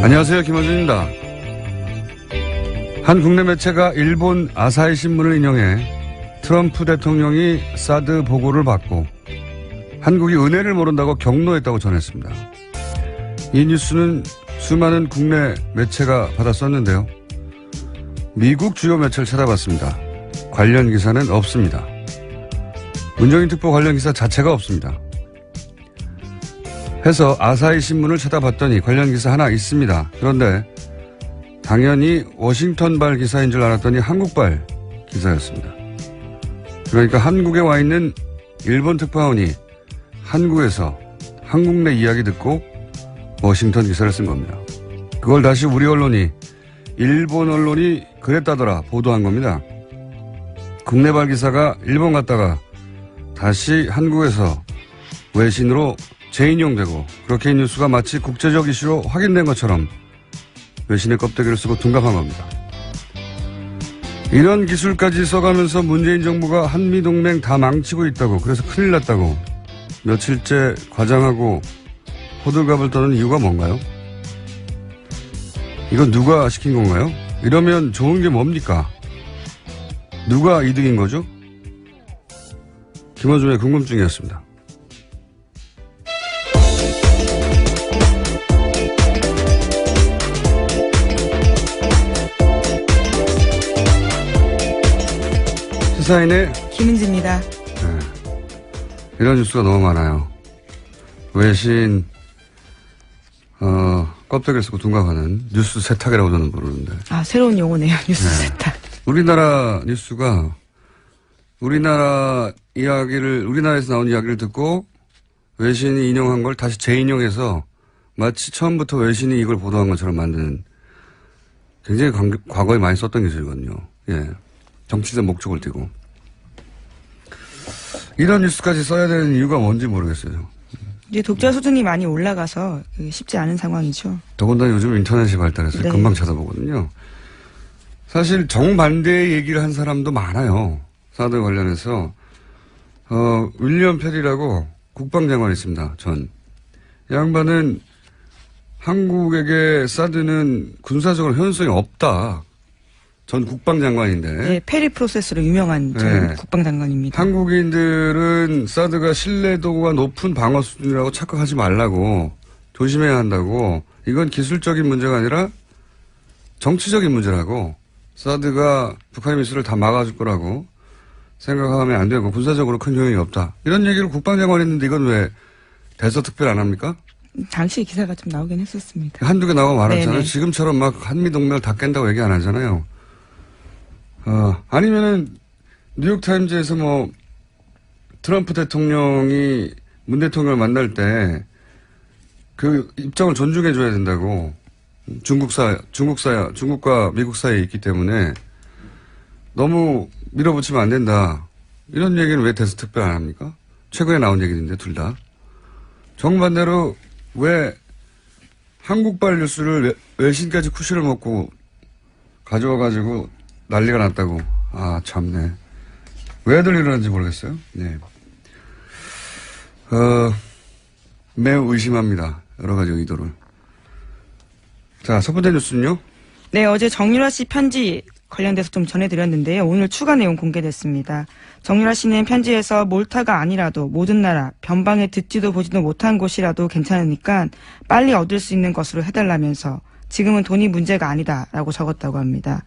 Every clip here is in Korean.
안녕하세요. 김원준입니다. 한 국내 매체가 일본 아사히 신문을 인용해 트럼프 대통령이 사드 보고를 받고 한국이 은혜를 모른다고 격노했다고 전했습니다. 이 뉴스는 수많은 국내 매체가 받았었는데요. 미국 주요 매체를 찾아봤습니다. 관련 기사는 없습니다. 문정인 특보 관련 기사 자체가 없습니다. 해서 아사히 신문을 찾아봤더니 관련 기사 하나 있습니다. 그런데 당연히 워싱턴발 기사인 줄 알았더니 한국발 기사였습니다. 그러니까 한국에 와 있는 일본 특파원이 한국에서 한국 내 이야기 듣고 워싱턴 기사를 쓴 겁니다. 그걸 다시 우리 언론이 일본 언론이 그랬다더라 보도한 겁니다. 국내발 기사가 일본 갔다가 다시 한국에서 외신으로 재인용되고 그렇게 이 뉴스가 마치 국제적 이슈로 확인된 것처럼 외신의 껍데기를 쓰고 둔갑한 겁니다. 이런 기술까지 써가면서 문재인 정부가 한미동맹 다 망치고 있다고, 그래서 큰일 났다고 며칠째 과장하고 호들갑을 떠는 이유가 뭔가요? 이건 누가 시킨 건가요? 이러면 좋은 게 뭡니까? 누가 이득인 거죠? 김어준의 궁금증이었습니다. 시사인의 김은지입니다. 네. 이런 뉴스가 너무 많아요. 외신 껍데기를 쓰고 둔갑하는 뉴스 세탁이라고 저는 부르는데. 아, 새로운 용어네요. 뉴스 네. 세탁. 우리나라 뉴스가 우리나라에서 나온 이야기를 듣고 외신이 인용한 걸 다시 재인용해서 마치 처음부터 외신이 이걸 보도한 것처럼 만드는, 굉장히 과거에 많이 썼던 기술이거든요. 예. 정치적 목적을 띠고. 이런 뉴스까지 써야 되는 이유가 뭔지 모르겠어요. 이제 독자 수준이 많이 올라가서 쉽지 않은 상황이죠. 더군다나 요즘 인터넷이 발달해서 네. 금방 찾아보거든요. 사실 정반대의 얘기를 한 사람도 많아요. 사드 관련해서. 윌리엄 페리라고 국방장관이 있습니다. 전. 이 양반은 한국에게 사드는 군사적으로 현실성이 없다. 전 국방장관인데. 네, 페리 프로세스로 유명한 네. 국방장관입니다. 한국인들은 사드가 신뢰도가 높은 방어 수준이라고 착각하지 말라고, 조심해야 한다고, 이건 기술적인 문제가 아니라 정치적인 문제라고, 사드가 북한의 미술을 다 막아줄 거라고 생각하면 안 되고 군사적으로 큰 효용이 없다. 이런 얘기를 국방장관이 했는데 이건 왜 대서특별 안 합니까? 당시 기사가 좀 나오긴 했었습니다. 한두 개 나오고 말았잖아요. 네네. 지금처럼 막 한미동맹을 다 깬다고 얘기 안 하잖아요. 아니면은 뉴욕타임즈에서 뭐 트럼프 대통령이 문 대통령을 만날 때 그 입장을 존중해 줘야 된다고, 중국과 미국 사이에 있기 때문에 너무 밀어붙이면 안 된다. 이런 얘기는 왜 대서특별 안 합니까? 최근에 나온 얘기인데 둘 다. 정반대로 왜 한국발 뉴스를 외신까지 쿠시를 먹고 가져와가지고 난리가 났다고. 아, 참네. 왜들 이러는지 모르겠어요. 네. 매우 의심합니다. 여러 가지 의도를. 자, 첫 번째 뉴스는요? 네, 어제 정유라 씨 편지 관련돼서 좀 전해드렸는데요. 오늘 추가 내용 공개됐습니다. 정유라 씨는 편지에서 몰타가 아니라도 모든 나라, 변방에 듣지도 보지도 못한 곳이라도 괜찮으니까 빨리 얻을 수 있는 것으로 해달라면서 지금은 돈이 문제가 아니다라고 적었다고 합니다.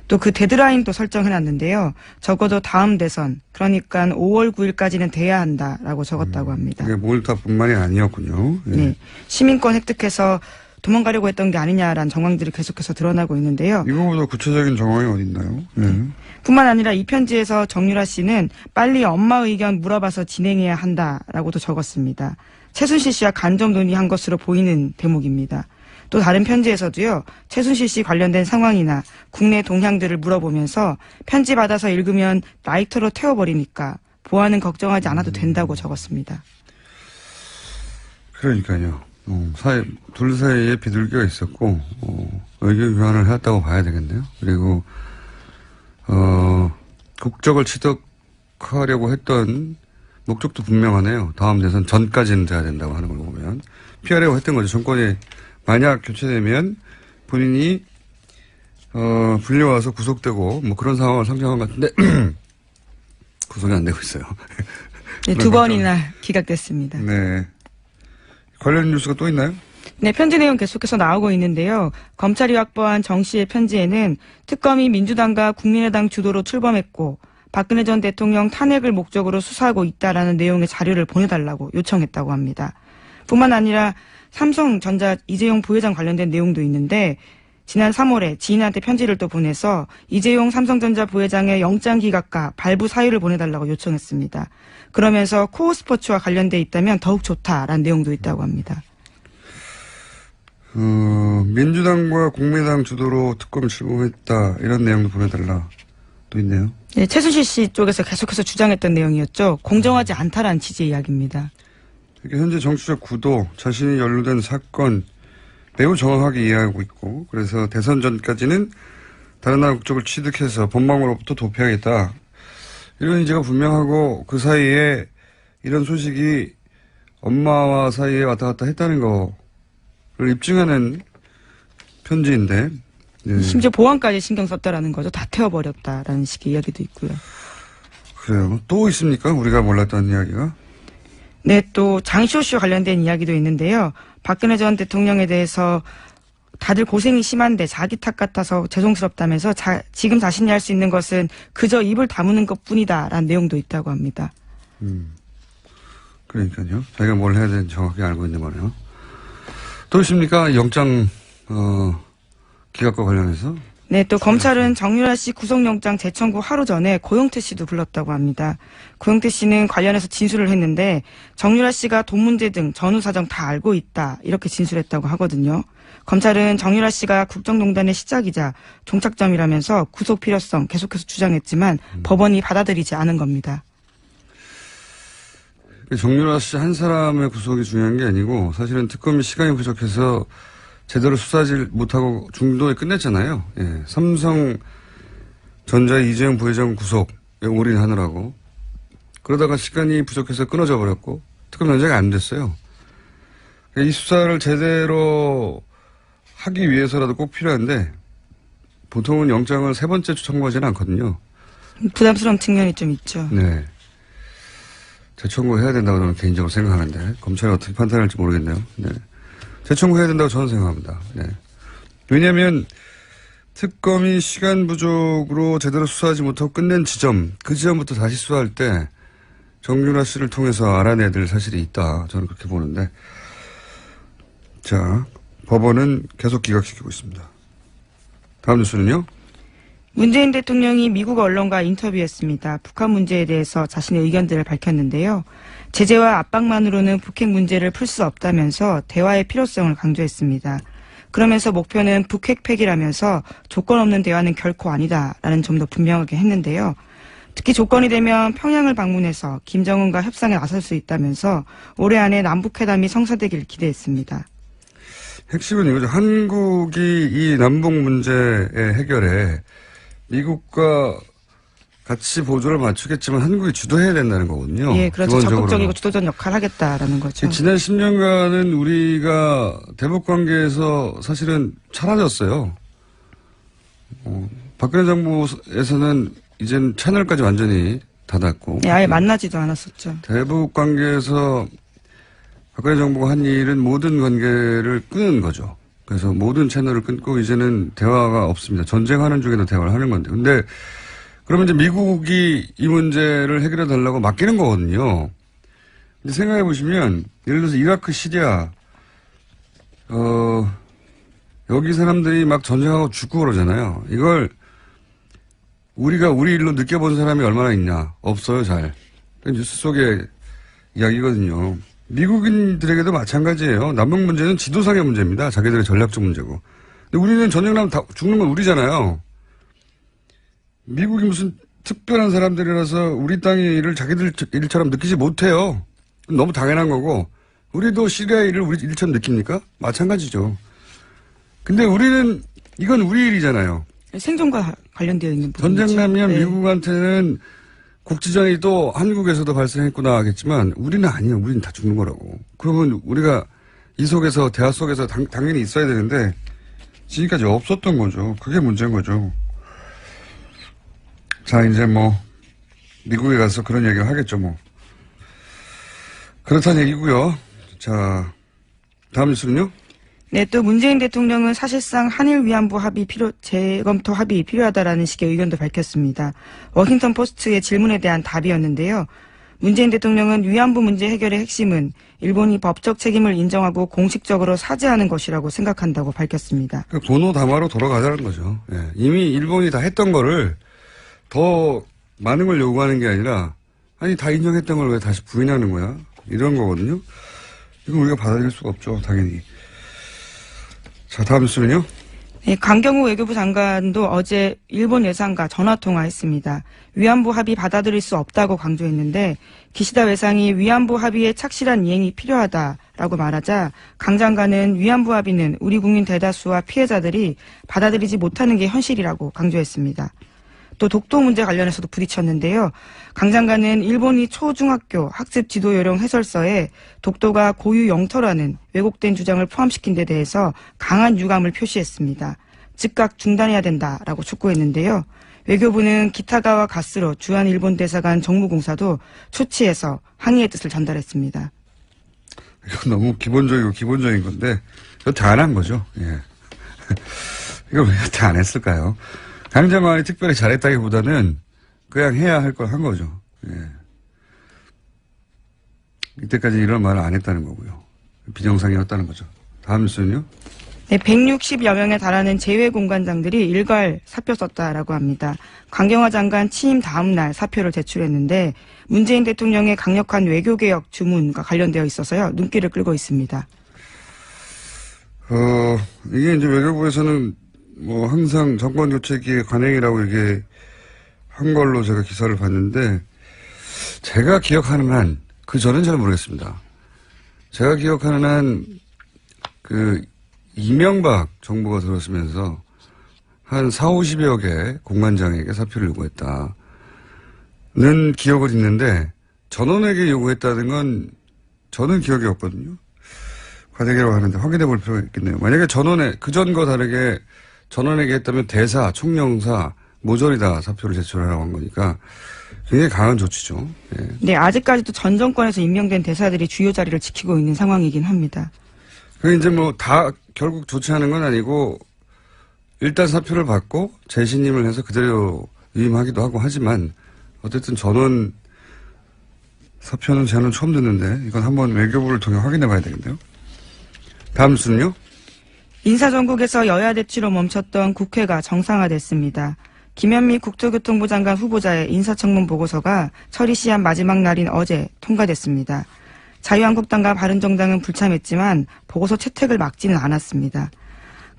또 그 데드라인도 설정해놨는데요. 적어도 다음 대선, 그러니까 5월 9일까지는 돼야 한다라고 적었다고 합니다. 그게 몰타뿐만이 아니었군요. 네. 네, 시민권 획득해서 도망가려고 했던 게 아니냐라는 정황들이 계속해서 드러나고 있는데요. 이거보다 구체적인 정황이 어딨나요? 네. 뿐만 아니라 이 편지에서 정유라 씨는 빨리 엄마 의견 물어봐서 진행해야 한다라고도 적었습니다. 최순실 씨와 간접 논의한 것으로 보이는 대목입니다. 또 다른 편지에서도요, 최순실 씨 관련된 상황이나 국내 동향들을 물어보면서 편지 받아서 읽으면 라이터로 태워버리니까 보안은 걱정하지 않아도 된다고 적었습니다. 그러니까요. 둘 사이에 비둘기가 있었고, 의견 교환을 해왔다고 봐야 되겠네요. 그리고, 국적을 취득하려고 했던 목적도 분명하네요. 다음 대선 전까지는 돼야 된다고 하는 걸 보면. 피하려고 했던 거죠. 정권이 만약 교체되면 본인이 불려와서 구속되고 뭐 그런 상황을 상정한 것 같은데 구속이 안 되고 있어요. 네, 두 번이나 기각됐습니다. 네. 관련 뉴스가 또 있나요? 네, 편지 내용 계속해서 나오고 있는데요. 검찰이 확보한 정 씨의 편지에는 특검이 민주당과 국민의당 주도로 출범했고 박근혜 전 대통령 탄핵을 목적으로 수사하고 있다라는 내용의 자료를 보내달라고 요청했다고 합니다. 뿐만 아니라 삼성전자 이재용 부회장 관련된 내용도 있는데 지난 3월에 지인한테 편지를 또 보내서 이재용 삼성전자 부회장의 영장 기각과 발부 사유를 보내달라고 요청했습니다. 그러면서 코어 스포츠와 관련돼 있다면 더욱 좋다라는 내용도 있다고 합니다. 민주당과 국민의당 주도로 특검 출범했다 이런 내용도 보내달라 또 있네요. 네, 최순실 씨 쪽에서 계속해서 주장했던 내용이었죠. 공정하지 않다라는 취지의 이야기입니다. 현재 정치적 구도, 자신이 연루된 사건 매우 정확하게 이해하고 있고 그래서 대선 전까지는 다른 나라 국적을 취득해서 본방으로부터 도피하겠다. 이런 의지가 분명하고 그 사이에 이런 소식이 엄마와 사이에 왔다 갔다 했다는 거를 입증하는 편지인데 네. 심지어 보안까지 신경 썼다라는 거죠. 다 태워버렸다라는 식의 이야기도 있고요. 그래요. 또 있습니까? 우리가 몰랐던 이야기가? 네, 또 장쇼쇼 관련된 이야기도 있는데요. 박근혜 전 대통령에 대해서 다들 고생이 심한데 자기 탓 같아서 죄송스럽다면서 지금 자신이 할 수 있는 것은 그저 입을 다무는 것뿐이다라는 내용도 있다고 합니다. 그러니까요. 자기가 뭘 해야 되는지 정확히 알고 있는 거네요. 또 있습니까? 영장 기각과 관련해서? 네, 또 검찰은 정유라 씨 구속영장 재청구 하루 전에 고영태 씨도 불렀다고 합니다. 고영태 씨는 관련해서 진술을 했는데 정유라 씨가 돈 문제 등 전후 사정 다 알고 있다 이렇게 진술했다고 하거든요. 검찰은 정유라 씨가 국정농단의 시작이자 종착점이라면서 구속 필요성 계속해서 주장했지만 법원이 받아들이지 않은 겁니다. 정유라 씨 한 사람의 구속이 중요한 게 아니고 사실은 특검이 시간이 부족해서 제대로 수사하지 못하고 중도에 끝냈잖아요. 예. 삼성전자 이재용 부회장 구속에 올인하느라고. 그러다가 시간이 부족해서 끊어져 버렸고 특검 연장이 안 됐어요. 이 수사를 제대로 하기 위해서라도 꼭 필요한데 보통은 영장을 세 번째 청구하지는 않거든요. 부담스러운 측면이 좀 있죠. 네. 재청구해야 된다고 저는 개인적으로 생각하는데 검찰이 어떻게 판단할지 모르겠네요. 네. 재청구해야 된다고 저는 생각합니다. 네. 왜냐하면 특검이 시간 부족으로 제대로 수사하지 못하고 끝낸 지점, 그 지점부터 다시 수사할 때 정유라 씨를 통해서 알아내야 될 사실이 있다. 저는 그렇게 보는데 자, 법원은 계속 기각시키고 있습니다. 다음 뉴스는요? 문재인 대통령이 미국 언론과 인터뷰했습니다. 북한 문제에 대해서 자신의 의견들을 밝혔는데요. 제재와 압박만으로는 북핵 문제를 풀 수 없다면서 대화의 필요성을 강조했습니다. 그러면서 목표는 북핵 폐기라면서 조건 없는 대화는 결코 아니다라는 점도 분명하게 했는데요. 특히 조건이 되면 평양을 방문해서 김정은과 협상에 나설 수 있다면서 올해 안에 남북회담이 성사되길 기대했습니다. 핵심은 이거죠. 한국이 이 남북 문제의 해결에 미국과 같이 보조를 맞추겠지만 한국이 주도해야 된다는 거거든요. 예, 그렇죠. 적극적이고 주도적 역할을 하겠다라는 거죠. 지난 10년간은 우리가 대북 관계에서 사실은 사라졌어요. 박근혜 정부에서는 이젠 채널까지 완전히 닫았고. 예, 아예 만나지도 않았었죠. 대북 관계에서 박근혜 정부가 한 일은 모든 관계를 끊은 거죠. 그래서 모든 채널을 끊고 이제는 대화가 없습니다. 전쟁하는 중에도 대화를 하는 건데. 근데 그러면 이제 미국이 이 문제를 해결해 달라고 맡기는 거거든요. 근데 생각해 보시면 예를 들어서 이라크, 시리아, 여기 사람들이 막 전쟁하고 죽고 그러잖아요. 이걸 우리가 우리 일로 느껴본 사람이 얼마나 있냐. 없어요, 잘. 뉴스 속의 이야기거든요. 미국인들에게도 마찬가지예요. 남북 문제는 지도상의 문제입니다. 자기들의 전략적 문제고. 근데 우리는 전쟁 나면 다 죽는 건 우리잖아요. 미국이 무슨 특별한 사람들이라서 우리 땅의 일을 자기들 일처럼 느끼지 못해요. 너무 당연한 거고. 우리도 시리아의 일을 우리 일처럼 느낍니까? 마찬가지죠. 근데 우리는 이건 우리 일이잖아요. 생존과 관련되어 있는 부분이죠. 전쟁 나면 네. 미국한테는 국지전이 또 한국에서도 발생했구나 하겠지만 우리는 아니에요. 우리는 다 죽는 거라고. 그러면 우리가 이 속에서, 대화 속에서 당연히 있어야 되는데, 지금까지 없었던 거죠. 그게 문제인 거죠. 자, 이제 미국에 가서 그런 얘기를 하겠죠, 그렇다는 얘기고요. 자, 다음 뉴스는요? 네, 또 문재인 대통령은 사실상 한일 위안부 재검토 합의 필요하다라는 식의 의견도 밝혔습니다. 워싱턴 포스트의 질문에 대한 답이었는데요. 문재인 대통령은 위안부 문제 해결의 핵심은 일본이 법적 책임을 인정하고 공식적으로 사죄하는 것이라고 생각한다고 밝혔습니다. 도노다마로 돌아가자는 거죠. 예. 이미 일본이 다 했던 거를 더 많은 걸 요구하는 게 아니라, 아니, 다 인정했던 걸 왜 다시 부인하는 거야? 이런 거거든요. 이건 우리가 받아들일 수가 없죠, 당연히. 자, 다음 뉴스는요? 네, 강경호 외교부 장관도 어제 일본 외상과 전화통화했습니다. 위안부 합의 받아들일 수 없다고 강조했는데 기시다 외상이 위안부 합의의 착실한 이행이 필요하다라고 말하자 강 장관은 위안부 합의는 우리 국민 대다수와 피해자들이 받아들이지 못하는 게 현실이라고 강조했습니다. 또 독도 문제 관련해서도 부딪혔는데요. 강 장관은 일본이 초중학교 학습 지도 요령 해설서에 독도가 고유 영토라는 왜곡된 주장을 포함시킨 데 대해서 강한 유감을 표시했습니다. 즉각 중단해야 된다라고 촉구했는데요. 외교부는 기타가와 가스로 주한 일본 대사관 정무공사도 초치해서 항의의 뜻을 전달했습니다. 이건 너무 기본적인 건데, 이거 다 안 한 거죠. 예. 이걸 왜 다 안 했을까요? 강 장관이 특별히 잘했다기보다는 그냥 해야 할 걸 한 거죠. 예. 이때까지 이런 말을 안 했다는 거고요. 비정상이었다는 거죠. 다음 뉴스는요? 네, 160여 명에 달하는 재외공관장들이 일괄 사표 썼다라고 합니다. 강경화 장관 취임 다음 날 사표를 제출했는데 문재인 대통령의 강력한 외교개혁 주문과 관련되어 있어서요. 눈길을 끌고 있습니다. 이게 이제 외교부에서는 항상 정권 교체기의 관행이라고 이게 한 걸로 제가 기사를 봤는데, 제가 기억하는 한, 그 전엔 잘 모르겠습니다. 제가 기억하는 한, 이명박 정부가 들어서면서 한 40~50여 개 공관장에게 사표를 요구했다는 기억을 있는데, 전원에게 요구했다는 건 저는 기억이 없거든요. 관행이라고 하는데 확인해 볼 필요가 있겠네요. 만약에 그 전과 다르게 전원에게 했다면 대사, 총영사, 모조리 다 사표를 제출하라고 한 거니까 굉장히 강한 조치죠. 예. 네, 아직까지도 전 정권에서 임명된 대사들이 주요 자리를 지키고 있는 상황이긴 합니다. 그 이제 다 결국 조치하는 건 아니고 일단 사표를 받고 재신임을 해서 그대로 위임하기도 하고 하지만 어쨌든 전원 사표는 저는 처음 듣는데 이건 한번 외교부를 통해 확인해 봐야 되겠네요. 다음 순요. 인사정국에서 여야 대치로 멈췄던 국회가 정상화됐습니다. 김현미 국토교통부 장관 후보자의 인사청문 보고서가 처리 시한 마지막 날인 어제 통과됐습니다. 자유한국당과 바른정당은 불참했지만 보고서 채택을 막지는 않았습니다.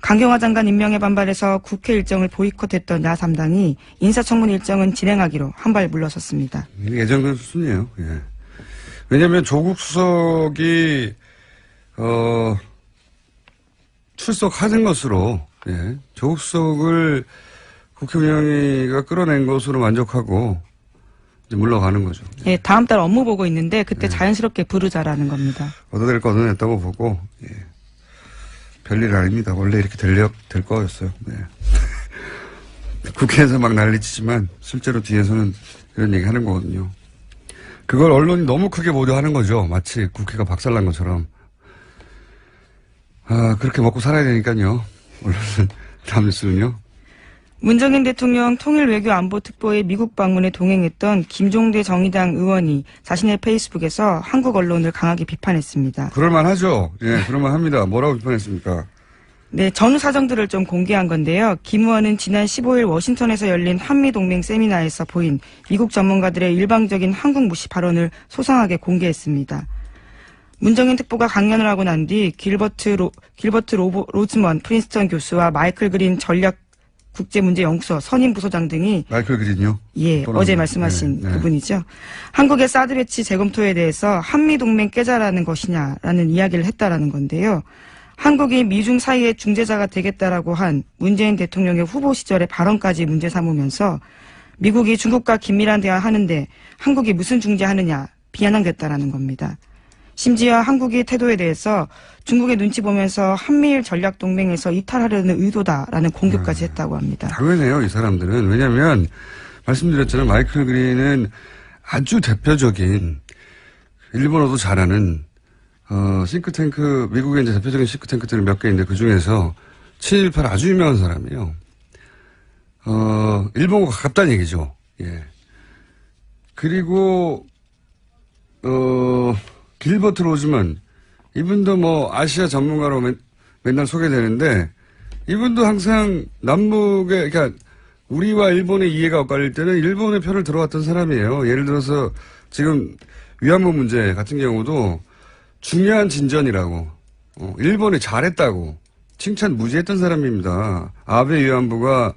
강경화 장관 임명에 반발해서 국회 일정을 보이콧했던 야3당이 인사청문 일정은 진행하기로 한 발 물러섰습니다. 예정된 수순이에요. 예. 왜냐하면 조국 수석이 출석하는 것으로, 예, 조국 수석을 국회의원회가 끌어낸 것으로 만족하고 이제 물러가는 거죠. 예, 다음 달 업무 보고 있는데 그때 자연스럽게 부르자라는 겁니다. 얻어낼 거 얻어냈다고 보고, 예. 별일 아닙니다. 원래 이렇게 될 거였어요. 네. 국회에서 막 난리치지만 실제로 뒤에서는 이런 얘기 하는 거거든요. 그걸 언론이 너무 크게 보도하는 거죠. 마치 국회가 박살난 것처럼. 그렇게 먹고 살아야 되니까요. 언론은. 다음 뉴스는요. 문정인 대통령 통일외교안보특보의 미국 방문에 동행했던 김종대 정의당 의원이 자신의 페이스북에서 한국 언론을 강하게 비판했습니다. 그럴만하죠. 예, 그럴만합니다. 뭐라고 비판했습니까? 네, 전후 사정들을 좀 공개한 건데요. 김 의원은 지난 15일 워싱턴에서 열린 한미동맹 세미나에서 보인 미국 전문가들의 일방적인 한국 무시 발언을 소상하게 공개했습니다. 문정인 특보가 강연을 하고 난 뒤 길버트 로즈먼 프린스턴 교수와 마이클 그린 전략 국제문제연구소 선임 부소장 등이 마이클 그린요? 예, 어제 말씀하신 그분이죠. 한국의 사드 배치 재검토에 대해서 한미동맹 깨자라는 것이냐라는 이야기를 했다라는 건데요. 한국이 미중 사이의 중재자가 되겠다라고 한 문재인 대통령의 후보 시절의 발언까지 문제 삼으면서 미국이 중국과 긴밀한 대화하는데 한국이 무슨 중재하느냐 비아냥댔다라는 겁니다. 심지어 한국의 태도에 대해서 중국의 눈치 보면서 한미일 전략 동맹에서 이탈하려는 의도다라는 공격까지 했다고 합니다. 당연해요, 이 사람들은. 왜냐하면 말씀드렸잖아요. 마이클 그린은 아주 대표적인 일본어도 잘하는 싱크탱크, 미국의 이제 대표적인 싱크탱크들이 몇 개 있는데 그 중에서 718 아주 유명한 사람이에요. 일본과 가깝다는 얘기죠. 예. 그리고 길버트 로즈만 이분도 뭐 아시아 전문가로 맨날 소개되는데 이분도 항상 남북의 그러니까 우리와 일본의 이해가 엇갈릴 때는 일본의 편을 들어왔던 사람이에요. 예를 들어서 지금 위안부 문제 같은 경우도 중요한 진전이라고 일본이 잘했다고 칭찬 무지했던 사람입니다. 아베 위안부가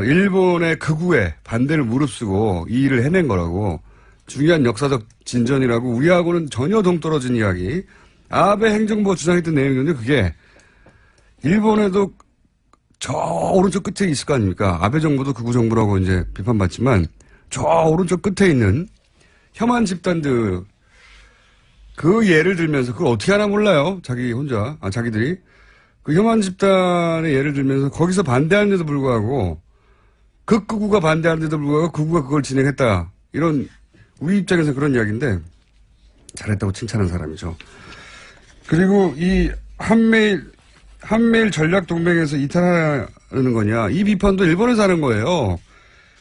일본의 극우에 반대를 무릅쓰고 이 일을 해낸 거라고 중요한 역사적 진전이라고 우리하고는 전혀 동떨어진 이야기. 아베 행정부가 주장했던 내용이었는데 그게 일본에도 저 오른쪽 끝에 있을 거 아닙니까? 아베 정부도 극우 정부라고 이제 비판받지만 저 오른쪽 끝에 있는 혐한 집단들 그 예를 들면서 그걸 어떻게 하나 몰라요. 자기 혼자 자기들이 그 혐한 집단의 예를 들면서 거기서 반대하는데도 불구하고 극우가 반대하는데도 불구하고 극우가 그걸 진행했다. 이런 우리 입장에서 그런 이야기인데 잘했다고 칭찬한 사람이죠. 그리고 이 한미일 전략 동맹에서 이탈하는 거냐 이 비판도 일본에서 하는 거예요.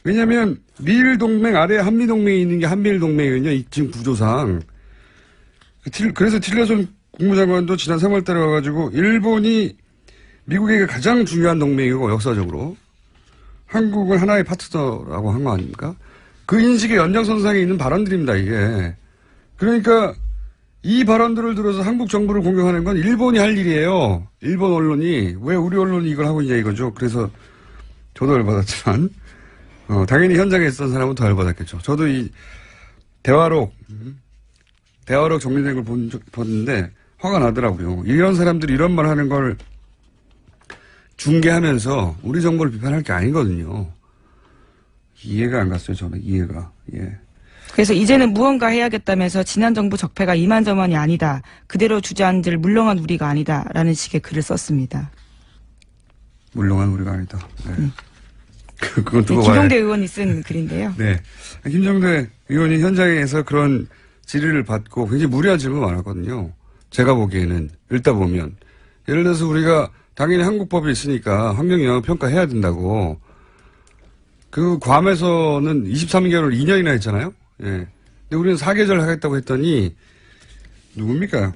왜냐하면 미일 동맹 아래에 한미 동맹이 있는 게 한미일 동맹이거든요. 지금 구조상. 그래서 틸러슨 국무장관도 지난 3월달에 와가지고 일본이 미국에게 가장 중요한 동맹이고 역사적으로 한국은 하나의 파트너라고 한 거 아닙니까? 그 인식의 연장선상에 있는 발언들입니다, 이게. 그러니까 이 발언들을 들어서 한국 정부를 공격하는 건 일본이 할 일이에요. 일본 언론이. 왜 우리 언론이 이걸 하고 있냐 이거죠. 그래서 저도 열받았지만, 당연히 현장에 있었던 사람은 더 열받았겠죠. 저도 이 대화록 정리된 걸 봤는데 화가 나더라고요. 이런 사람들이 이런 말 하는 걸 중계하면서 우리 정부를 비판할 게 아니거든요. 이해가 안 갔어요, 저는. 이해가. 예. 그래서 이제는 무언가 해야겠다면서 지난 정부 적폐가 이만저만이 아니다. 그대로 주저앉을 물렁한 우리가 아니다. 라는 식의 글을 썼습니다. 물렁한 우리가 아니다. 네. 그건 두고 김종대 의원이 쓴 글인데요. 네. 김종대 의원이 현장에서 그런 질의를 받고 굉장히 무리한 질문이 많았거든요. 제가 보기에는 읽다 보면. 예를 들어서 우리가 당연히 한국법이 있으니까 환경영향평가 해야 된다고. 그 괌에서는 23개월을 2년이나 했잖아요. 예. 근데 우리는 4계절 하겠다고 했더니 누굽니까?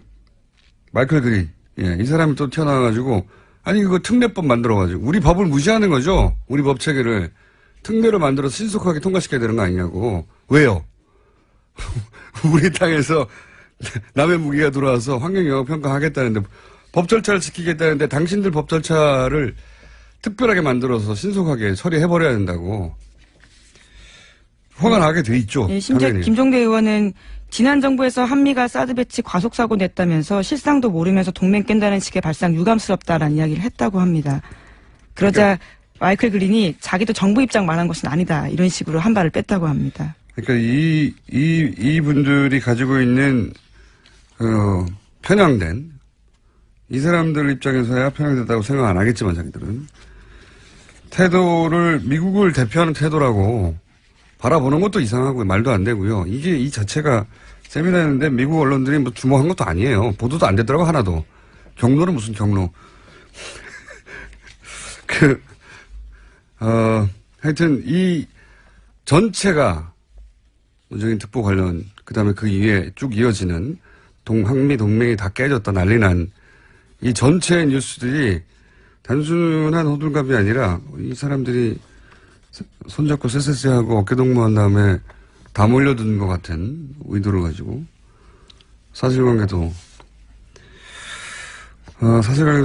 마이클 그린. 예. 이 사람이 또 튀어나와가지고 아니 그거 특례법 만들어가지고 우리 법을 무시하는 거죠. 우리 법 체계를 특례로 만들어서 신속하게 통과시켜야 되는 거 아니냐고. 왜요? 우리 땅에서 남의 무기가 들어와서 환경영향평가 하겠다는데 법 절차를 지키겠다는데 당신들 법 절차를 특별하게 만들어서 신속하게 처리해버려야 된다고. 화가 나게 돼 있죠. 네, 심지어 당연히. 김종대 의원은 지난 정부에서 한미가 사드 배치 과속사고 냈다면서 실상도 모르면서 동맹 깬다는 식의 발상 유감스럽다라는 이야기를 했다고 합니다. 그러자 그러니까, 마이클 그린이 자기도 정부 입장 말한 것은 아니다. 이런 식으로 한 발을 뺐다고 합니다. 그러니까 이 분들이 가지고 있는 편향된 이 사람들 입장에서야 편향됐다고 생각 안 하겠지만 자기들은 태도를 미국을 대표하는 태도라고 바라보는 것도 이상하고 말도 안 되고요. 이게 이 자체가 세미나였는데 미국 언론들이 뭐 주목한 것도 아니에요. 보도도 안 되더라고 하나도. 경로는 무슨 경로. 하여튼 이 전체가 문재인 특보 관련 그다음에 그 이후에 쭉 이어지는 한미 동맹이 다 깨졌다 난리 난 이 전체 뉴스들이 단순한 호들갑이 아니라 이 사람들이 손잡고 쎄쎄쎄하고 어깨동무한 다음에 다 몰려드는 것 같은 의도를 가지고 사실관계도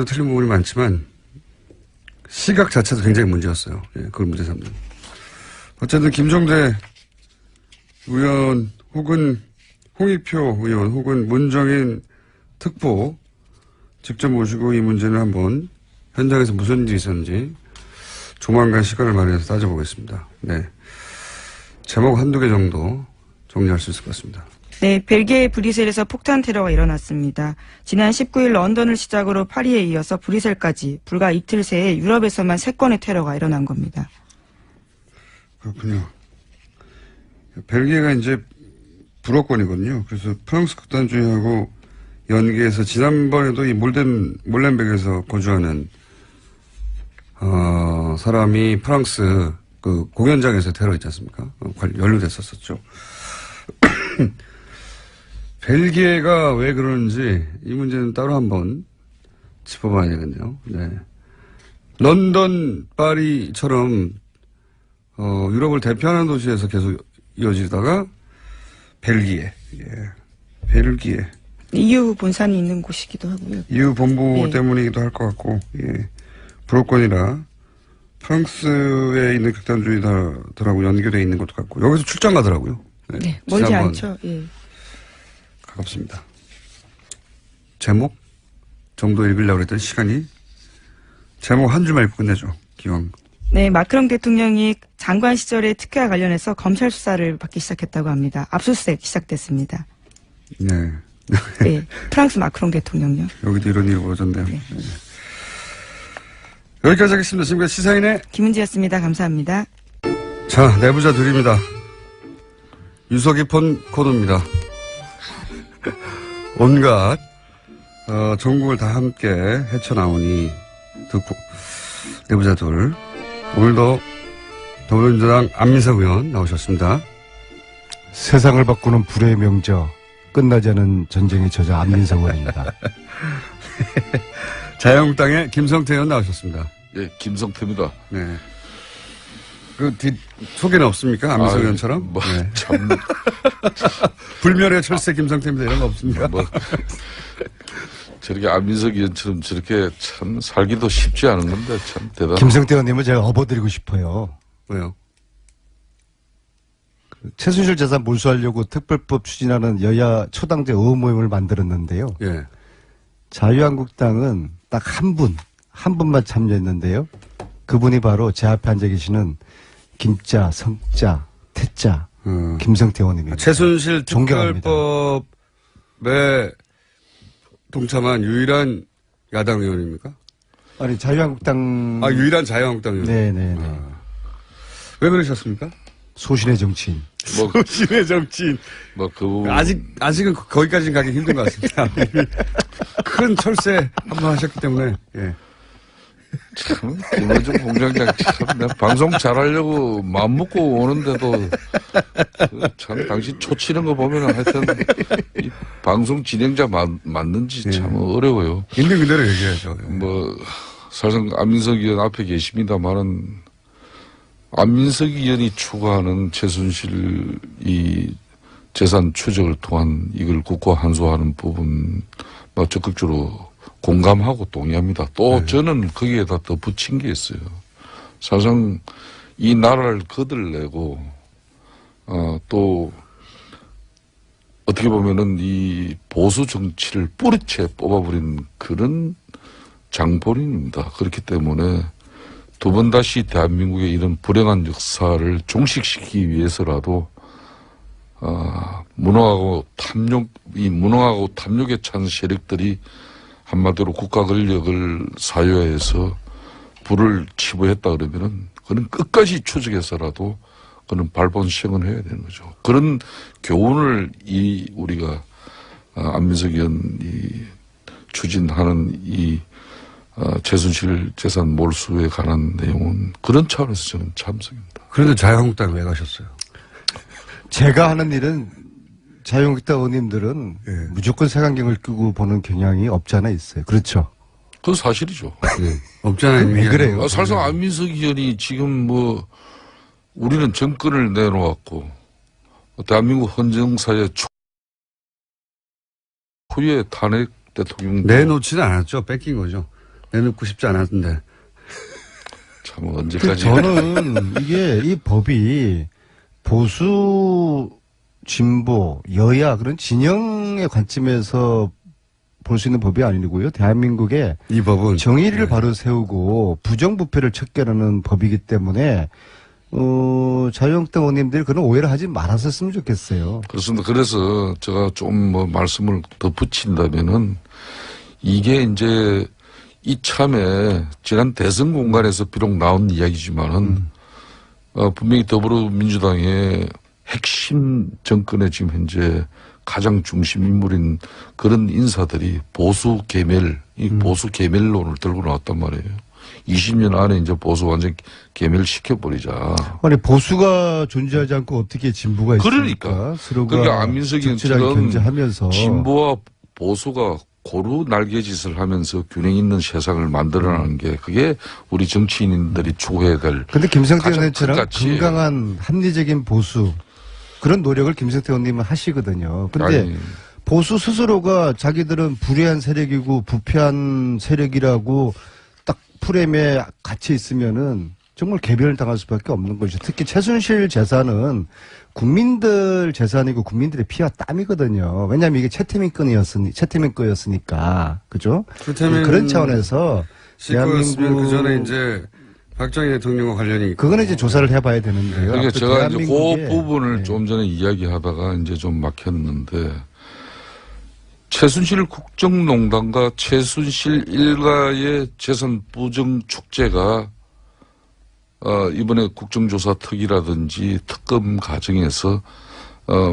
틀린 부분이 많지만 시각 자체도 굉장히 문제였어요. 예, 그걸 문제 삼는. 어쨌든 김종대 의원 혹은 홍익표 의원 혹은 문정인 특보 직접 모시고 이 문제는 한번 현장에서 무슨 일이 있었는지 조만간 시간을 마련해서 따져보겠습니다. 네. 제목 한두 개 정도 정리할 수 있을 것 같습니다. 네, 벨기에 브뤼셀에서 폭탄 테러가 일어났습니다. 지난 19일 런던을 시작으로 파리에 이어서 브뤼셀까지 불과 이틀 새에 유럽에서만 3건의 테러가 일어난 겁니다. 그렇군요. 벨기에가 이제 불어권이거든요. 그래서 프랑스 극단주의하고 연계해서 지난번에도 이 몰렌베크에서 거주하는 사람이 프랑스 그 공연장에서 테러 있지 않습니까? 연루됐었죠. 벨기에가 왜 그러는지 이 문제는 따로 한번 짚어봐야 되겠네요. 네. 런던, 파리처럼 유럽을 대표하는 도시에서 계속 이어지다가 벨기에, 벨기에. EU 본산이 있는 곳이기도 하고요. EU 본부 때문이기도 할 것 같고, 불어권이라 프랑스에 있는 극단주의자들하고 연계되어 있는 것도 같고, 여기서 출장 가더라고요. 네, 멀지 않죠. 예. 가깝습니다. 제목 정도 읽으려고 했던 시간이 제목 한 줄만 읽고 끝내죠. 기왕. 네, 마크롱 대통령이 장관 시절의 특혜와 관련해서 검찰 수사를 받기 시작했다고 합니다. 압수수색 시작됐습니다. 네. 네, 프랑스 마크롱 대통령요. 여기도 이런 일이 벌어졌네요. 네. 네. 여기까지 하겠습니다. 지금까지 시사인의 김은지였습니다. 감사합니다. 자, 내부자 드립니다. 유서 깊은 코너입니다. 온갖 전국을 다 함께 헤쳐나오니 듣고 내부자들 오늘도 더불어민주당 안민석 의원 나오셨습니다. 세상을 바꾸는 불의 명저 끝나지 않은 전쟁의 저자 안민석 의원입니다. 자유한국당의 김성태 의원 나오셨습니다. 예, 김성태입니다. 네. 그 뒤 소개는 없습니까? 안민석 의원처럼? 뭐, 네. 참. 불멸의 철새 김성태입니다. 이런 거 없습니까? 뭐, 저렇게 안민석 의원처럼 저렇게 참 살기도 쉽지 않은 건데 참 대단한. 김성태 의원님은 제가 업어드리고 싶어요. 왜요? 최순실 재산 몰수하려고 특별법 추진하는 여야 초당제 의원모임을 만들었는데요. 예. 자유한국당은 딱 한 분만 참여했는데요. 그분이 바로 제 앞에 앉아 계시는 김자, 성자, 태자, 김성태 의원님입니다. 최순실 존경합니다. 특별법에 동참한 유일한 야당 의원입니까? 아니 자유한국당 유일한 자유한국당 의원. 네네네. 왜 그러셨습니까? 소신의 정치인. 뭐, 신의 정치인. 뭐, 그. 아직은 거기까지는 가기 힘든 것 같습니다. 큰 철새 한번 하셨기 때문에, 예. 참, 김어준 공장장 참, 내가 방송 잘하려고 마음먹고 오는데도, 참, 당신 초치는 거 보면 하여튼, 이 방송 진행자 맞는지 참 어려워요. 있는 그대로 얘기하죠. 예. 뭐, 사실상 안민석 의원 앞에 계십니다만은, 안민석 의원이 추구하는 최순실 이 재산 추적을 통한 이걸 국가 환수하는 부분, 뭐 적극적으로 공감하고 동의합니다. 또 저는 거기에다 더 붙인 게 있어요. 사실상 이 나라를 거들내고, 또 어떻게 보면은 이 보수 정치를 뿌리채 뽑아버린 그런 장본인입니다. 그렇기 때문에 두 번 다시 대한민국의 이런 불행한 역사를 종식시키기 위해서라도 무능하고 탐욕에 찬 세력들이 한마디로 국가 권력을 사유해서 불을 치부했다 그러면은 그는 끝까지 추적해서라도 그는 발본 시행을 해야 되는 거죠. 그런 교훈을 우리가 안민석 의원이 추진하는 이 최순실 재산 몰수에 관한 내용은 그런 차원에서 저는 참석입니다. 그런데 자유한국당 왜 가셨어요? 제가 하는 일은 자유한국당 의원님들은 무조건 색안경을 끼고 보는 경향이 없지 않아 있어요. 그렇죠? 그건 사실이죠. 없잖아요. 왜 그래요? 사실상 안민석 의원이 지금 뭐 우리는 정권을 내놓았고 대한민국 헌정사의 초유의 탄핵 대통령 내놓지는 않았죠. 뺏긴 거죠. 내놓고 싶지 않았는데. 참 언제까지. 저는 이 법이 보수, 진보, 여야 그런 진영의 관점에서 볼 수 있는 법이 아니고요. 대한민국의 이 법은 정의를 바로 세우고 부정부패를 척결하는 법이기 때문에 자유한국당 의원님들이 그런 오해를 하지 말았었으면 좋겠어요. 그렇습니다. 그래서 제가 좀 뭐 말씀을 덧붙인다면은 이게 이제 이참에 지난 대선 공간에서 비록 나온 이야기지만은 분명히 더불어민주당의 핵심 정권의 지금 현재 가장 중심 인물인 그런 인사들이 보수 개멸, 이 보수 개멸론을 들고 나왔단 말이에요. 20년 안에 이제 보수 완전 개멸시켜버리자. 아니, 보수가 존재하지 않고 어떻게 진보가 있습니까? 그러니까. 서로가 그러니까 안민석 적절하게 의원처럼 견제하면서. 진보와 보수가 고루 날개짓을 하면서 균형 있는 세상을 만들어내는 게 그게 우리 정치인들이 추구해야 될. 근데 김성태 가장 의원처럼 큰 가치예요. 건강한 합리적인 보수 그런 노력을 김성태 의원님은 하시거든요. 근데 아니, 보수 스스로가 자기들은 불의한 세력이고 부패한 세력이라고 딱 프레임에 갇혀 있으면은 정말 개별을 당할 수밖에 없는 것이죠. 특히 최순실 재산은 국민들 재산이고 국민들의 피와 땀이거든요. 왜냐하면 이게 채태민 거였으니까. 그죠? 그런 차원에서 대한민국 그 전에 이제 박정희 대통령과 관련이 있고. 그거는 이제 조사를 해봐야 되는데요. 그러니까 제가 이제 그 대한민국의 부분을 네. 좀 전에 이야기하다가 이제 좀 막혔는데 최순실 국정농단과 최순실 일가의 재산 부정 축제가 이번에 국정조사 특위라든지 특검 과정에서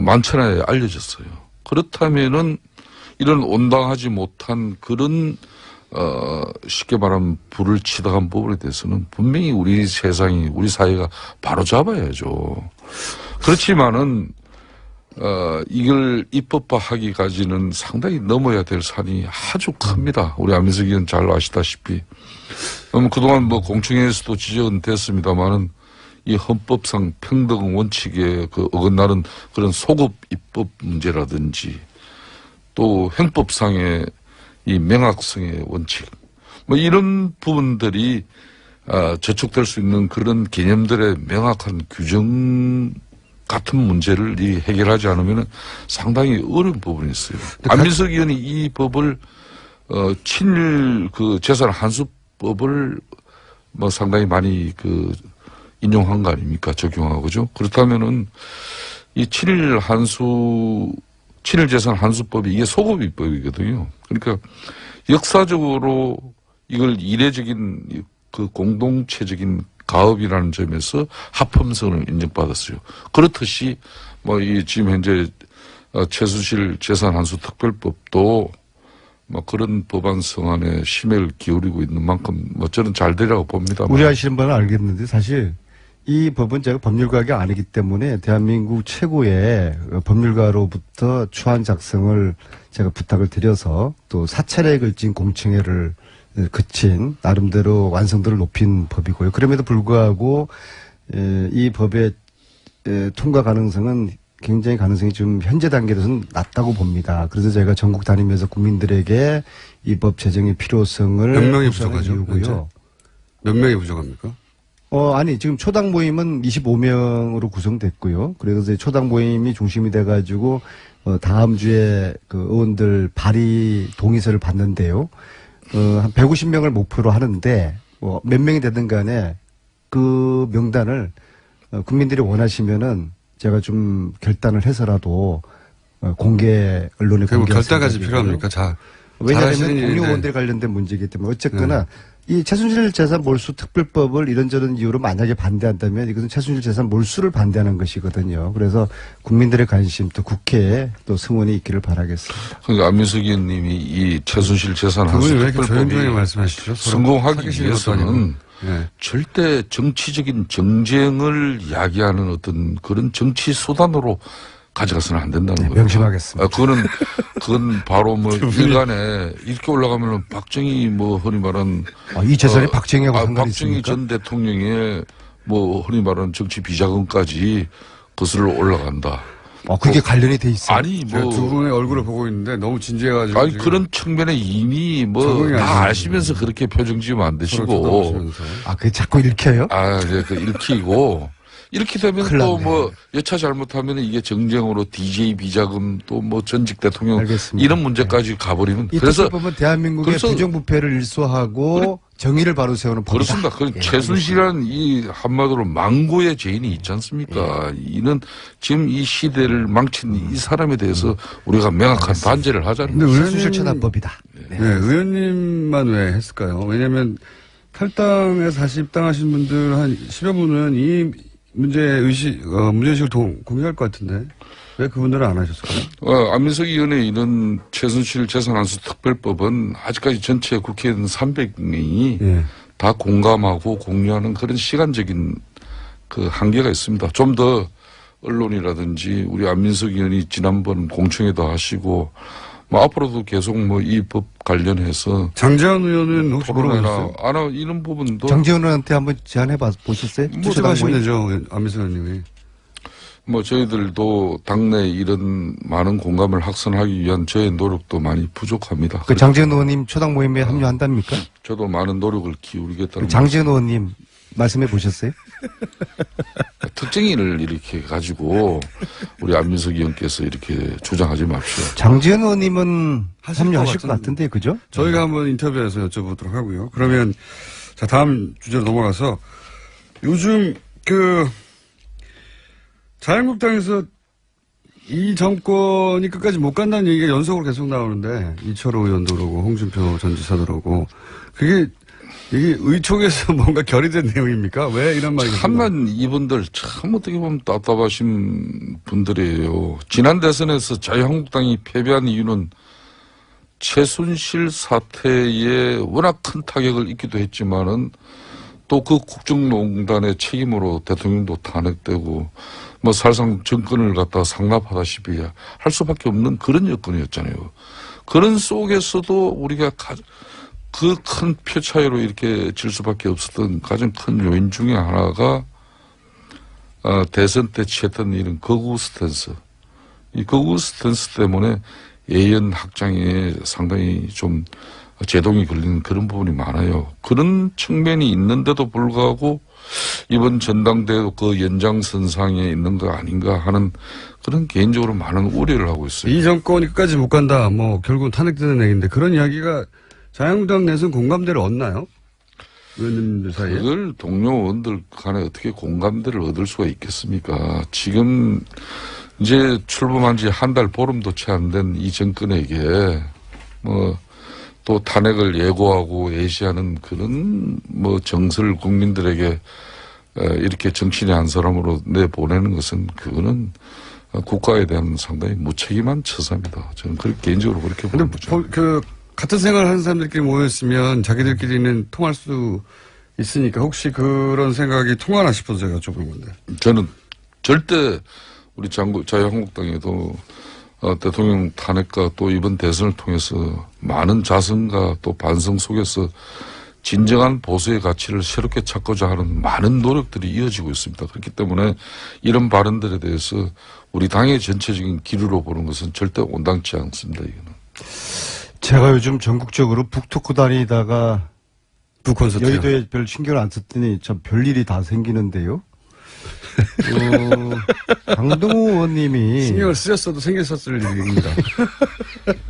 만천하에 알려졌어요. 그렇다면은 이런 온당하지 못한 그런 쉽게 말하면 불을 치닫은 부분에 대해서는 분명히 우리 세상이 우리 사회가 바로 잡아야죠. 그렇지만은 이걸 입법화하기까지는 상당히 넘어야 될 산이 아주 큽니다. 우리 안민석 의원 잘 아시다시피. 그동안 뭐 공청회에서도 지적은 됐습니다만은 이 헌법상 평등 원칙에 그 어긋나는 그런 소급 입법 문제라든지 또 형법상의 이 명확성의 원칙 뭐 이런 부분들이 저촉될 수 있는 그런 개념들의 명확한 규정 같은 문제를 해결하지 않으면 상당히 어려운 부분이 있어요. 안민석 의원이 이 법을 친일 그 재산 환수법을 뭐 상당히 많이 그 인용한 거 아닙니까? 적용하고 그죠? 그렇다면은 이 친일 재산 환수법이 이게 소급 입법이거든요. 그러니까 역사적으로 이걸 이례적인 그 공동체적인 가업이라는 점에서 합헌성을 인정받았어요. 그렇듯이 뭐 이 지금 현재 최순실 재산 환수 특별법도 뭐 그런 법안 성안에 심혈을 기울이고 있는 만큼 뭐 저는 잘 되라고 봅니다. 우려하시는 바는 알겠는데 사실 이 법은 제가 법률가가 아니기 때문에 대한민국 최고의 법률가로부터 추안 작성을 제가 부탁을 드려서 또 사찰에 걸친 공청회를 그친 나름대로 완성도를 높인 법이고요. 그럼에도 불구하고 이 법의 통과 가능성은 굉장히 가능성이 좀 현재 단계에서는 낮다고 봅니다. 그래서 제가 전국 다니면서 국민들에게 이 법 제정의 필요성을 몇 명이 부족하죠? 이유고요. 몇 명이 부족합니까? 아니, 지금 초당 모임은 25명으로 구성됐고요. 그래서 이제 초당 모임이 중심이 돼가지고, 다음 주에 그 의원들 발의 동의서를 받는데요. 한 150명을 목표로 하는데, 몇 명이 되든 간에 그 명단을 국민들이 원하시면은 제가 좀 결단을 해서라도 공개, 언론에 그리고 공개할 결단까지 생각이고요. 필요합니까? 자, 왜냐하면 잘하시는 일인데. 공유원들에 관련된 문제이기 때문에 어쨌거나 이 최순실 재산 몰수 특별법을 이런저런 이유로 만약에 반대한다면 이것은 최순실 재산 몰수를 반대하는 것이거든요. 그래서 국민들의 관심 또 국회에 또 승원이 있기를 바라겠습니다. 그러니까 안민석 의원님이 이 최순실 재산 그분이 환수 왜 이렇게 조용조용히 특별법이 말씀하시죠? 성공하기 사귀시는 것도 아니고. 위해서는 네. 절대 정치적인 정쟁을 야기하는 어떤 그런 정치 수단으로 가져가서는 안 된다는 거예요. 명심하겠습니다. 그건 바로 뭐 일간에 이렇게 올라가면은 박정희 뭐 흔히 말한 이 재산이 박정희하고 상관이 박정희 있습니까? 전 대통령의 뭐 흔히 말하는 정치 비자금까지 거슬러 올라간다. 그게 관련이 돼 있어요. 아니 제가 뭐 두 분의 얼굴을 보고 있는데 너무 진지해가지고. 아니 지금 그런 측면에 이미 뭐 적응이 안 다 되는 아시면서 그렇게 표정 지으면 안 서로 되시고 쳐다보시면서. 그게 자꾸 읽혀요? 이제 그 읽히고 이렇게 되면 큰일 또 났네. 뭐 여차 잘못하면 이게 정쟁으로 DJ 비자금 또 뭐 전직 대통령 알겠습니다. 이런 문제까지 가버리면 이 그래서 특별법은 대한민국의 그래서 부정부패를 일소하고 정의를 바로 세우는 법이다. 그렇습니다. 그 예, 최순실이라는 이 한마디로 망고의 죄인이 있지 않습니까? 이는 지금 이 시대를 망친 이 사람에 대해서 우리가 명확한 반제를 하자는 근데 거죠. 최순실 처단법이다. 네, 의원님만 왜 했을까요? 왜냐하면 탈당에서 다시 입당하신 분들 한 10여 분은 이 문제의식을 공유할 것 같은데 왜 그분들은 안 하셨을까요? 안민석 의원의 이런 최순실 재산안수 특별법은 아직까지 전체 국회의원 300명이 예. 다 공감하고 공유하는 그런 시간적인 그 한계가 있습니다. 좀 더 언론이라든지 우리 안민석 의원이 지난번 공청회도 하시고 뭐 앞으로도 계속 뭐 이 법 관련해서 장재현 의원은 혹시 물어보셨어요? 이런 부분도 장재현 의원한테 한번 제안해 보셨어요? 뭐 하시면 되죠. 안민석 의원님이. 뭐 저희들도 당내 이런 많은 공감을 확산하기 위한 저의 노력도 많이 부족합니다. 그 장재현 의원님 초당 모임에 합류한답니까? 저도 많은 노력을 기울이겠다는 장재현 의원님 말씀해 보셨어요? 특정인을 이렇게 가지고 우리 안민석 의원께서 이렇게 주장하지 맙시오. 장재현 의원님은 하실 합류하실 것 것 같은데, 그죠? 저희가 한번 인터뷰에서 여쭤보도록 하고요. 그러면 자 다음 주제로 넘어가서 요즘 자유한국당에서 이 정권이 끝까지 못 간다는 얘기가 연속으로 계속 나오는데 이철호 의원도 그러고 홍준표 전 지사도 그러고 이게 의총에서 뭔가 결의된 내용입니까? 왜 이런 말이 참만 이분들 참 어떻게 보면 답답하신 분들이에요. 지난 대선에서 자유한국당이 패배한 이유는 최순실 사태에 워낙 큰 타격을 입기도 했지만은 또 그 국정농단의 책임으로 대통령도 탄핵되고 뭐 사실상 정권을 갖다 상납하다시피 할 수밖에 없는 그런 여건이었잖아요. 그런 속에서도 우리가 그 큰 표 차이로 이렇게 질 수밖에 없었던 가장 큰 요인 중에 하나가 대선 때 취했던 이런 거구 스탠스. 이 거구 스탠스 때문에 예연 확장에 상당히 좀 제동이 걸리는 그런 부분이 많아요. 그런 측면이 있는데도 불구하고 이번 전당대회 그 연장선상에 있는 거 아닌가 하는 그런 개인적으로 많은 우려를 하고 있어요. 이 정권이 끝까지 못 간다. 뭐 결국은 탄핵되는 얘기인데 그런 이야기가 자유한국당 내에서는 공감대를 얻나요? 의원님들 사이에? 그걸 동료 의원들 간에 어떻게 공감대를 얻을 수가 있겠습니까? 지금 이제 출범한 지 한 달 보름도 채 안 된 이 정권에게 뭐 또 탄핵을 예고하고 예시하는 그런 뭐 정서를 국민들에게 이렇게 정치인의 한 사람으로 내보내는 것은 그거는 국가에 대한 상당히 무책임한 처사입니다. 저는 개인적으로 그렇게 보는 거죠. 같은 생각을 하는 사람들끼리 모였으면 자기들끼리는 통할 수 있으니까 혹시 그런 생각이 통하나 싶어서 제가 여쭤보는 건데. 저는 절대 우리 자유한국당에도 대통령 탄핵과 또 이번 대선을 통해서 많은 자성과 또 반성 속에서 진정한 보수의 가치를 새롭게 찾고자 하는 많은 노력들이 이어지고 있습니다. 그렇기 때문에 이런 발언들에 대해서 우리 당의 전체적인 기류로 보는 것은 절대 온당치 않습니다. 이거는. 제가 요즘 전국적으로 북토크 다니다가 북콘서트요. 여의도에 별 신경을 안 썼더니 참 별일이 다 생기는데요. 강동우 의원님이 신경을 쓰셨어도 생겼었을 얘기입니다.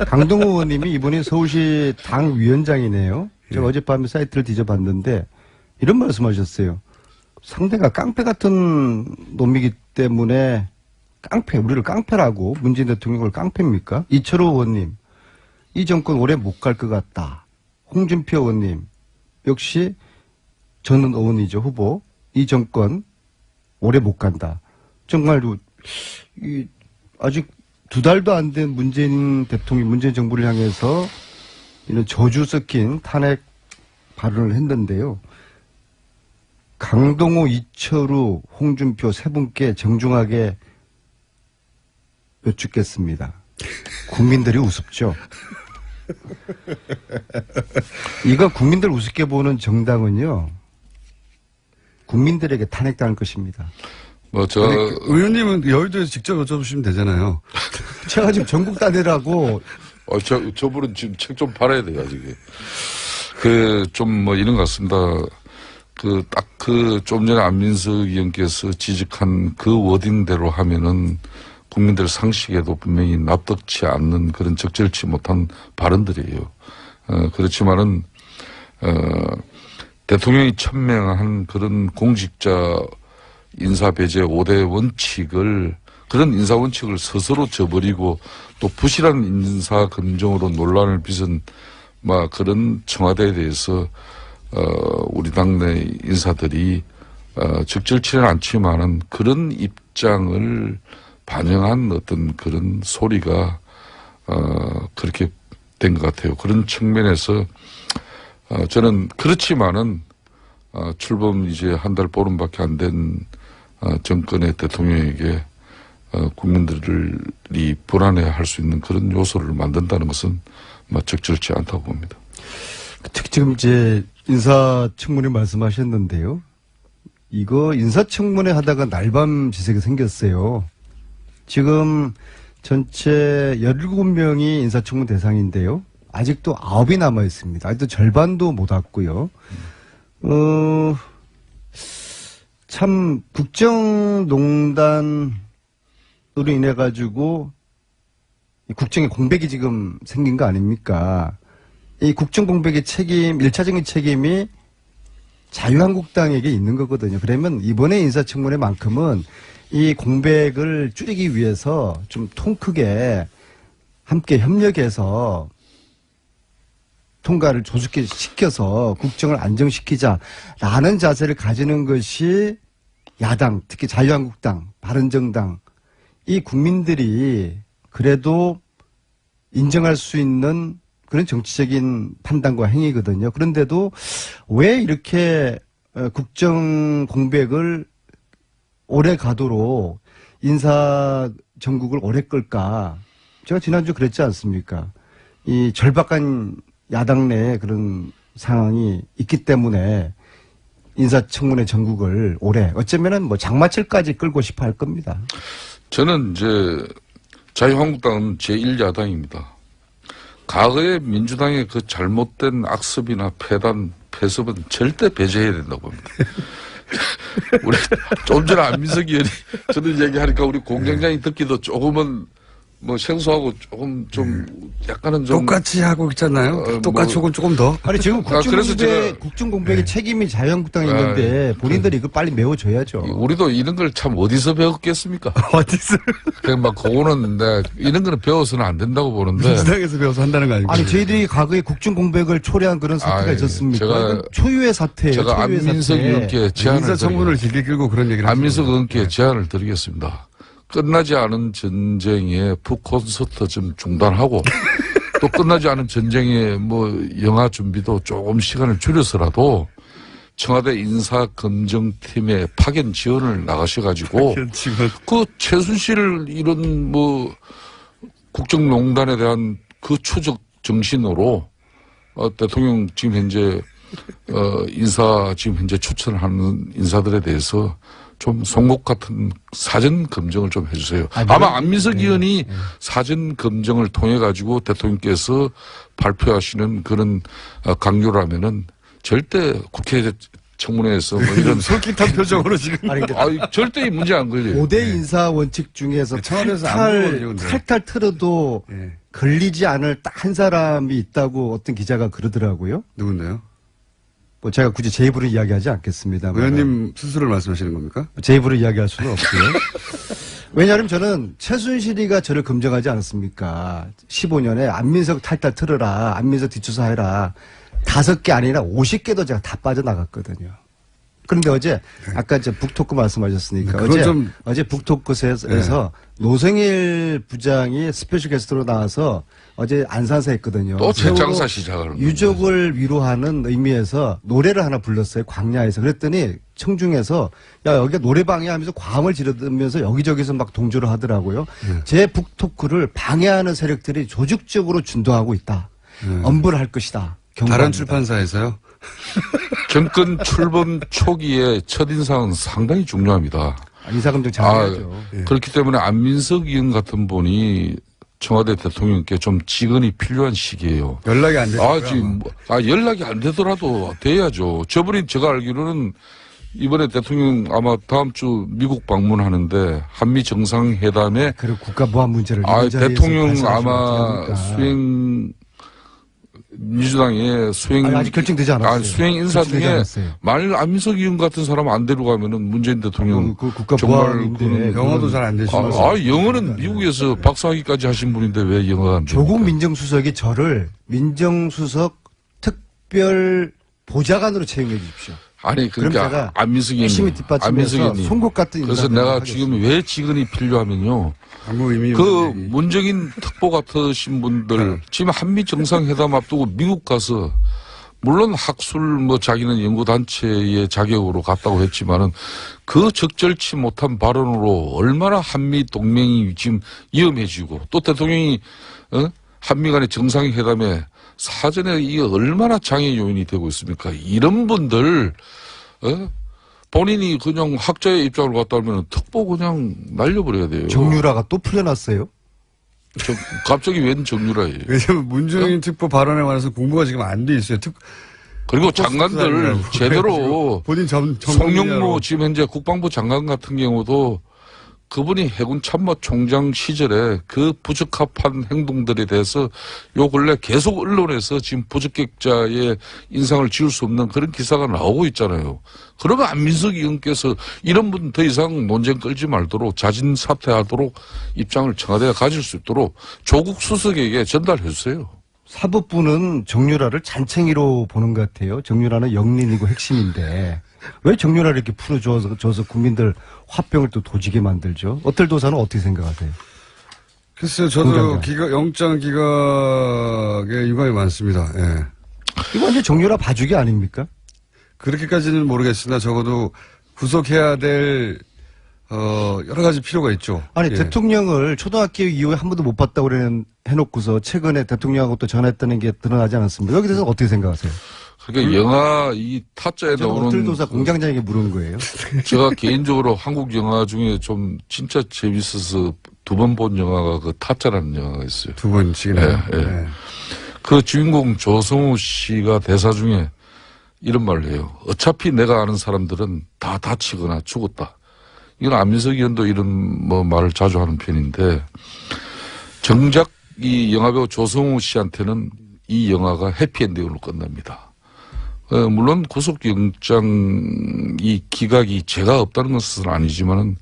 강동우 의원님이 이번에 서울시 당 위원장이네요. 제가 어젯밤에 사이트를 뒤져봤는데 이런 말씀하셨어요. 상대가 깡패 같은 놈이기 때문에 우리를 깡패라고 문재인 대통령을 깡패입니까? 이철호 의원님, 이 정권 오래 못 갈 것 같다. 홍준표 의원님, 역시 저는 의원이죠, 후보. 이 정권 오래 못 간다. 정말 아직 2달도 안 된 문재인 정부를 향해서 이런 저주 섞인 탄핵 발언을 했는데요. 강동호, 이철우, 홍준표 세 분께 정중하게 여쭙겠습니다. 국민들이 우습죠. 이거 국민들 우습게 보는 정당은요. 국민들에게 탄핵당할 것입니다. 의원님은 여의도에서 직접 여쭤보시면 되잖아요. 제가 지금 전국 단위라고. 저분은 지금 책 좀 팔아야 돼요, 아직. 좀 이런 것 같습니다. 좀 전에 안민석 의원께서 지적한 그 워딩대로 하면은 국민들 상식에도 분명히 납득치 않는 그런 적절치 못한 발언들이에요. 그렇지만은, 대통령이 천명한 그런 공직자 인사 배제 5대 원칙을 그런 인사 원칙을 스스로 저버리고 또 부실한 인사 검증으로 논란을 빚은 그런 청와대에 대해서 우리 당내 인사들이 적절치는 않지만은 그런 입장을 반영한 어떤 그런 소리가 그렇게 된 것 같아요. 그런 측면에서 저는 그렇지만은 출범 이제 한 달 보름밖에 안 된 정권의 대통령에게 국민들이 불안해할 수 있는 그런 요소를 만든다는 것은 적절치 않다고 봅니다. 특히 지금 이제 인사청문회 말씀하셨는데요. 이거 인사청문회 하다가 날밤 지색이 생겼어요. 지금 전체 17명이 인사청문 대상인데요. 아직도 9이 남아 있습니다. 아직도 절반도 못 왔고요. 참 국정농단으로 인해 가지고 국정의 공백이 지금 생긴 거 아닙니까? 이 국정 공백의 책임, 1차적인 책임이 자유한국당에게 있는 거거든요. 그러면 이번에 인사청문회만큼은 이 공백을 줄이기 위해서 좀 통 크게 함께 협력해서 통과를 조직화 시켜서 국정을 안정시키자라는 자세를 가지는 것이 야당, 특히 자유한국당, 바른정당, 이 국민들이 그래도 인정할 수 있는 그런 정치적인 판단과 행위거든요. 그런데도 왜 이렇게 국정 공백을 오래 가도록 인사 정국을 오래 끌까? 제가 지난주 그랬지 않습니까? 이 절박한 야당 내에 그런 상황이 있기 때문에 인사청문회 전국을 올해 어쩌면은 장마철까지 끌고 싶어 할 겁니다. 저는 이제 자유한국당은 제1야당입니다. 과거의 민주당의 그 잘못된 악습이나 폐단, 폐습은 절대 배제해야 된다고 봅니다. 우리 좀 전에 안민석 의원이 저는 얘기하니까 우리 공장장이 듣기도 조금은 생소하고 조금 좀 약간은 좀 똑같이 하고 있잖아요. 똑같이 혹은 조금 더. 아니 지금 국정 공백의 책임이 자유한국당에 있는데 본인들이 이거 빨리 메워줘야죠. 우리도 이런 걸 참 어디서 배웠겠습니까? 어디서? 그냥 그거는 이런 거는 배워서는 안 된다고 보는데. 민주당에서 배워서 한다는 거 아니고. 아니 저희들이 과거에 국정 공백을 초래한 그런 사태가 있었습니까? 제가 초유의 사태예요. 제가 안민석 의원께 제안을 인사청문을 길게 끌고 그런 얘기를 안민석 의원께 제안을 드리겠습니다. 끝나지 않은 전쟁의 북콘서트 좀 중단하고 또 끝나지 않은 전쟁의 영화 준비도 조금 시간을 줄여서라도 청와대 인사검증팀에 파견 지원을 나가셔가지고 그 최순실 이런 국정농단에 대한 그 추적 정신으로 대통령 지금 현재 지금 현재 추천하는 인사들에 대해서 좀 송곳 같은 사전 검증을 좀 해주세요. 아마 안민석 의원이 사전 검증을 통해 가지고 대통령께서 발표하시는 그런 강요라면은 절대 국회 청문회에서 이런 솔깃한 표정으로 지금. 절대 이 문제 안 걸려요. 5대 인사 원칙 중에서 청와대에서 탈탈 틀어도 걸리지 않을 딱 한 사람이 있다고 어떤 기자가 그러더라고요. 누군데요? 제가 굳이 제 입으로 이야기하지 않겠습니다. 의원님 스스로를 말씀하시는 겁니까? 제 입으로 이야기할 수는 없고요. 왜냐하면 저는 최순실이가 저를 검증하지 않았습니까? 15년에 안민석 탈탈 틀어라, 안민석 뒷조사해라. 5개 아니라 50개도 제가 다 빠져나갔거든요. 그런데 어제 아까 북토크 말씀하셨으니까 어제 북토크에서 노성일 부장이 스페셜 게스트로 나와서 어제 안산사 했거든요. 또 재장사 시작을. 유족을 위로하는 의미에서 노래를 하나 불렀어요. 광야에서. 그랬더니 청중에서 야 여기가 노래방이야 하면서 과음을 지르면서 여기저기서 막 동조를 하더라고요. 제 북토크를 방해하는 세력들이 조직적으로 준동하고 있다. 엄벌을 할 것이다. 다른 출판사에서요? 정권 출범 초기에 첫인상은 상당히 중요합니다. 인사검증 잘해야죠. 그렇기 때문에 안민석 의원 같은 분이 청와대 대통령께 좀 직언이 필요한 시기예요. 연락이 안 되더라고요. 지금 연락이 안 되더라도 돼야죠. 저분이 제가 알기로는 이번에 대통령 아마 다음 주 미국 방문하는데 한미 정상회담에 그리고 국가 보안 문제를 대통령 아마 수행 민주당의 수행 아니, 아직 결정되지 않았어요. 수행 인사 결정되지 중에 않았어요. 만일 안민석 의원 같은 사람 안 데려가면은 문재인 대통령 그 국가 정말 보안인데 영어도 잘 안 되시면서. 영어는 미국에서 박사학위까지 하신 분인데 왜 영어가 안 됩니까? 조국 민정수석이 저를 민정수석 특별 보좌관으로 채용해 주십시오. 아니 그럼 그러니까 제가 안민석 열심히 의원님, 뒷받침해서 송곳 같은 그래서 인사를 내가 하겠습니다. 지금 왜 직원이 필요하면요. 아무 의미 그 없는 얘기. 문정인 특보 같으신 분들 지금 한미 정상회담 앞두고 미국 가서 물론 학술 뭐 자기는 연구단체의 자격으로 갔다고 했지만은 그 적절치 못한 발언으로 얼마나 한미 동맹이 지금 위험해지고 또 대통령이 한미 간의 정상회담에 사전에 이게 얼마나 장애 요인이 되고 있습니까? 이런 분들 본인이 그냥 학자의 입장으로 갔다 오면 특보 그냥 날려버려야 돼요. 정유라가 또 풀려났어요. 갑자기 웬 정유라예요. 왜냐면 문재인 특보 발언에 관해서 공부가 지금 안 돼 있어요. 그리고 장관들 제대로 본인 송영무 지금 현재 국방부 장관 같은 경우도 그분이 해군 참모총장 시절에 그 부적합한 행동들에 대해서 요 근래 계속 언론에서 지금 부적격자의 인상을 지울 수 없는 그런 기사가 나오고 있잖아요. 그러면 안민석 의원께서 이런 분 더 이상 논쟁 끌지 말도록 자진 사퇴하도록 입장을 청와대가 가질 수 있도록 조국 수석에게 전달해 주세요. 사법부는 정유라를 잔챙이로 보는 것 같아요. 정유라는 영린이고 핵심인데 왜 정유라를 이렇게 풀어줘서 국민들 화병을 또 도지게 만들죠? 어떨도사는 어떻게 생각하세요? 글쎄요, 저도 영장 기각에 유감이 많습니다. 예. 이거 완전 정유라 봐주기 아닙니까? 그렇게까지는 모르겠으나 적어도 구속해야 될 여러 가지 필요가 있죠. 아니 예. 대통령을 초등학교 이후에 한 번도 못 봤다고 해놓고서 최근에 대통령하고 또 전화했다는 게 드러나지 않았습니까? 여기 대해서 어떻게 생각하세요? 그러니까 영화 이 타짜에 나오는 어틀도사 공장장에게 물은 거예요. 제가 개인적으로 한국 영화 중에 좀 진짜 재밌어서 두 번 본 영화가 그 타짜라는 영화가 있어요. 두 번씩이나. 예, 예. 그 주인공 조성우 씨가 대사 중에 이런 말을 해요. 어차피 내가 아는 사람들은 다 다치거나 죽었다. 이건 안민석 의원도 이런 뭐 말을 자주 하는 편인데 정작 이 영화배우 조성우 씨한테는 이 영화가 해피엔딩으로 끝납니다. 물론 구속영장 이 기각이 죄가 없다는 것은 아니지만은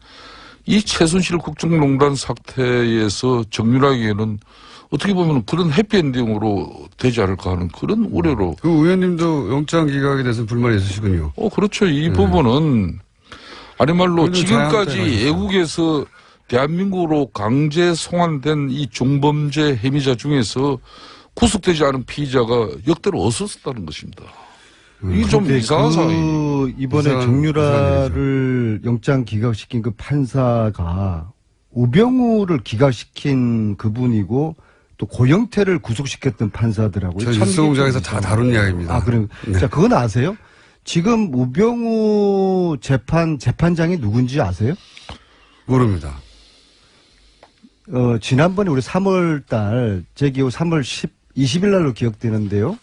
이 최순실 국정농단 사태에서 정유라에게는 어떻게 보면 그런 해피엔딩으로 되지 않을까 하는 그런 우려로. 그 의원님도 영장 기각에 대해서 불만이 있으시군요. 그렇죠. 이 부분은 아니 말로 지금까지 애국에서 대한민국으로 강제 송환된 이 중범죄 혐의자 중에서 구속되지 않은 피의자가 역대로 없었다는 것입니다. 이게 좀 이상한 상황이에요. 이번에 정유라를 영장 기각시킨 그 판사가 우병우를 기각시킨 그분이고 또 고영태를 구속시켰던 판사더라고요. 저 뉴스공장에서 다 다룬 이야기입니다. 아, 그럼 네. 자, 그건 아세요? 지금 우병우 재판장이 누군지 아세요? 모릅니다. 지난번에 우리 3월 달, 제 기억 3월 20일 날로 기억되는데요.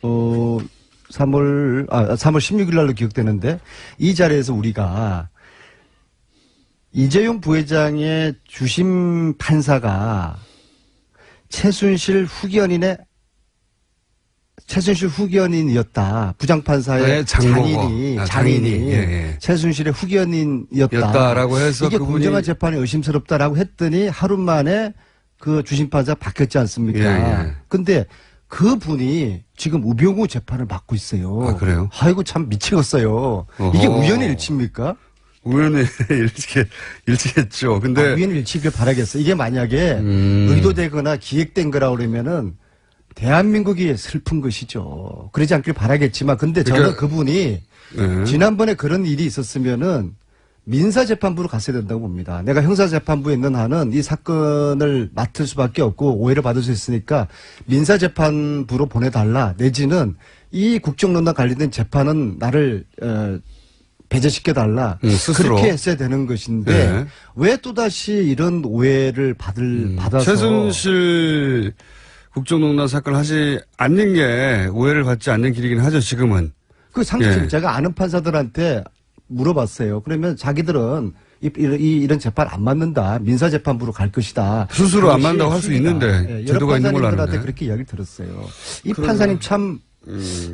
3월 16일 날로 기억되는데, 이 자리에서 우리가 이재용 부회장의 주심 판사가 최순실 후견인이었다. 부장판사의 네, 장인이 장인이 최순실의 후견인이었다라고 해서 이게 그분이 공정한 재판이 의심스럽다라고 했더니 하루 만에 그 주심판사 바뀌었지 않습니까? 근데 그분이 지금 우병우 재판을 받고 있어요. 아, 그래요? 아이고 참 미치겠어요. 이게 우연의 일치입니까? 우연히 일치겠죠. 근데 우연의 일치길 바라겠어요. 이게 만약에 의도되거나 기획된 거라 그러면은 대한민국이 슬픈 것이죠. 그러지 않길 바라겠지만, 근데 저는 그러니까, 그분이 지난번에 그런 일이 있었으면은 민사재판부로 갔어야 된다고 봅니다. 내가 형사재판부에 있는 한은 이 사건을 맡을 수밖에 없고 오해를 받을 수 있으니까 민사재판부로 보내달라. 내지는 이 국정농단 관련된 재판은 나를 배제시켜달라. 스스로. 그렇게 했어야 되는 것인데 왜 또다시 이런 오해를 받아서 최순실 국정농단 사건을 하지 않는 게 오해를 받지 않는 길이긴 하죠. 지금은. 그 상식 제가 아는 판사들한테 물어봤어요. 그러면 자기들은 이런 재판 안 맞는다. 민사재판부로 갈 것이다. 스스로 안 맞는다고 할 수 있는데 예, 제도가 여러 있는 걸로 판사님들한테 아는데. 그렇게 이야기를 들었어요. 이 판사님 참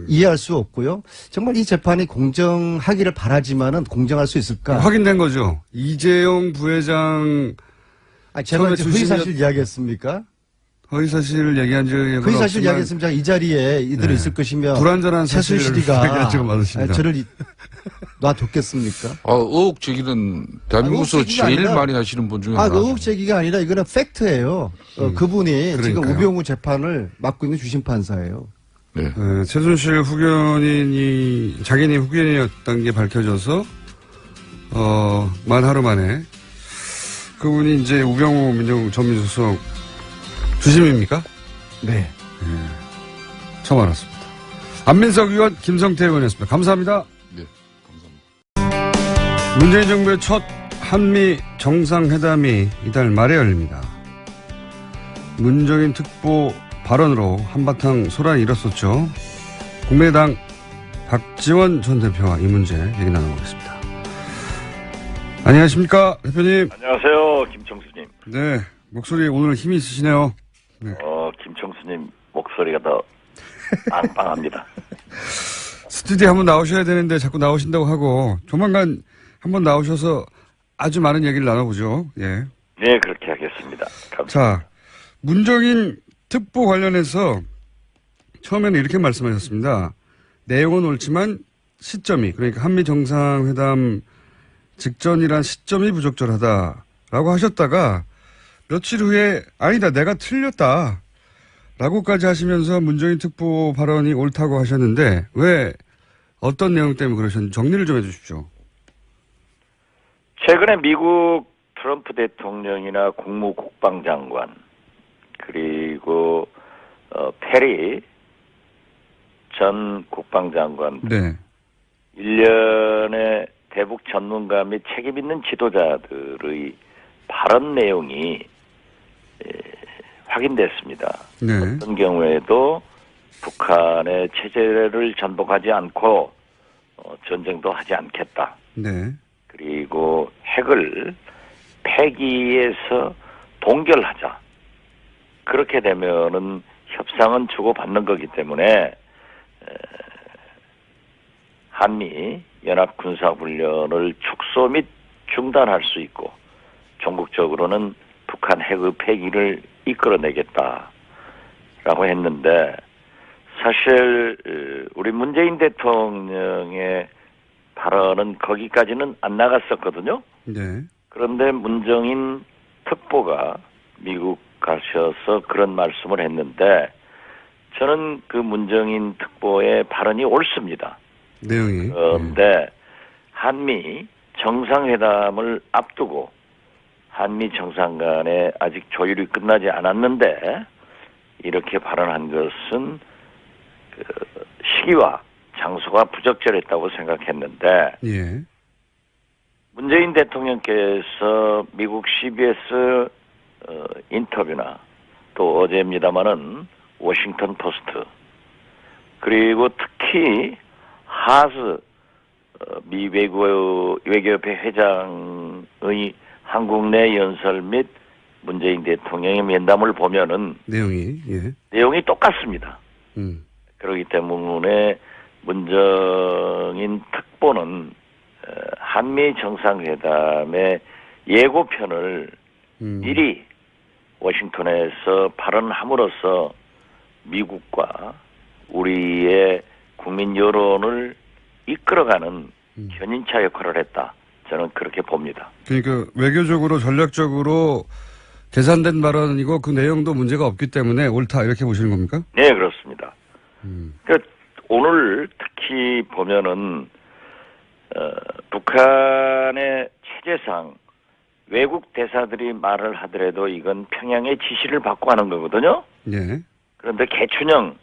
이해할 수 없고요. 정말 이 재판이 공정하기를 바라지만은 공정할 수 있을까? 확인된 거죠. 이재용 부회장 제가 처음에 이제 허위사실 이야기했습니까? 허위사실 얘기한 적이 허위사실 이야기했으면 이 자리에 이들이 네. 있을 것이며 불완전한 사실을 최순실이가 지금 받으십니다. 저를 놔뒀겠습니까? 의혹 제기는 대한민국에서 의혹 제기가 제일 아니라- 많이 하시는 분 중에 하나. 의혹 제기가 아니라 이거는 팩트예요. 그분이 지금 그러니까요. 우병우 재판을 맡고 있는 주심 판사예요. 네. 최순실 후견인이 자기네 후견인이었던 게 밝혀져서 만 하루 만에 그분이 이제 우병우 전 민정수석 주심입니까? 네. 처음 알았습니다. 안민석 의원, 김성태 의원이었습니다. 감사합니다. 네. 감사합니다. 문재인 정부의 첫 한미 정상회담이 이달 말에 열립니다. 문정인 특보 발언으로 한바탕 소란이 일었었죠. 국민의당 박지원 전 대표와 이 문제 얘기 나눠보겠습니다. 안녕하십니까, 대표님. 안녕하세요, 김청수님. 네, 목소리 오늘 힘이 있으시네요. 김청수님 목소리가 더 빵빵합니다. 스튜디오에 한번 나오셔야 되는데 자꾸 나오신다고 하고 조만간 한번 나오셔서 아주 많은 얘기를 나눠보죠. 예. 네, 그렇게 하겠습니다. 감사합니다. 자, 문정인 특보 관련해서 처음에는 이렇게 말씀하셨습니다. 내용은 옳지만 시점이, 그러니까 한미 정상회담 직전이란 시점이 부적절하다라고 하셨다가 며칠 후에 아니다, 내가 틀렸다 라고까지 하시면서 문정인 특보 발언이 옳다고 하셨는데 왜 어떤 내용 때문에 그러셨는지 정리를 좀 해주십시오. 최근에 미국 트럼프 대통령이나 국무국방장관 그리고 페리 전 국방장관 네. 일련의 대북 전문가 및 책임 있는 지도자들의 발언 내용이 확인됐습니다. 네. 어떤 경우에도 북한의 체제를 전복하지 않고 전쟁도 하지 않겠다. 네. 그리고 핵을 폐기해서 동결하자. 그렇게 되면은 협상은 주고받는 거기 때문에 한미 연합 군사훈련을 축소 및 중단할 수 있고 전국적으로는 북한 핵의 폐기를 이끌어내겠다라고 했는데 사실 우리 문재인 대통령의 발언은 거기까지는 안 나갔었거든요. 네. 그런데 문정인 특보가 미국 가셔서 그런 말씀을 했는데 저는 그 문정인 특보의 발언이 옳습니다. 내용이. 그런데 한미 정상회담을 앞두고 한미 정상 간에 아직 조율이 끝나지 않았는데 이렇게 발언한 것은 그 시기와 장소가 부적절했다고 생각했는데 예. 문재인 대통령께서 미국 CBS 인터뷰나 또 어제입니다마는 워싱턴 포스트 그리고 특히 하스 미 외교협회 회장의 한국 내 연설 및 문재인 대통령의 면담을 보면은 내용이. 예. 내용이 똑같습니다. 음. 그렇기 때문에 문정인 특보는 한미 정상회담의 예고편을 미리 워싱턴에서 발언함으로써 미국과 우리의 국민 여론을 이끌어가는 견인차 역할을 했다. 저는 그렇게 봅니다. 그러니까 외교적으로 전략적으로 계산된 발언이고 그 내용도 문제가 없기 때문에 옳다 이렇게 보시는 겁니까? 네, 그렇습니다. 그러니까 오늘 특히 보면은 북한의 체제상 외국 대사들이 말을 하더라도 이건 평양의 지시를 받고 하는 거거든요. 예. 그런데 개춘영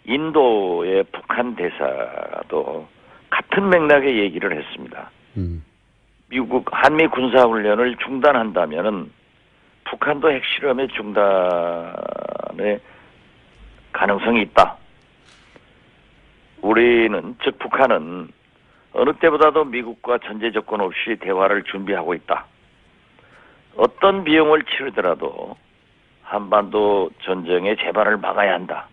인도의 북한 대사도 같은 맥락의 얘기를 했습니다. 미국 한미 군사훈련을 중단한다면은 북한도 핵실험의 중단의 가능성이 있다. 우리는 즉 북한은 어느 때보다도 미국과 전제 조건 없이 대화를 준비하고 있다. 어떤 비용을 치르더라도 한반도 전쟁의 재발을 막아야 한다.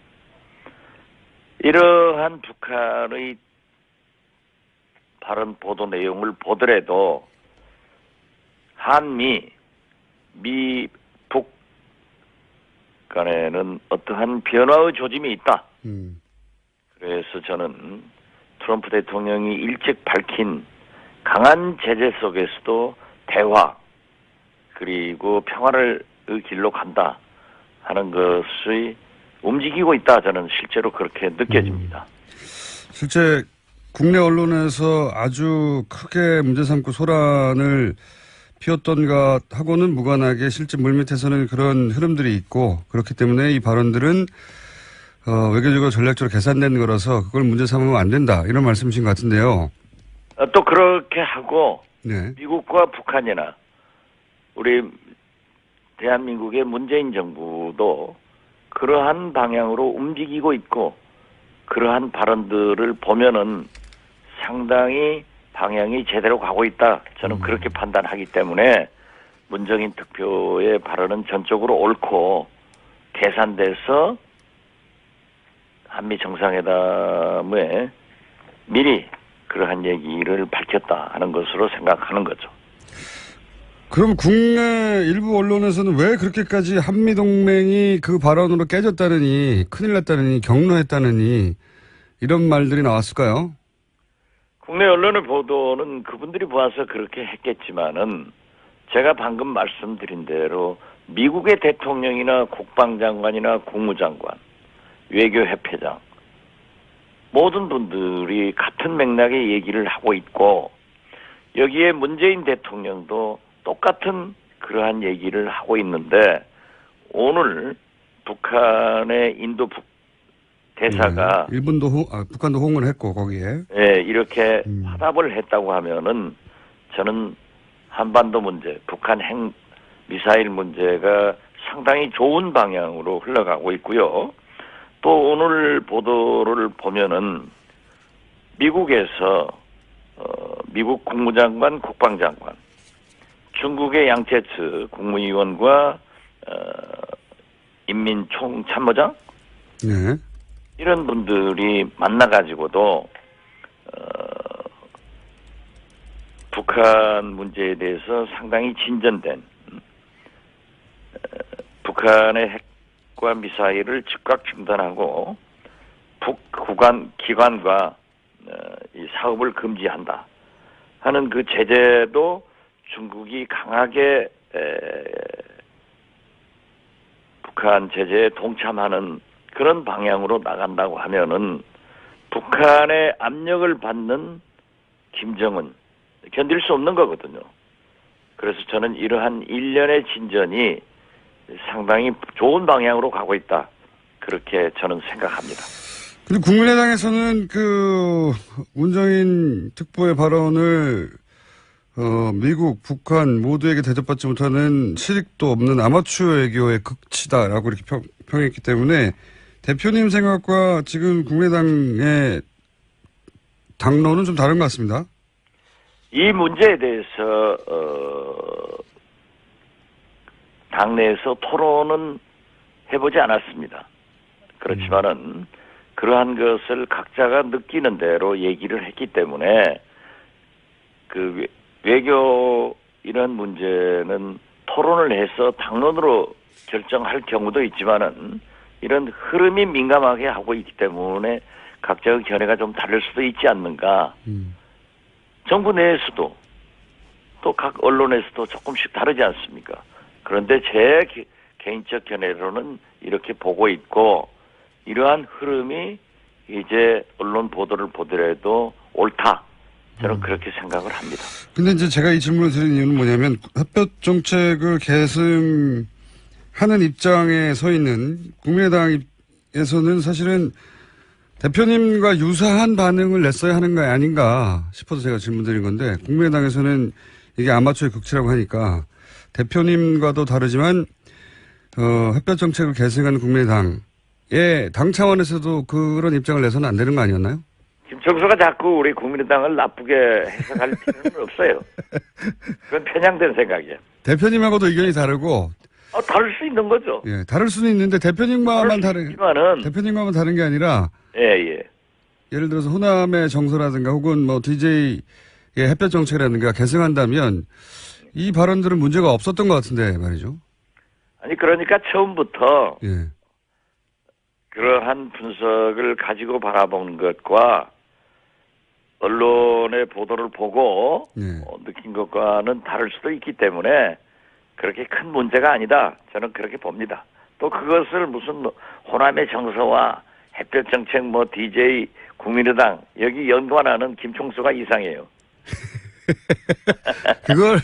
이러한 북한의 발언 보도 내용을 보더라도 한미, 미북 간에는 어떠한 변화의 조짐이 있다. 그래서 저는 트럼프 대통령이 일찍 밝힌 강한 제재 속에서도 대화 그리고 평화를 길로 간다 하는 것이 움직이고 있다. 저는 실제로 그렇게 느껴집니다. 실제 국내 언론에서 아주 크게 문제 삼고 소란을 피웠던 것하고는 무관하게 실제 물밑에서는 그런 흐름들이 있고 그렇기 때문에 이 발언들은 외교적으로 전략적으로 계산된 거라서 그걸 문제 삼으면 안 된다. 이런 말씀이신 것 같은데요. 또 그렇게 하고 네. 미국과 북한이나 우리 대한민국의 문재인 정부도 그러한 방향으로 움직이고 있고 그러한 발언들을 보면은 상당히 방향이 제대로 가고 있다. 저는 그렇게 판단하기 때문에 문정인 특표의 발언은 전적으로 옳고 계산돼서 한미 정상회담에 미리 그러한 얘기를 밝혔다 하는 것으로 생각하는 거죠. 그럼 국내 일부 언론에서는 왜 그렇게까지 한미동맹이 그 발언으로 깨졌다느니 큰일 났다느니 경로했다느니 이런 말들이 나왔을까요? 국내 언론의 보도는 그분들이 보아서 그렇게 했겠지만은 제가 방금 말씀드린 대로 미국의 대통령이나 국방장관이나 국무장관, 외교협회장 모든 분들이 같은 맥락의 얘기를 하고 있고 여기에 문재인 대통령도 똑같은 그러한 얘기를 하고 있는데 오늘 북한의 인도 대사가 일본도 북한도 호응을 했고 거기에 이렇게 화답을 했다고 하면은 저는 한반도 문제, 북한 핵 미사일 문제가 상당히 좋은 방향으로 흘러가고 있고요. 또 오늘 보도를 보면은 미국에서 미국 국무장관, 국방장관, 중국의 양제츠 국무위원과 인민총참모장 네. 이런 분들이 만나가지고도 북한 문제에 대해서 상당히 진전된 북한의 핵과 미사일을 즉각 중단하고 기관과 이 사업을 금지한다 하는 그 제재도 중국이 강하게 북한 제재에 동참하는 그런 방향으로 나간다고 하면은 북한의 압력을 받는 김정은 견딜 수 없는 거거든요. 그래서 저는 이러한 일련의 진전이 상당히 좋은 방향으로 가고 있다. 그렇게 저는 생각합니다. 그리고 국민의당에서는 그 문정인 특보의 발언을 미국, 북한 모두에게 대접받지 못하는 실익도 없는 아마추어 외교의 극치다라고 이렇게 평했기 때문에 대표님 생각과 지금 국민의당의 당론은 좀 다른 것 같습니다. 이 문제에 대해서 당내에서 토론은 해보지 않았습니다. 그렇지만은 그러한 것을 각자가 느끼는 대로 얘기를 했기 때문에 그 외교 이런 문제는 토론을 해서 당론으로 결정할 경우도 있지만은 이런 흐름이 민감하게 하고 있기 때문에 각자의 견해가 좀 다를 수도 있지 않는가. 정부 내에서도 또 각 언론에서도 조금씩 다르지 않습니까? 그런데 제 개인적 견해로는 이렇게 보고 있고 이러한 흐름이 이제 언론 보도를 보더라도 옳다. 저는 그렇게 생각을 합니다. 근데 이제 제가 이 질문을 드린 이유는 뭐냐면 햇볕 정책을 계승하는 입장에 서 있는 국민의당에서는 사실은 대표님과 유사한 반응을 냈어야 하는 거 아닌가 싶어서 제가 질문 드린 건데 국민의당에서는 이게 아마추어의 극치라고 하니까 대표님과도 다르지만 햇볕 정책을 계승하는 국민의당의 당 차원에서도 그런 입장을 내서는 안 되는 거 아니었나요? 김총수가 자꾸 우리 국민의당을 나쁘게 해석할 필요는 없어요. 그건 편향된 생각이에요. 대표님하고도 의견이 다르고. 다를 수 있는 거죠. 예, 다를 수는 있는데 대표님과만 대표님과만 다른 게 아니라. 예. 예를 들어서 호남의 정서라든가 혹은 뭐 DJ의 햇볕 정책이라든가 계승한다면 이 발언들은 문제가 없었던 것 같은데 말이죠. 아니 그러니까 처음부터 예. 그러한 분석을 가지고 바라보는 것과 언론의 보도를 보고 예. 느낀 것과는 다를 수도 있기 때문에 그렇게 큰 문제가 아니다. 저는 그렇게 봅니다. 또 그것을 무슨 호남의 정서와 햇볕 정책 뭐 DJ 국민의당 여기 연관하는 김총수가 이상해요. 그걸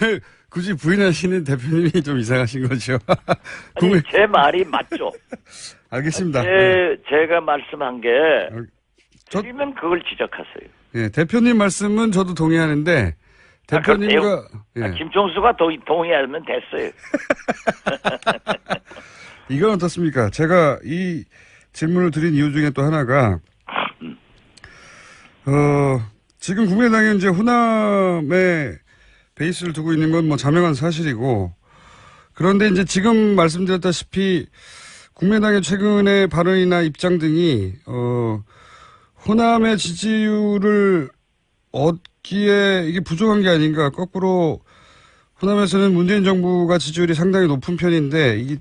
굳이 부인하시는 대표님이 좀 이상하신 거죠. 아니, 제 말이 맞죠. 알겠습니다. 제가 말씀한 게 틀리면 그걸 지적하세요. 예, 대표님 말씀은 저도 동의하는데 대표님과 김총수가 동의하면 됐어요. 이건 어떻습니까? 제가 이 질문을 드린 이유 중에 또 하나가 지금 국민의당이 이제 호남에 베이스를 두고 있는 건 뭐 자명한 사실이고 그런데 이제 지금 말씀드렸다시피 국민의당의 최근의 발언이나 입장 등이 호남의 지지율을 얻기에 이게 부족한 게 아닌가. 거꾸로 호남에서는 문재인 정부가 지지율이 상당히 높은 편인데 이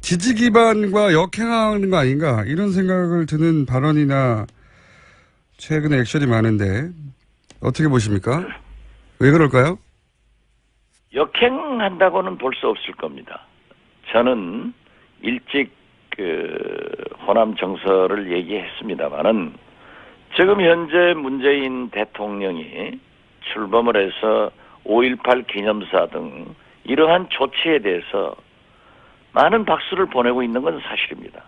지지 기반과 역행하는 거 아닌가 이런 생각을 드는 발언이나 최근에 액션이 많은데 어떻게 보십니까? 왜 그럴까요? 역행한다고는 볼 수 없을 겁니다. 저는 일찍 호남 정서를 얘기했습니다마는 지금 현재 문재인 대통령이 출범을 해서 5.18 기념사 등 이러한 조치에 대해서 많은 박수를 보내고 있는 건 사실입니다.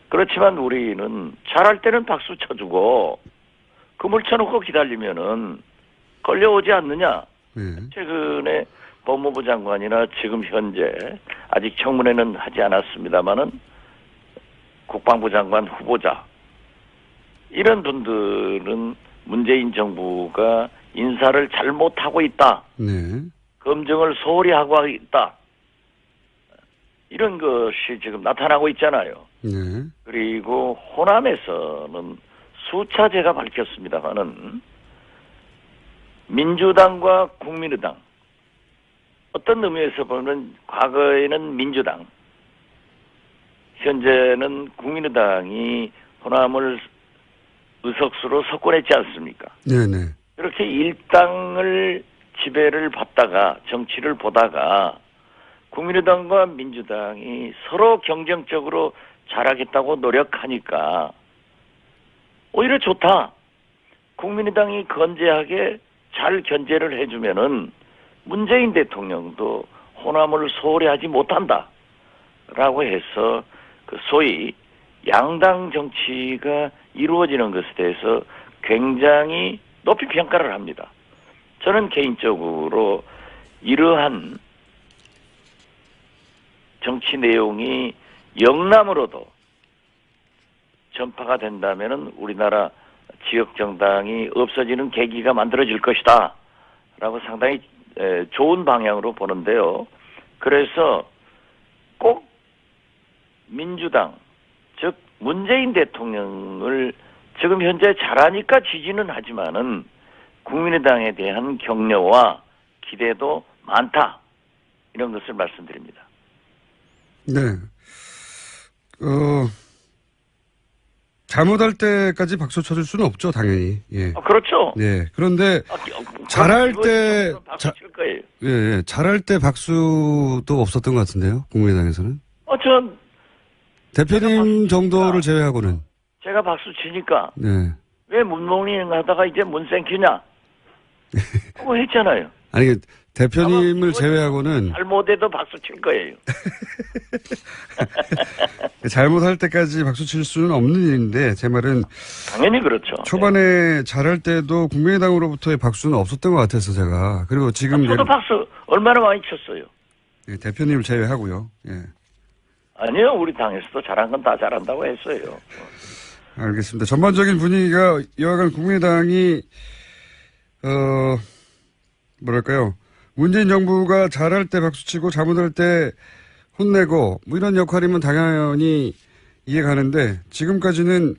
그렇지만 우리는 잘할 때는 박수 쳐주고 그물 쳐놓고 기다리면은 걸려오지 않느냐. 최근에 법무부 장관이나 지금 현재 아직 청문회는 하지 않았습니다마는 국방부 장관 후보자 이런 분들은 문재인 정부가 인사를 잘못하고 있다. 네. 검증을 소홀히 하고 있다. 이런 것이 지금 나타나고 있잖아요. 네. 그리고 호남에서는 수차 제가 밝혔습니다마는 민주당과 국민의당 어떤 의미에서 보면 과거에는 민주당 현재는 국민의당이 호남을 의석수로 석권했지 않습니까? 네네. 그렇게 일당을 지배를 받다가 정치를 보다가 국민의당과 민주당이 서로 경쟁적으로 잘하겠다고 노력하니까 오히려 좋다. 국민의당이 건재하게 잘 견제를 해주면은 문재인 대통령도 호남을 소홀히 하지 못한다. 라고 해서 그 소위 양당 정치가 이루어지는 것에 대해서 굉장히 높이 평가를 합니다. 저는 개인적으로 이러한 정치 내용이 영남으로도 전파가 된다면은 우리나라 지역 정당이 없어지는 계기가 만들어질 것이다. 라고 상당히 좋은 방향으로 보는데요. 그래서 꼭 민주당, 즉 문재인 대통령을 지금 현재 잘하니까 지지는 하지만은 국민의당에 대한 격려와 기대도 많다. 이런 것을 말씀드립니다. 네. 잘못할 때까지 박수 쳐줄 수는 없죠, 당연히. 예. 그렇죠. 네. 그런데 잘할 때 박수 칠 거예요. 예, 잘할 때 박수도 없었던 것 같은데요, 국민의당에서는. 전 대표님 정도를 제외하고는. 제가 박수 치니까 네. 왜 문모닝 하다가 이제 문생큐냐? 그거 했잖아요. 아니 대표님을 제외하고는 잘못해도 박수 칠 거예요. 잘못할 때까지 박수 칠 수는 없는 일인데 제 말은 당연히 그렇죠. 초반에 잘할 때도 국민의당으로부터의 박수는 없었던 것 같아서 제가 그리고 지금 저도 박수 얼마나 많이 쳤어요. 예, 대표님을 제외하고요. 예. 아니요, 우리 당에서도 잘한 건 다 잘한다고 했어요. 알겠습니다. 전반적인 분위기가 여하간 국민의당이 뭐랄까요? 문재인 정부가 잘할 때 박수치고 잘못할 때 혼내고 뭐 이런 역할이면 당연히 이해가는데 지금까지는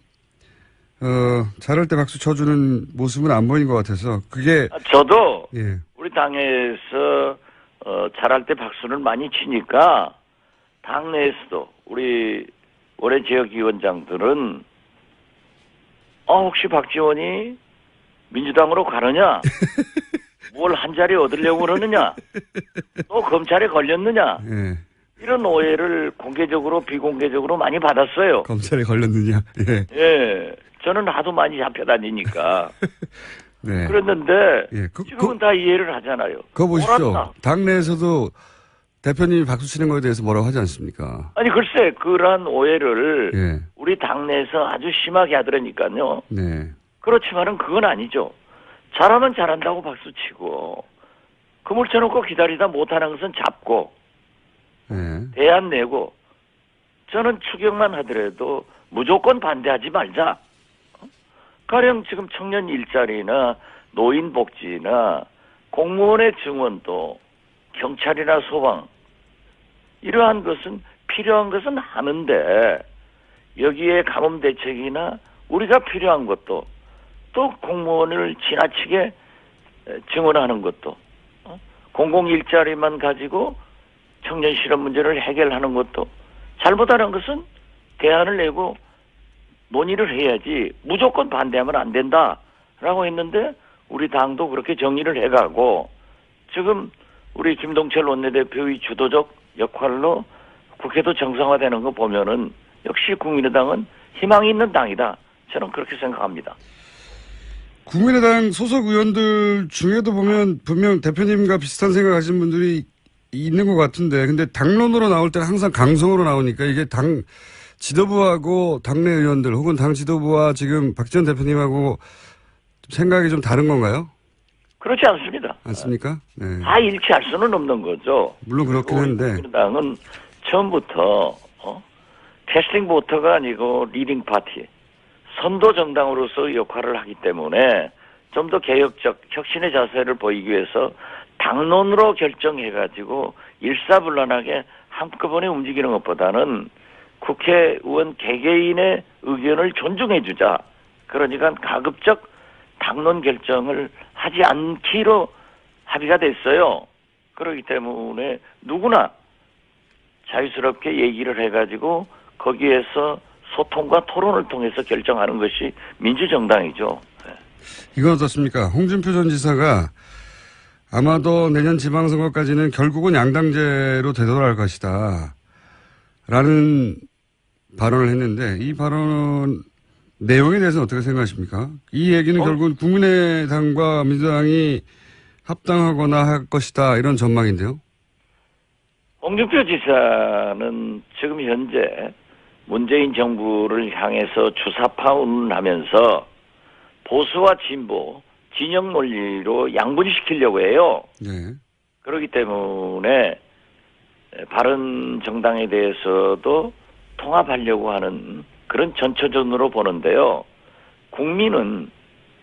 잘할 때 박수 쳐주는 모습은 안 보인 것 같아서 그게 저도 예. 우리 당에서 잘할 때 박수를 많이 치니까 당내에서도 우리 원외 지역위원장들은 혹시 박지원이 민주당으로 가느냐? 뭘 한 자리 얻으려고 그러느냐? 또 검찰에 걸렸느냐? 예. 이런 오해를 공개적으로 비공개적으로 많이 받았어요. 검찰에 걸렸느냐? 예. 예, 저는 하도 많이 잡혀다니니까. 네. 그랬는데 예. 지금은 다 이해를 하잖아요. 그거 보십시오. 옳았다. 당내에서도 대표님이 박수 치는 거에 대해서 뭐라고 하지 않습니까? 아니 글쎄 그러한 오해를 예. 우리 당내에서 아주 심하게 하더라니까요. 네. 그렇지만은 그건 아니죠. 잘하면 잘한다고 박수치고 그물 쳐놓고 기다리다 못하는 것은 잡고 네. 대안 내고 저는 추경만 하더라도 무조건 반대하지 말자. 가령 지금 청년 일자리나 노인 복지나 공무원의 증원도 경찰이나 소방 이러한 것은 필요한 것은 하는데 여기에 가뭄 대책이나 우리가 필요한 것도 또 공무원을 지나치게 증원하는 것도 공공 일자리만 가지고 청년 실업 문제를 해결하는 것도 잘못하는 것은 대안을 내고 논의를 해야지 무조건 반대하면 안 된다라고 했는데 우리 당도 그렇게 정리를 해가고 지금 우리 김동철 원내대표의 주도적 역할로 국회도 정상화되는 거 보면은 역시 국민의당은 희망이 있는 당이다. 저는 그렇게 생각합니다. 국민의당 소속 의원들 중에도 보면 분명 대표님과 비슷한 생각 하시는 분들이 있는 것 같은데 근데 당론으로 나올 때는 항상 강성으로 나오니까 이게 당 지도부하고 당내 의원들 혹은 당 지도부와 지금 박지원 대표님하고 생각이 좀 다른 건가요? 그렇지 않습니다. 않습니까? 네. 다 일치할 수는 없는 거죠. 물론 그렇긴 한데. 국민의당은 처음부터 캐스팅 보터가 아니고 리딩 파티, 선도 정당으로서 역할을 하기 때문에 좀 더 개혁적 혁신의 자세를 보이기 위해서 당론으로 결정해가지고 일사불란하게 한꺼번에 움직이는 것보다는 국회의원 개개인의 의견을 존중해주자. 그러니까 가급적 당론 결정을 하지 않기로 합의가 됐어요. 그렇기 때문에 누구나 자유스럽게 얘기를 해가지고 거기에서 소통과 토론을 통해서 결정하는 것이 민주정당이죠. 네. 이건 어떻습니까? 홍준표 전 지사가 아마도 내년 지방선거까지는 결국은 양당제로 되돌아갈 것이다. 라는 발언을 했는데 이 발언 내용에 대해서는 어떻게 생각하십니까? 이 얘기는 결국은 국민의당과 민주당이 합당하거나 할 것이다. 이런 전망인데요. 홍준표 지사는 지금 현재 문재인 정부를 향해서 주사파 운운하면서 보수와 진보, 진영 논리로 양분시키려고 해요. 네. 그렇기 때문에 바른 정당에 대해서도 통합하려고 하는 그런 전초전으로 보는데요. 국민은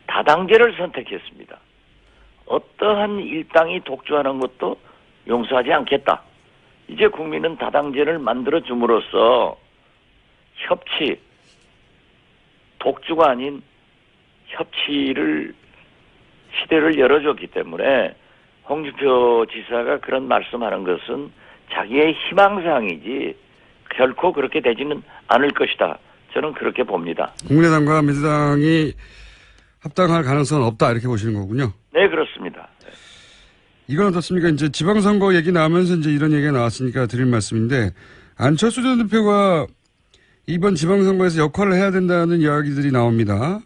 다당제를 선택했습니다. 어떠한 일당이 독주하는 것도 용서하지 않겠다. 이제 국민은 다당제를 만들어 줌으로써 협치, 독주가 아닌 협치를 시대를 열어줬기 때문에 홍준표 지사가 그런 말씀하는 것은 자기의 희망사항이지 결코 그렇게 되지는 않을 것이다. 저는 그렇게 봅니다. 국민의당과 민주당이 합당할 가능성은 없다 이렇게 보시는 거군요. 네, 그렇습니다. 이건 어떻습니까? 이제 지방선거 얘기 나오면서 이제 이런 얘기가 나왔으니까 드릴 말씀인데 안철수 전 대표가 이번 지방선거에서 역할을 해야 된다는 이야기들이 나옵니다.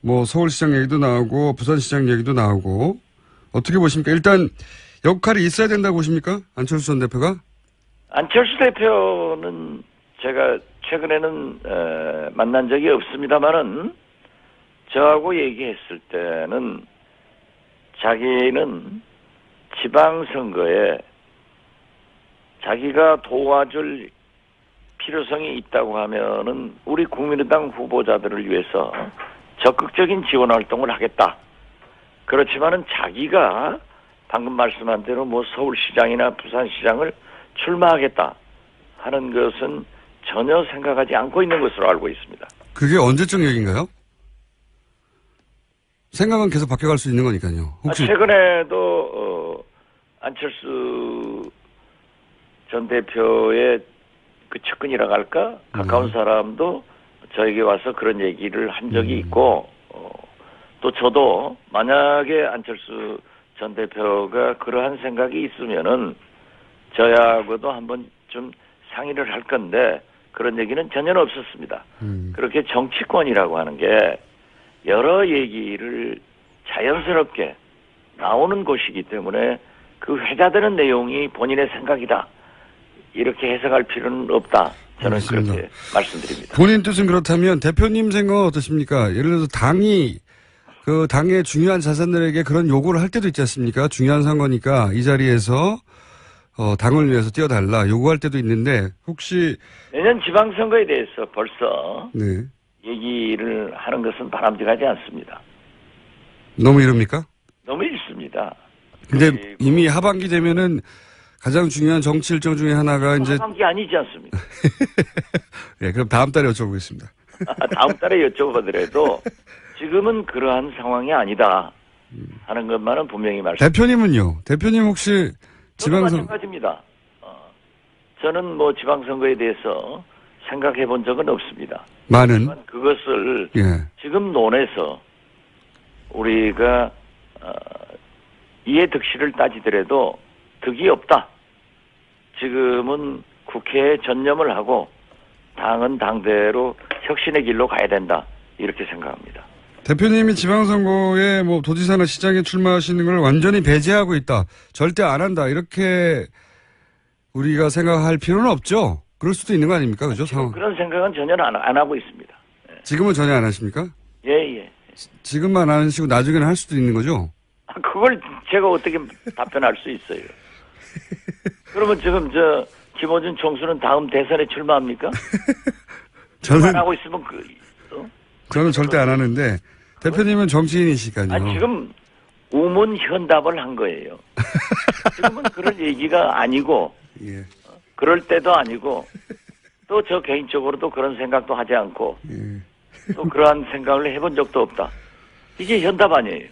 뭐 서울시장 얘기도 나오고 부산시장 얘기도 나오고 어떻게 보십니까? 일단 역할이 있어야 된다고 보십니까? 안철수 전 대표가? 안철수 대표는 제가 최근에는 만난 적이 없습니다만은 저하고 얘기했을 때는 자기는 지방선거에 자기가 도와줄 필요성이 있다고 하면은 우리 국민의당 후보자들을 위해서 적극적인 지원 활동을 하겠다. 그렇지만은 자기가 방금 말씀한 대로 뭐 서울시장이나 부산시장을 출마하겠다 하는 것은 전혀 생각하지 않고 있는 것으로 알고 있습니다. 그게 언제적 얘기인가요? 생각은 계속 바뀌어갈 수 있는 거니까요. 혹시 최근에도 안철수 전 대표의 그 측근이라고 할까? 가까운 사람도 저에게 와서 그런 얘기를 한 적이 있고 또 저도 만약에 안철수 전 대표가 그러한 생각이 있으면은 저하고도 한번 좀 상의를 할 건데 그런 얘기는 전혀 없었습니다. 그렇게 정치권이라고 하는 게 여러 얘기를 자연스럽게 나오는 곳이기 때문에 그 회자되는 내용이 본인의 생각이다. 이렇게 해석할 필요는 없다. 저는 알겠습니다. 그렇게 말씀드립니다. 본인 뜻은 그렇다면 대표님 생각은 어떠십니까? 예를 들어서 당이 그 당의 중요한 자산들에게 그런 요구를 할 때도 있지 않습니까? 중요한 선거니까 이 자리에서 당을 위해서 뛰어달라 요구할 때도 있는데 혹시 내년 지방선거에 대해서 벌써 네. 얘기를 하는 것은 바람직하지 않습니다. 너무 이릅니까? 너무 있습니다. 근데 그리고 이미 하반기 되면은 가장 중요한 정치 일정 중에 하나가 이제 하반기 아니지 않습니까? 네, 그럼 다음 달에 여쭤보겠습니다. 다음 달에 여쭤보더라도 지금은 그러한 상황이 아니다 하는 것만은 분명히 말씀. 대표님은요? 대표님 혹시 저도 지방선 마찬가지입니다. 저는 뭐 지방선거에 대해서 생각해 본 적은 없습니다. 많은 하지만 그것을 예. 지금 논에서 우리가 이해 득실을 따지더라도 득이 없다. 지금은 국회에 전념을 하고 당은 당대로 혁신의 길로 가야 된다. 이렇게 생각합니다. 대표님이 지방선거에 뭐 도지사나 시장에 출마하시는 걸 완전히 배제하고 있다. 절대 안 한다. 이렇게 우리가 생각할 필요는 없죠. 그럴 수도 있는 거 아닙니까? 그죠? 상황. 그런 생각은 전혀 안 하고 있습니다. 지금은 전혀 안 하십니까? 예. 지금만 안 하시고 나중에는 할 수도 있는 거죠? 그걸 제가 어떻게 답변할 수 있어요? 그러면 지금 김어준 총수는 다음 대선에 출마합니까? 저는 안 하고 있으면 저는 절대 안 하는데 대표님은 정치인이시니까요. 아니 지금 우문현답을 한 거예요. 지금은 그런 얘기가 아니고 예. 그럴 때도 아니고 또 저 개인적으로도 그런 생각도 하지 않고 예. 또 그러한 생각을 해본 적도 없다. 이게 현답 아니에요.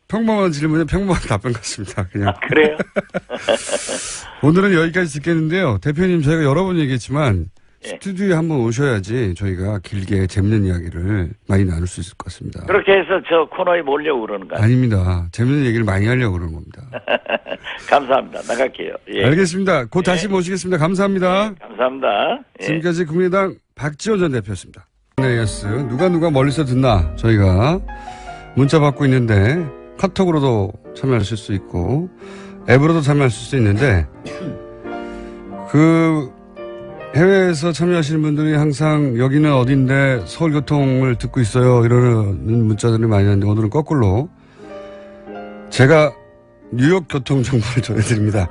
평범한 질문에 평범한 답변 같습니다. 그냥. 그래요? 오늘은 여기까지 듣겠는데요. 대표님 저희가 여러 번 얘기했지만 예. 스튜디오에 한번 오셔야지 저희가 길게 재밌는 이야기를 많이 나눌 수 있을 것 같습니다. 그렇게 해서 저 코너에 몰려고 그러는 거 아니에요? 아닙니다. 재밌는 얘기를 많이 하려고 그러는 겁니다. 감사합니다. 나갈게요. 예. 알겠습니다. 곧 다시 모시겠습니다. 감사합니다. 감사합니다. 예. 지금까지 국민의당 박지원 전 대표였습니다. 네이스 누가 멀리서 듣나 저희가 문자 받고 있는데 카톡으로도 참여하실 수 있고 앱으로도 참여하실 수 있는데 그 해외에서 참여하시는 분들이 항상 여기는 어딘데 서울교통을 듣고 있어요 이러는 문자들을 많이 하는데 오늘은 거꾸로 제가 뉴욕 교통 정보를 전해드립니다.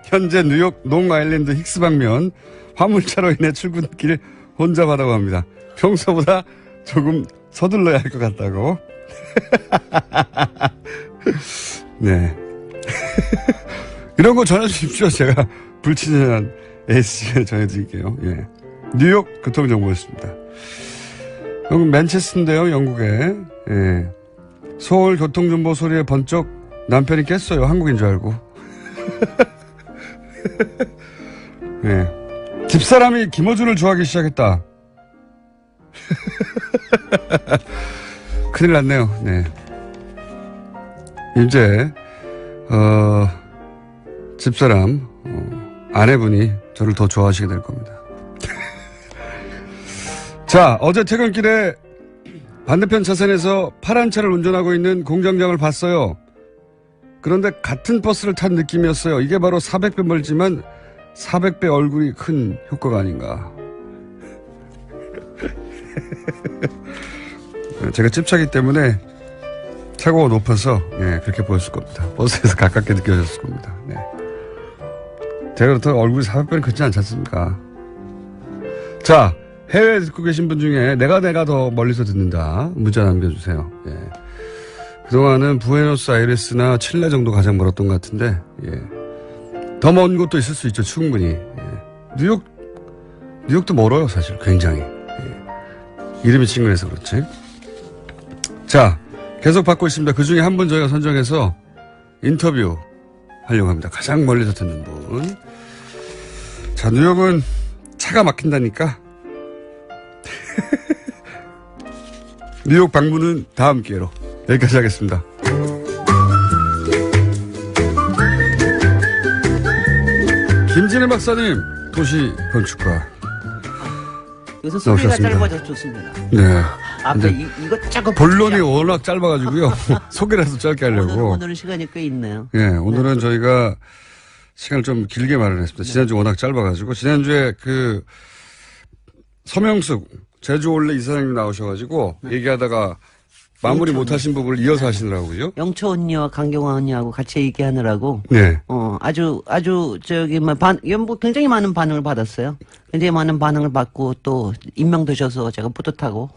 현재 뉴욕 롱아일랜드 힉스 방면 화물차로 인해 출근길 혼잡하다고 합니다. 평소보다 조금 서둘러야 할 것 같다고. 네. 이런 거 전해주십시오. 제가 불친절한 A씨를 전해드릴게요. 예. 뉴욕 교통정보였습니다. 여기 맨체스터인데요, 영국에. 예. 서울 교통정보 소리에 번쩍 남편이 깼어요. 한국인 줄 알고. 예. 집사람이 김어준을 좋아하기 시작했다. 큰일 났네요. 네. 이제, 집사람, 아내분이 저를 더 좋아하시게 될 겁니다. 자, 어제 퇴근길에 반대편 차선에서 파란 차를 운전하고 있는 공장장을 봤어요. 그런데 같은 버스를 탄 느낌이었어요. 이게 바로 400배 멀지만 400배 얼굴이 큰 효과가 아닌가. 제가 찝차기 때문에 차고가 높아서 예, 그렇게 보였을 겁니다. 버스에서 가깝게 느껴졌을 겁니다. 네. 제가 그렇다고 얼굴이 400배는 크지 않지 않습니까? 자, 해외에 듣고 계신 분 중에 내가 더 멀리서 듣는다. 문자 남겨주세요. 예. 그동안은 부에노스아이레스나 칠레 정도 가장 멀었던 것 같은데, 예. 더 먼 곳도 있을 수 있죠, 충분히. 예. 뉴욕도 멀어요, 사실. 굉장히. 예. 이름이 친근해서 그렇지. 자, 계속 받고 있습니다. 그 중에 한 분 저희가 선정해서 인터뷰 하려고 합니다. 가장 멀리서 듣는 분. 자, 뉴욕은 차가 막힌다니까. 뉴욕 방문은 다음 기회로. 여기까지 하겠습니다. 김진애 박사님, 도시건축가. 그래서 소리가 나오셨습니다. 짧아져서 좋습니다. 네. 앞에 이거 조금 본론이 워낙 짧아가지고요. 소개라도 짧게 하려고. 오늘은 시간이 꽤 있네요. 예, 오늘은 저희가 시간을 좀 길게 마련했습니다. 지난주 워낙 짧아가지고. 지난주에 서명숙, 제주올레 이사장님 나오셔가지고 얘기하다가 마무리 못하신 부분을 이어서 하시느라고요. 영초 언니와 강경화 언니하고 같이 얘기하느라고. 네. 아주 굉장히 많은 반응을 받았어요. 굉장히 많은 반응을 받고 또 임명되셔서 제가 뿌듯하고.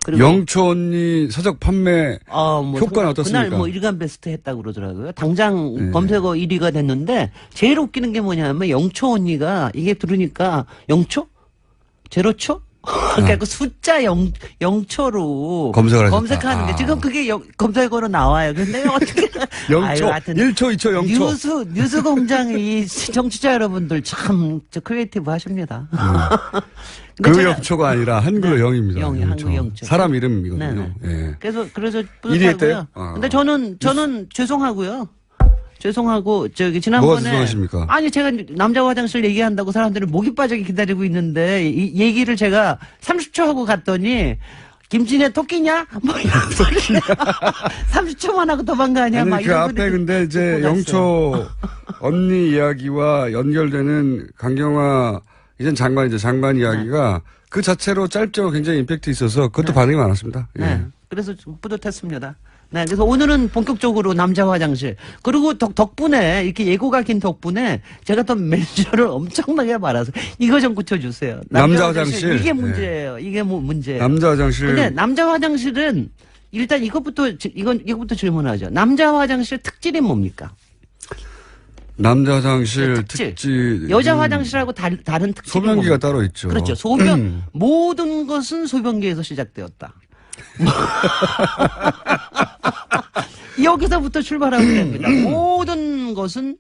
그리고 영초 언니 서적 판매 효과는 어떻습니까? 그날 일간 베스트 했다고 그러더라고요. 당장 검색어 1위가 됐는데 제일 웃기는 게 뭐냐면 영초 언니가 이게 들으니까 영초? 제로초? 그러니까 숫자 0초로 검색을 검색하는 게 지금 그게 검색어로 나와요. 근데 어떻게 0초, 1초, 2초, 0초. 뉴스 공장이 정치자 여러분들 참 크리에이티브 하십니다. 그 0초가 아니라 한글로 0입니다. 한글 0초. 사람 이름이거든요. 예. 그래서 일위 했대요? 뿌듯하고요. 근데 저는 죄송하고요. 죄송하고 뭐가 지난번에 죄송하십니까? 아니 제가 남자 화장실 얘기한다고 사람들이 목이 빠지게 기다리고 있는데 이 얘기를 제가 30초 하고 갔더니 김진애 토끼냐? 뭐 이런 소리 30초만 하고 도망가냐? 아니, 막 그 이런 앞에 소리 근데 이제 듣고 갔어요. 영초 언니 이야기와 연결되는 강경화 이전 장관 이야기가 그 자체로 짧죠. 굉장히 임팩트 있어서 그것도 반응이 많았습니다. 예. 네. 그래서 좀 뿌듯했습니다. 네. 그래서 오늘은 본격적으로 남자 화장실. 그리고 덕분에 이렇게 예고가 긴 덕분에 제가 또 매니저를 엄청나게 받아서 이거 좀 고쳐주세요. 남자 화장실. 이게 문제예요. 이게 뭐 문제예요. 남자 화장실. 근데 남자 화장실은 일단 이것부터 질문하죠. 남자 화장실 특질이 뭡니까? 남자 화장실 특질. 여자 화장실하고 다른 특질이 소변기가 뭡니까? 따로 있죠. 그렇죠. 모든 것은 소변기에서 시작되었다. 여기서부터 출발하면 됩니다. 모든 것은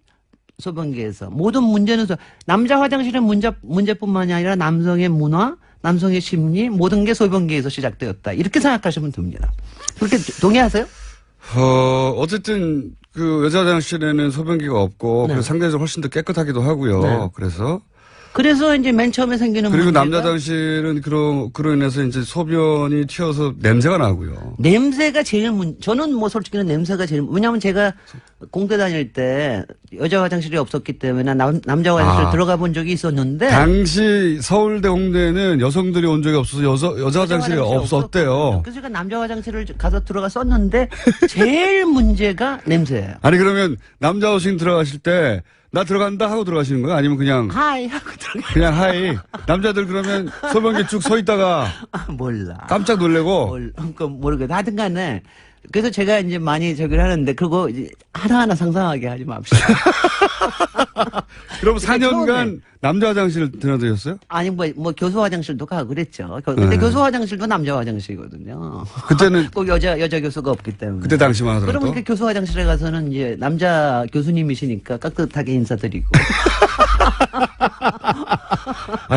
소변기에서. 모든 문제는 남자 화장실의 문제뿐만이 아니라 남성의 문화, 남성의 심리, 모든 게 소변기에서 시작되었다. 이렇게 생각하시면 됩니다. 그렇게 동의하세요? 어쨌든 그 여자 화장실에는 소변기가 없고 네. 그래서 상대적으로 훨씬 더 깨끗하기도 하고요. 네. 그래서 이제 맨 처음에 생기는 그리고 문제가 남자 화장실은 그로 인해서 이제 소변이 튀어서 냄새가 나고요. 냄새가 제일 저는 뭐 솔직히는 냄새가 제일 왜냐하면 제가 공대 다닐 때 여자 화장실이 없었기 때문에 남자 화장실 들어가 본 적이 있었는데 당시 서울대 홍대에는 여성들이 온 적이 없어서 여자 화장실이 없었대요. 그래서 제가 남자 화장실을 가서 들어갔었는데 제일 문제가 냄새예요. 아니 그러면 남자 화장실 들어가실 때 나 들어간다 하고 들어가시는 거예요? 아니면 그냥 하이 하고 들어가. 그냥 하이. 남자들 그러면 소변기 쭉 서 있다가 몰라. 깜짝 놀래고. 모르겠다. 하여튼 간에 그래서 제가 이제 많이 저기를 하는데 그거 이제 하나하나 상상하게 하지 맙시다. 그럼 처음에 4년간 남자 화장실 드나드셨어요? 아니 뭐 교수 화장실도 가고 그랬죠. 근데 교수 화장실도 남자 화장실이거든요. 그때는 꼭 여자 교수가 없기 때문에. 그때 당시만 하더라도. 그러면 그 교수 화장실에 가서는 이제 남자 교수님이시니까 깍듯하게 인사드리고.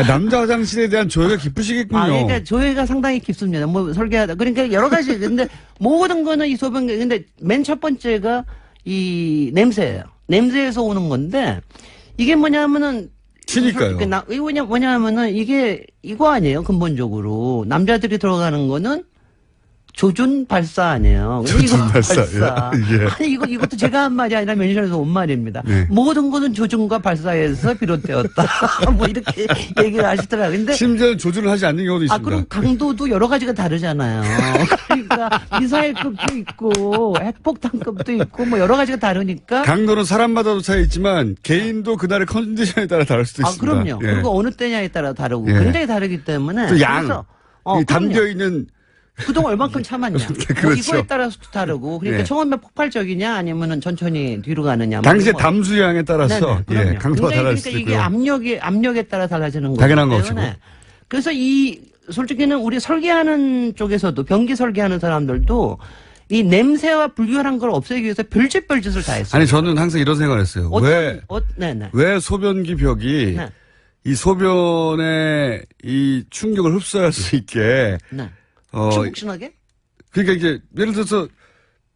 남자 화장실에 대한 조예가 깊으시겠군요. 그러니까 조예가 상당히 깊습니다. 뭐 설계하다. 그러니까 여러 가지. 근데 모든 거는 이 소변기. 근데 맨 첫 번째가 이 냄새예요. 냄새에서 오는 건데 이게 뭐냐면은 튀니까요. 뭐냐면은 이게 이거 아니에요. 근본적으로 남자들이 들어가는 거는 조준 발사 아니에요. 조준 이거 발사. 예. 아니 이것도 제가 한 말이 아니라 면실에서 온 말입니다. 네. 모든 것은 조준과 발사에서 비롯되었다. 뭐 이렇게 얘기를 하시더라고요. 근데 심지어 조준을 하지 않는 경우도 있습니다. 그럼 강도도 여러 가지가 다르잖아요. 그러니까 미사일급도 있고 핵폭탄급도 있고 뭐 여러 가지가 다르니까. 강도는 사람마다도 차이 있지만 개인도 그날의 컨디션에 따라 다를 수도 있습니다. 그럼요. 예. 그리고 어느 때냐에 따라 다르고 예. 굉장히 다르기 때문에. 또 양. 그래서, 이 담겨 있는 그동안 얼만큼 참았냐. 그렇죠. 뭐 이거에 따라서도 다르고. 그러니까 예. 처음에 폭발적이냐 아니면은 천천히 뒤로 가느냐. 당시의 뭐. 담수량에 따라서 네네, 그럼요. 예, 강도가 굉장히 달라질 그러니까 수 이게 있고요. 압력에 따라 달라지는 거기 당연한 때문에. 것이고. 그래서 솔직히는 우리 설계하는 쪽에서도 변기 설계하는 사람들도 이 냄새와 불결한 걸 없애기 위해서 별짓을 다 했어요. 아니 저는 항상 이런 생각을 했어요. 네네. 왜 소변기 벽이 네. 이 소변의 이 충격을 흡수할 수 있게 네. 어, 충분하게? 그러니까 이게 예를 들어서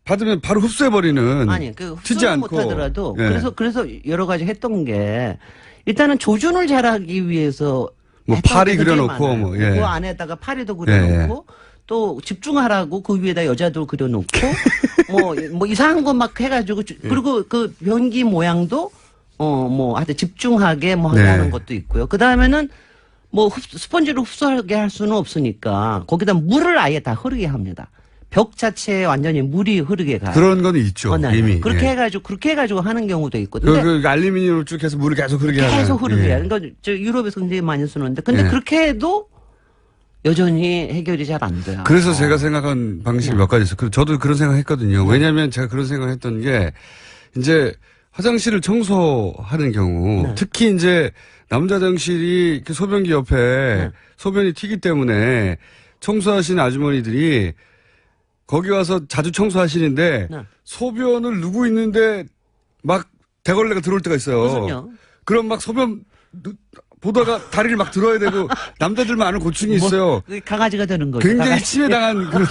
받으면 바로 흡수해버리는 아니, 튀지 흡수는 않고 못하더라도 예. 그래서 여러 가지 했던 게 일단은 조준을 잘하기 위해서 뭐 했던 파리 게 굉장히 그려놓고 많아요. 뭐, 예. 그 안에다가 파리도 그려놓고 예. 또 집중하라고 그 위에다 여자도 그려놓고 뭐 이상한 거 막 해가지고 그리고 그 변기 모양도 뭐 하여튼 집중하게 뭐 네. 하는 것도 있고요. 그 다음에는 뭐 스펀지로 흡수하게 할 수는 없으니까 거기다 물을 아예 다 흐르게 합니다. 벽 자체에 완전히 물이 흐르게 가요. 그런 건 있죠 네. 이미. 그렇게 예. 해가지고 하는 경우도 있고. 근데 그 알루미늄을 쭉 해서 물을 계속 흐르게 하는. 계속 흐르게 예. 해요. 그러니까 저 유럽에서 굉장히 많이 쓰는데 근데 예. 그렇게 해도 여전히 해결이 잘 안 돼요. 그래서 제가 생각한 방식이 몇 가지 있어요. 저도 그런 생각했거든요. 네. 왜냐하면 제가 그런 생각했던 게 이제 화장실을 청소하는 경우 네. 특히 이제 남자 화장실이 그 소변기 옆에 네. 소변이 튀기 때문에 청소하시는 아주머니들이 거기 와서 자주 청소하시는데 네. 소변을 누고 있는데 막 대걸레가 들어올 때가 있어요. 무슨요? 그럼 막 소변 보다가 다리를 막 들어야 되고 남자들만 아는 고충이 있어요. 그게 강아지가 되는 거죠. 굉장히 강아지. 침해당한 그런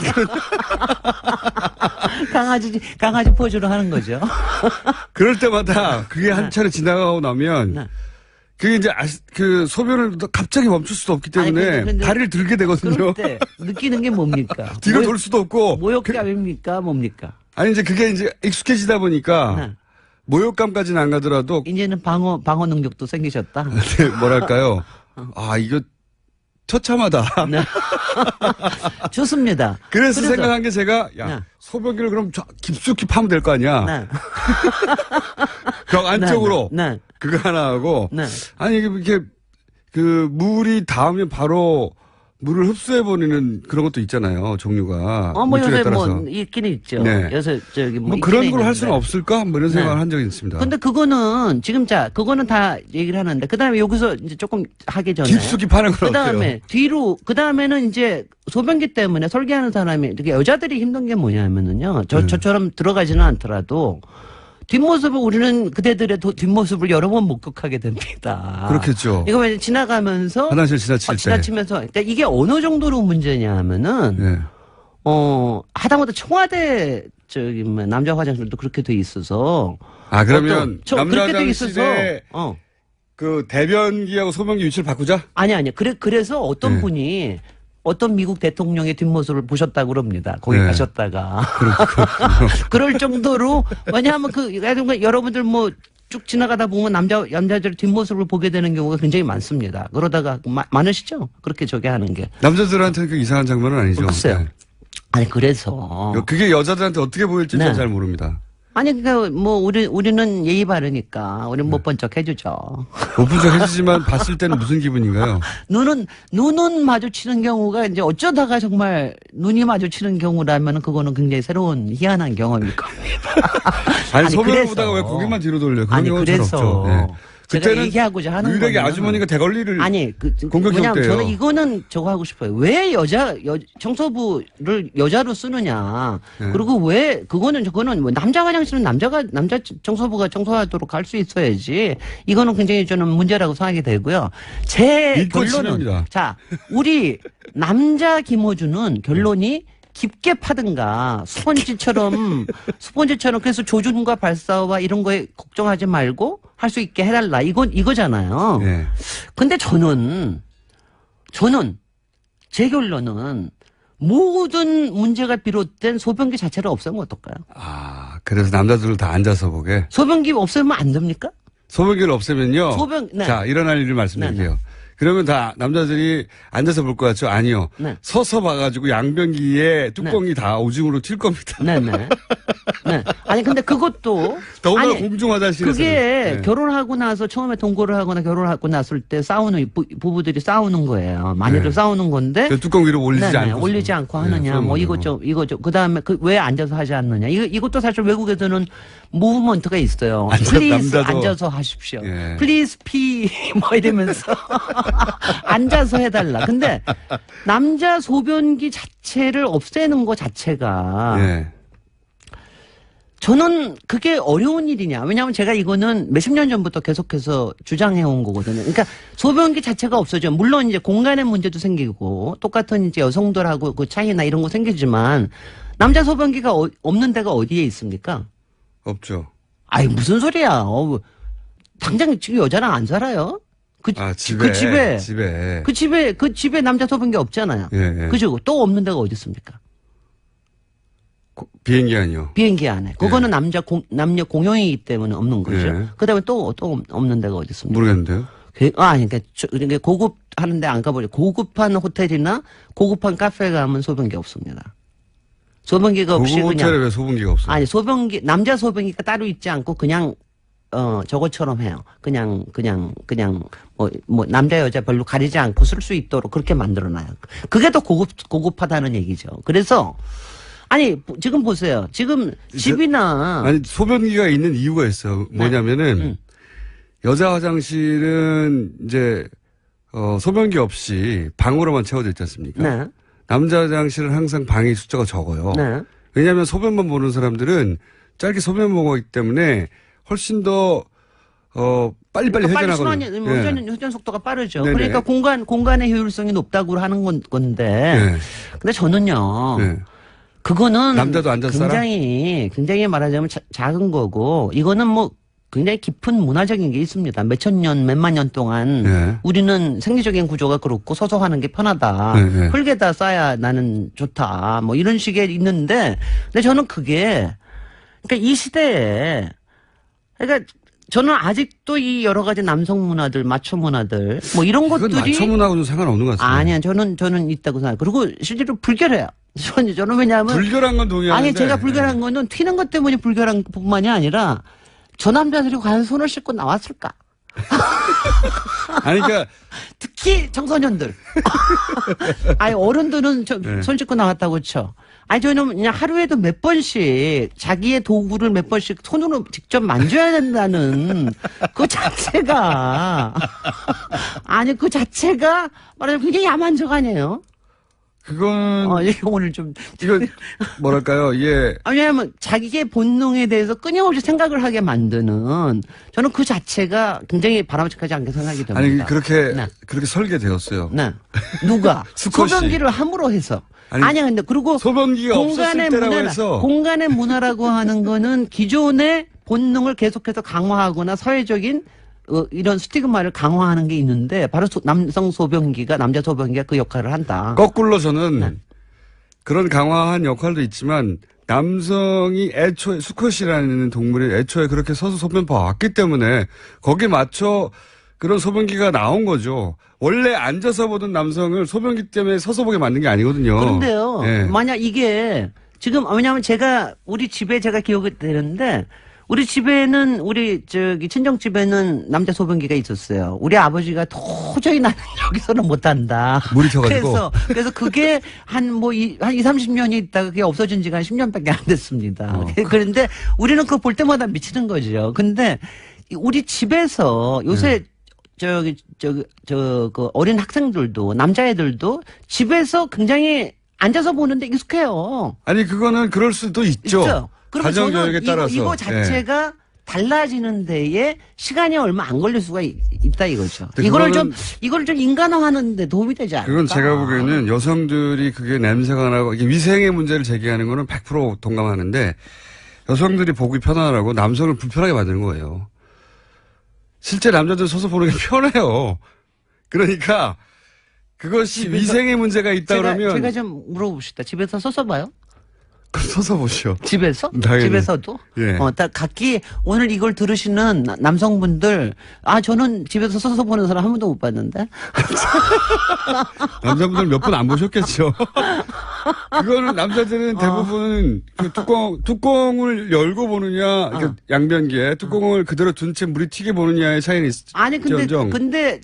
강아지 포즈로 하는 거죠. 그럴 때마다 그게 한 차례 지나가고 나면 네. 그게 이제 그 소변을 갑자기 멈출 수도 없기 때문에 아니, 근데 다리를 들게 되거든요. 그럴 때 느끼는 게 뭡니까? 뒤로 돌 수도 없고. 모욕감입니까? 뭡니까? 아니 이제 그게 이제 익숙해지다 보니까 네. 모욕감까지는 안 가더라도 이제는 방어 능력도 생기셨다. 뭐랄까요. 아 이거 처참하다. 네. 좋습니다. 그래서 생각한 게 제가 야 네. 소변기를 그럼 깊숙이 파면 될 거 아니야. 네. 벽 안쪽으로 네. 그거 하나 하고 네. 아니 이렇게 그 물이 닿으면 바로 물을 흡수해버리는 그런 것도 있잖아요. 종류가. 뭐 물질에 요새 따라서. 뭐 있긴 있죠. 네. 요새 저기 뭐 그런 걸 할 수는 있는데. 없을까? 뭐 이런 네. 생각을 한 적이 있습니다. 근데 그거는 그거는 다 얘기를 하는데 그다음에 여기서 이제 조금 하기 전에 깊숙이 파는 건 그다음에 그다음에는 이제 소변기 때문에 설계하는 사람이 이렇게 여자들이 힘든 게 뭐냐면은요. 저처럼 들어가지는 않더라도 뒷모습을 우리는 그대들의 뒷모습을 여러 번 목격하게 됩니다. 그렇겠죠. 이거 왜 지나가면서 화장실 지나칠 때. 지나치면서 그러니까 이게 어느 정도로 문제냐 하면은 네. 하다못해 청와대 남자 화장실도 그렇게 돼 있어서 아 그러면 남자 그렇게 돼 있어서 화장실에 그 대변기하고 소변기 위치를 바꾸자? 아니 그래서 어떤 네. 분이 어떤 미국 대통령의 뒷모습을 보셨다고 그럽니다. 거기 네. 가셨다가 그럴 정도로 왜냐하면 여러분들 뭐 쭉 지나가다 보면 남자들 뒷모습을 보게 되는 경우가 굉장히 많습니다. 그러다가 많으시죠? 그렇게 저게 하는 게. 남자들한테는 그 이상한 장면은 아니죠. 글쎄요. 네. 아니 그래서 그게 여자들한테 어떻게 보일지 네. 잘 모릅니다. 아니 그러니까 뭐 우리는 예의 바르니까 우리는 못 본 척 해주죠. 못 본 적 해주지만 봤을 때는 무슨 기분인가요? 눈은 마주치는 경우가 이제 어쩌다가 정말 눈이 마주치는 경우라면 그거는 굉장히 새로운 희한한 경험일 겁니다. 아니 소변을 그래서. 보다가 왜 고개만 뒤로 돌려요? 그런 아니 경우는 잘 그래서 없죠. 네. 제가 그때는 얘기하고자 하는 유일하게 거는 아주머니가 대걸리를 아니 공격형 왜냐하면 때예요. 저는 이거는 저거 하고 싶어요. 왜 청소부를 여자로 쓰느냐. 네. 그리고 왜 저거는 뭐 남자 화장실은 남자 청소부가 청소하도록 할 수 있어야지. 이거는 굉장히 저는 문제라고 생각이 되고요. 제 믿고 결론은 지냅니다. 자 우리 남자 김호준은 결론이 깊게 파든가 스펀지처럼 그래서 조준과 발사와 이런 거에 걱정하지 말고 할 수 있게 해달라 이거잖아요. 네. 근데 저는 제 결론은 모든 문제가 비롯된 소변기 자체를 없애면 어떨까요? 아, 그래서 남자들을 다 앉아서 보게. 소변기 없애면 안 됩니까? 소변기를 없애면요. 네. 자, 일어날 일을 말씀드릴게요. 그러면 다 남자들이 앉아서 볼 것 같죠? 아니요. 네. 서서 봐가지고 양변기에 뚜껑이 다 오줌으로 튈 겁니다. 네네. 네. 아니 근데 그것도 더군다나 아니, 공중 화장실에서. 그게 결혼하고 나서 처음에 동거를 하거나 결혼하고 났을 때 싸우는 부부들이 싸우는 거예요. 많이들 네. 싸우는 건데. 그 뚜껑 위로 올리지 네네. 않고. 올리지 않고 하느냐, 네, 뭐 이거 그다음에 왜 앉아서 하지 않느냐. 이것도 사실 외국에서는 무브먼트가 있어요. Please 남자도. 앉아서 하십시오. 예. Please pee 뭐 이러면서 앉아서 해달라. 근데 남자 소변기 자체를 없애는 것 자체가 예. 저는 그게 어려운 일이냐. 왜냐하면 제가 이거는 몇십 년 전부터 계속해서 주장해온 거거든요. 그러니까 소변기 자체가 없어져. 물론 이제 공간의 문제도 생기고 똑같은 이제 여성들하고 그 차이나 이런 거 생기지만 남자 소변기가 없는 데가 어디에 있습니까? 없죠. 아이 무슨 소리야. 당장 지금 여자랑 안 살아요. 집에. 그 집에 남자 소변기 없잖아요. 예, 예. 그죠? 또 없는 데가 어디 있습니까? 비행기 아니요. 비행기 안에. 그거는 남녀 공용이기 때문에 없는 거죠. 예. 그 다음에 또 없는 데가 어디 있습니까? 모르겠는데요. 그러니까 고급 하는데 안 가보죠. 고급한 호텔이나 고급한 카페 가면 소변기 없습니다. 소변기가 없이 고급 그냥. 호텔에 왜 소변기가 없어요? 아니, 남자 소변기가 따로 있지 않고 그냥, 저것처럼 해요. 그냥, 남자, 여자 별로 가리지 않고 쓸 수 있도록 그렇게 만들어놔요. 그게 더 고급하다는 얘기죠. 그래서, 아니, 지금 보세요. 지금 집이나. 아니, 소변기가 있는 이유가 있어요. 뭐냐면은, 여자 화장실은 이제, 소변기 없이 방으로만 채워져 있지 않습니까? 네. 남자 화장실은 항상 방의 숫자가 적어요. 네. 왜냐하면 소변만 보는 사람들은 짧게 소변 보기 때문에 훨씬 더 빨리빨리 회전하거든요. 회전 속도가 빠르죠. 네네. 그러니까 공간의 효율성이 높다고 하는 건데. 네. 근데 저는요. 네. 그거는 남자도 앉아서 굉장히 말하자면 작은 거고 이거는 뭐 굉장히 깊은 문화적인 게 있습니다. 몇천 년, 몇만 년 동안 네. 우리는 생리적인 구조가 그렇고 서서 하는 게 편하다. 네. 흙에다 쌓아야 나는 좋다. 뭐 이런 식의 있는데 근데 저는 그게 그러니까 이 시대에 그러니까 저는 아직도 이 여러 가지 남성 문화들, 마초 문화들 뭐 이런 그건 것들이 마초 문화하고는 상관없는 것 같습니다. 아니야. 저는 있다고 생각해요. 그리고 실제로 불결해요. 저는 왜냐하면 불결한 건 동의하는데. 아니 제가 불결한 거는 튀는 것 때문에 불결한 뿐만이 아니라 저 남자들이 과연 손을 씻고 나왔을까? 아니 그러니까 특히 청소년들. 아니 어른들은 손 씻고 나왔다고 쳐. 아니 저는 그냥 하루에도 몇 번씩 자기의 도구를 몇 번씩 손으로 직접 만져야 된다는 그 자체가 아니 그 자체가 말하자면 굉장히 야만적 아니에요? 그건 이게 오늘 좀 이거 뭐랄까요? 이게 왜냐하면 자기의 본능에 대해서 끊임없이 생각을 하게 만드는 저는 그 자체가 굉장히 바람직하지 않게 생각이 됩니다. 아니 그렇게 네. 설계되었어요. 네. 누가 수컷이. 소변기를 함으로 해서 아니, 아니야 근데 그리고 소변기가 없었을 때라고 해서 공간의 문화라고 하는 거는 기존의 본능을 계속해서 강화하거나 사회적인 이런 스티그마를 강화하는 게 있는데 바로 남성 소변기가 남자 소변기가 그 역할을 한다. 거꾸로 저는 그런 강화한 역할도 있지만 남성이 애초에 수컷이라는 동물이 애초에 그렇게 서서 소변 봐왔기 때문에 거기에 맞춰 그런 소변기가 나온 거죠. 원래 앉아서 보던 남성을 소변기 때문에 서서 보게 만든 게 아니거든요. 그런데요. 예. 만약 이게 지금 왜냐하면 우리 집에 제가 기억이 되는데 우리 집에는 친정 집에는 남자 소변기가 있었어요. 우리 아버지가 도저히 나는 여기서는 못한다. 물이 튀어가지고. 그래서 그게 한 30년이 있다가 그게 없어진 지가 한 10년밖에 안 됐습니다. 그런데 우리는 그거 볼 때마다 미치는 거죠. 근데 우리 집에서 요새 그 어린 학생들도 남자애들도 집에서 굉장히 앉아서 보는데 익숙해요. 아니 그거는 그럴 수도 있죠. 그러면 가정교육에 따라서. 이거 자체가 달라지는 데에 시간이 얼마 안 걸릴 수가 있다 이거죠. 이거를 좀 인간화하는 데 도움이 되지 않을까? 그건 제가 보기에는 여성들이 그게 냄새가 나고 이게 위생의 문제를 제기하는 거는 100% 동감하는데 여성들이 보기 편하라고 남성을 불편하게 만드는 거예요. 실제 남자들 서서 보는 게 편해요. 그러니까 그것이 위생의 문제가 있다 그러면 제가 좀 물어봅시다. 집에서 서서 봐요? 서서 보시오. 집에서? 당연히. 집에서도? 예. 다 각기 오늘 이걸 들으시는 남성분들, 저는 집에서 서서 보는 사람 한 번도 못 봤는데. 남자분들 몇 분 안 보셨겠죠. 그거는 남자들은 대부분 그 뚜껑을 열고 보느냐, 그 양변기에 뚜껑을 그대로 둔 채 물이 튀게 보느냐의 차이는 있죠. 아니, 근데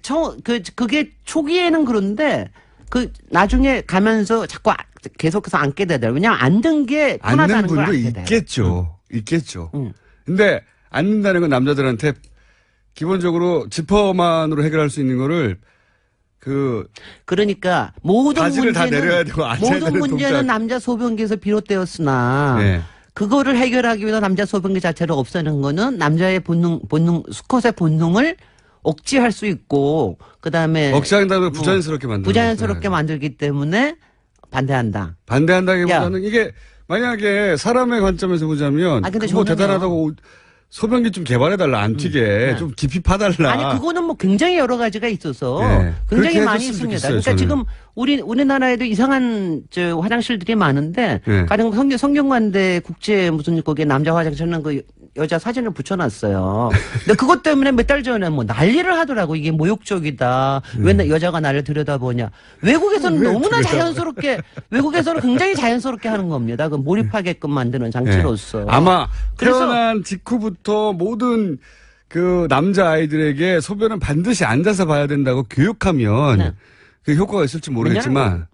그게 초기에는 그런데, 나중에 가면서 자꾸 계속해서 앉게 되더라고요. 왜냐면 앉는 게 앉는 편하다는 걸 분도 알게 돼요. 있겠죠. 있겠죠. 응. 근데 앉는다는 건 남자들한테 기본적으로 지퍼만으로 해결할 수 있는 거를 그러니까 모든 바지를 다 문제는 내려야 되고 앉아야 모든 되는 문제는 동작. 남자 소변기에서 비롯되었으나 네. 그거를 해결하기 위해서 남자 소변기 자체를 없애는 거는 남자의 본능 수컷의 본능을 억제할 수 있고 그다음에 억제한다면 부자연스럽게 만들고 부자연스럽게 만들기 때문에 반대한다. 반대한다기보다는 이게 만약에 사람의 관점에서 보자면 근데 그거 저는요. 대단하다고 소변기 좀 개발해달라 안 튀게 좀 깊이 파달라. 아니 그거는 뭐 굉장히 여러 가지가 있어서 네. 굉장히 그렇게 많이 해줬으면 있습니다. 좋겠어요, 그러니까 저는. 지금 우리나라에도 이상한 화장실들이 많은데 네. 가령 성균관대 국제 무슨 거기에 남자 화장실은 그 여자 사진을 붙여놨어요. 근데 그것 때문에 몇 달 전에 뭐 난리를 하더라고. 이게 모욕적이다. 왜 여자가 나를 들여다보냐. 외국에서는 너무나 자연스럽게 외국에서는 굉장히 자연스럽게 하는 겁니다. 그 몰입하게끔 만드는 장치로서. 네. 아마 그래서- 태어난 직후부터 모든 그 남자 아이들에게 소변은 반드시 앉아서 봐야 된다고 교육하면 네. 그 효과가 있을지 모르겠지만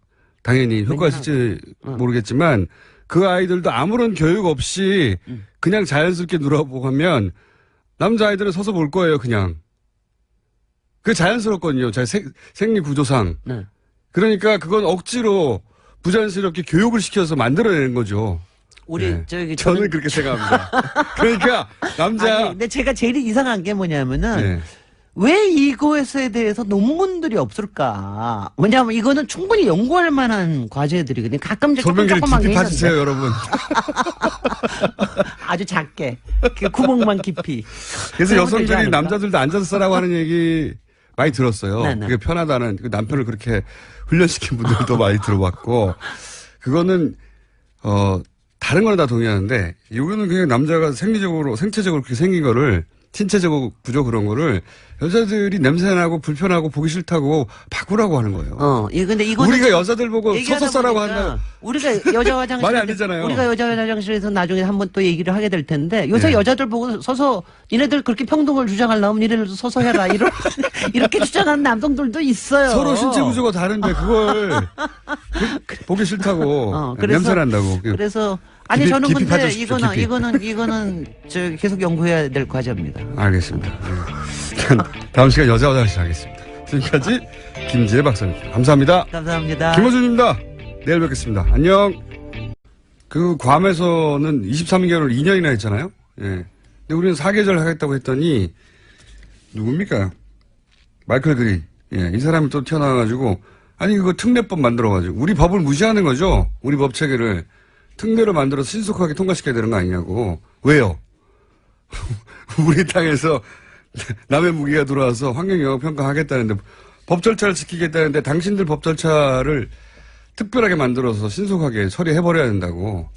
당연히 효과가 있을지 모르겠지만 그 아이들도 아무런 교육 없이 그냥 자연스럽게 누라보고 하면 남자 아이들은 서서 볼 거예요, 그냥. 그게 자연스럽거든요. 생리 구조상. 네. 그러니까 그건 억지로 부자연스럽게 교육을 시켜서 만들어내는 거죠. 우리 네. 저기 저는 그렇게 생각합니다. 그러니까 남자 아니, 근데 제가 제일 이상한 게 뭐냐면은 네. 왜 이것에 대해서 논문들이 없을까? 왜냐하면 이거는 충분히 연구할 만한 과제들이거든요. 가끔 소변기를 조그맣게 깊이 있는데 파주세요, 여러분. 아주 작게 그 구멍만 깊이. 그래서 그런 것들이 여성들이 아닐까? 남자들도 앉아서 쓰라고 하는 얘기 많이 들었어요. 네네. 그게 편하다는 그 남편을 그렇게 훈련시킨 분들도 많이 들어봤고 그거는 다른 거는 다 동의하는데 이거는 그냥 남자가 생체적으로 그렇게 생긴 거를 신체적 구조 그런 거를 여자들이 냄새나고 불편하고 보기 싫다고 바꾸라고 하는 거예요. 근데 이거는 우리가 여자들 보고 얘기하다 서서 싸라고 보니까 한다. 우리가 여자 화장실 말이 안 되잖아요. 우리가 여자 화장실에서 나중에 한번 또 얘기를 하게 될 텐데 요새 네. 여자들 보고 서서 니네들 그렇게 평등을 주장하려면 니네들도 서서 해라 이렇게 주장하는 남성들도 있어요. 서로 신체 구조가 다른데 그걸 보기 싫다고 냄새 난다고. 그래서 아니 깊이- 저는 깊이 근데 파주십시오, 깊이. 이거는 저 계속 연구해야 될 과제입니다. 알겠습니다. 다음 시간 여자 화장실 하겠습니다. 지금까지 김지혜 박사님 감사합니다. 감사합니다. 김호준입니다. 내일 뵙겠습니다. 안녕. 그 괌에서는 23개월 2년이나 했잖아요. 예. 근데 우리는 4계절 하겠다고 했더니 누굽니까? 마이클 그린. 예. 이 사람이 또 튀어나와가지고 아니 그거 특례법 만들어가지고 우리 법을 무시하는 거죠. 우리 법 체계를 특례로 만들어서 신속하게 통과시켜야 되는 거 아니냐고. 왜요? 우리 땅에서 남의 무기가 들어와서 환경영향평가 하겠다는데 법 절차를 지키겠다는데 당신들 법 절차를 특별하게 만들어서 신속하게 처리해버려야 된다고.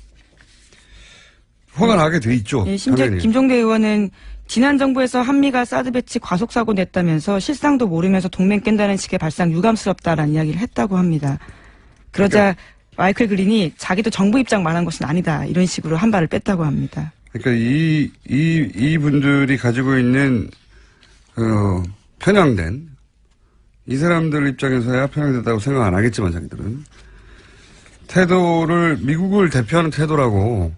화가 나게 돼 있죠. 예, 심지어 당연히. 김종대 의원은 지난 정부에서 한미가 사드 배치 과속사고 냈다면서 실상도 모르면서 동맹 깬다는 식의 발상 유감스럽다라는 이야기를 했다고 합니다. 그러자 마이클 그린이 자기도 정부 입장 말한 것은 아니다 이런 식으로 한 발을 뺐다고 합니다. 그러니까 이 분들이 가지고 있는 편향된 이 사람들 입장에서야 편향됐다고 생각 안 하겠지만 자기들은 태도를 미국을 대표하는 태도라고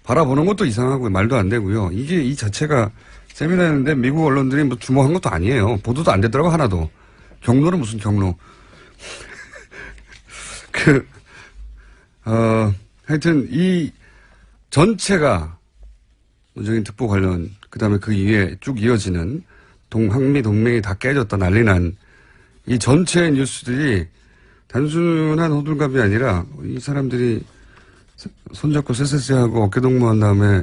바라보는 것도 이상하고 말도 안 되고요. 이게 이 자체가 세미나였는데 미국 언론들이 뭐 주목한 것도 아니에요. 보도도 안 되더라고 하나도. 경로는 무슨 경로. 하여튼 이 전체가 문재인 특보 관련 그다음에 그 이후에 쭉 이어지는 한미 동맹이 다 깨졌다 난리 난 이 전체 뉴스들이 단순한 호들갑이 아니라 이 사람들이 손잡고 쎄쎄쎄하고 어깨동무한 다음에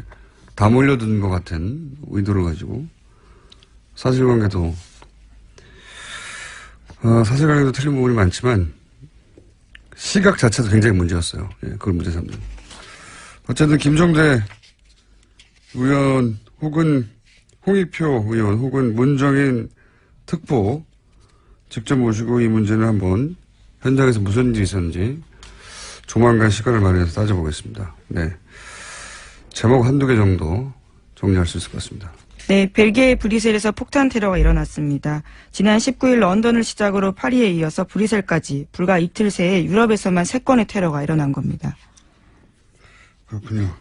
다 몰려든 것 같은 의도를 가지고 사실관계도 사실관계도 틀린 부분이 많지만 시각 자체도 굉장히 문제였어요. 예, 그걸 문제 삼는. 어쨌든 김종대 의원 혹은 홍익표 의원 혹은 문정인 특보 직접 모시고 이 문제는 한번 현장에서 무슨 일이 있었는지 조만간 시간을 마련해서 따져보겠습니다. 네. 제목 한두 개 정도 정리할 수 있을 것 같습니다. 네, 벨기에 브뤼셀에서 폭탄 테러가 일어났습니다. 지난 19일 런던을 시작으로 파리에 이어서 브뤼셀까지 불과 이틀 새에 유럽에서만 3건의 테러가 일어난 겁니다. 그렇군요.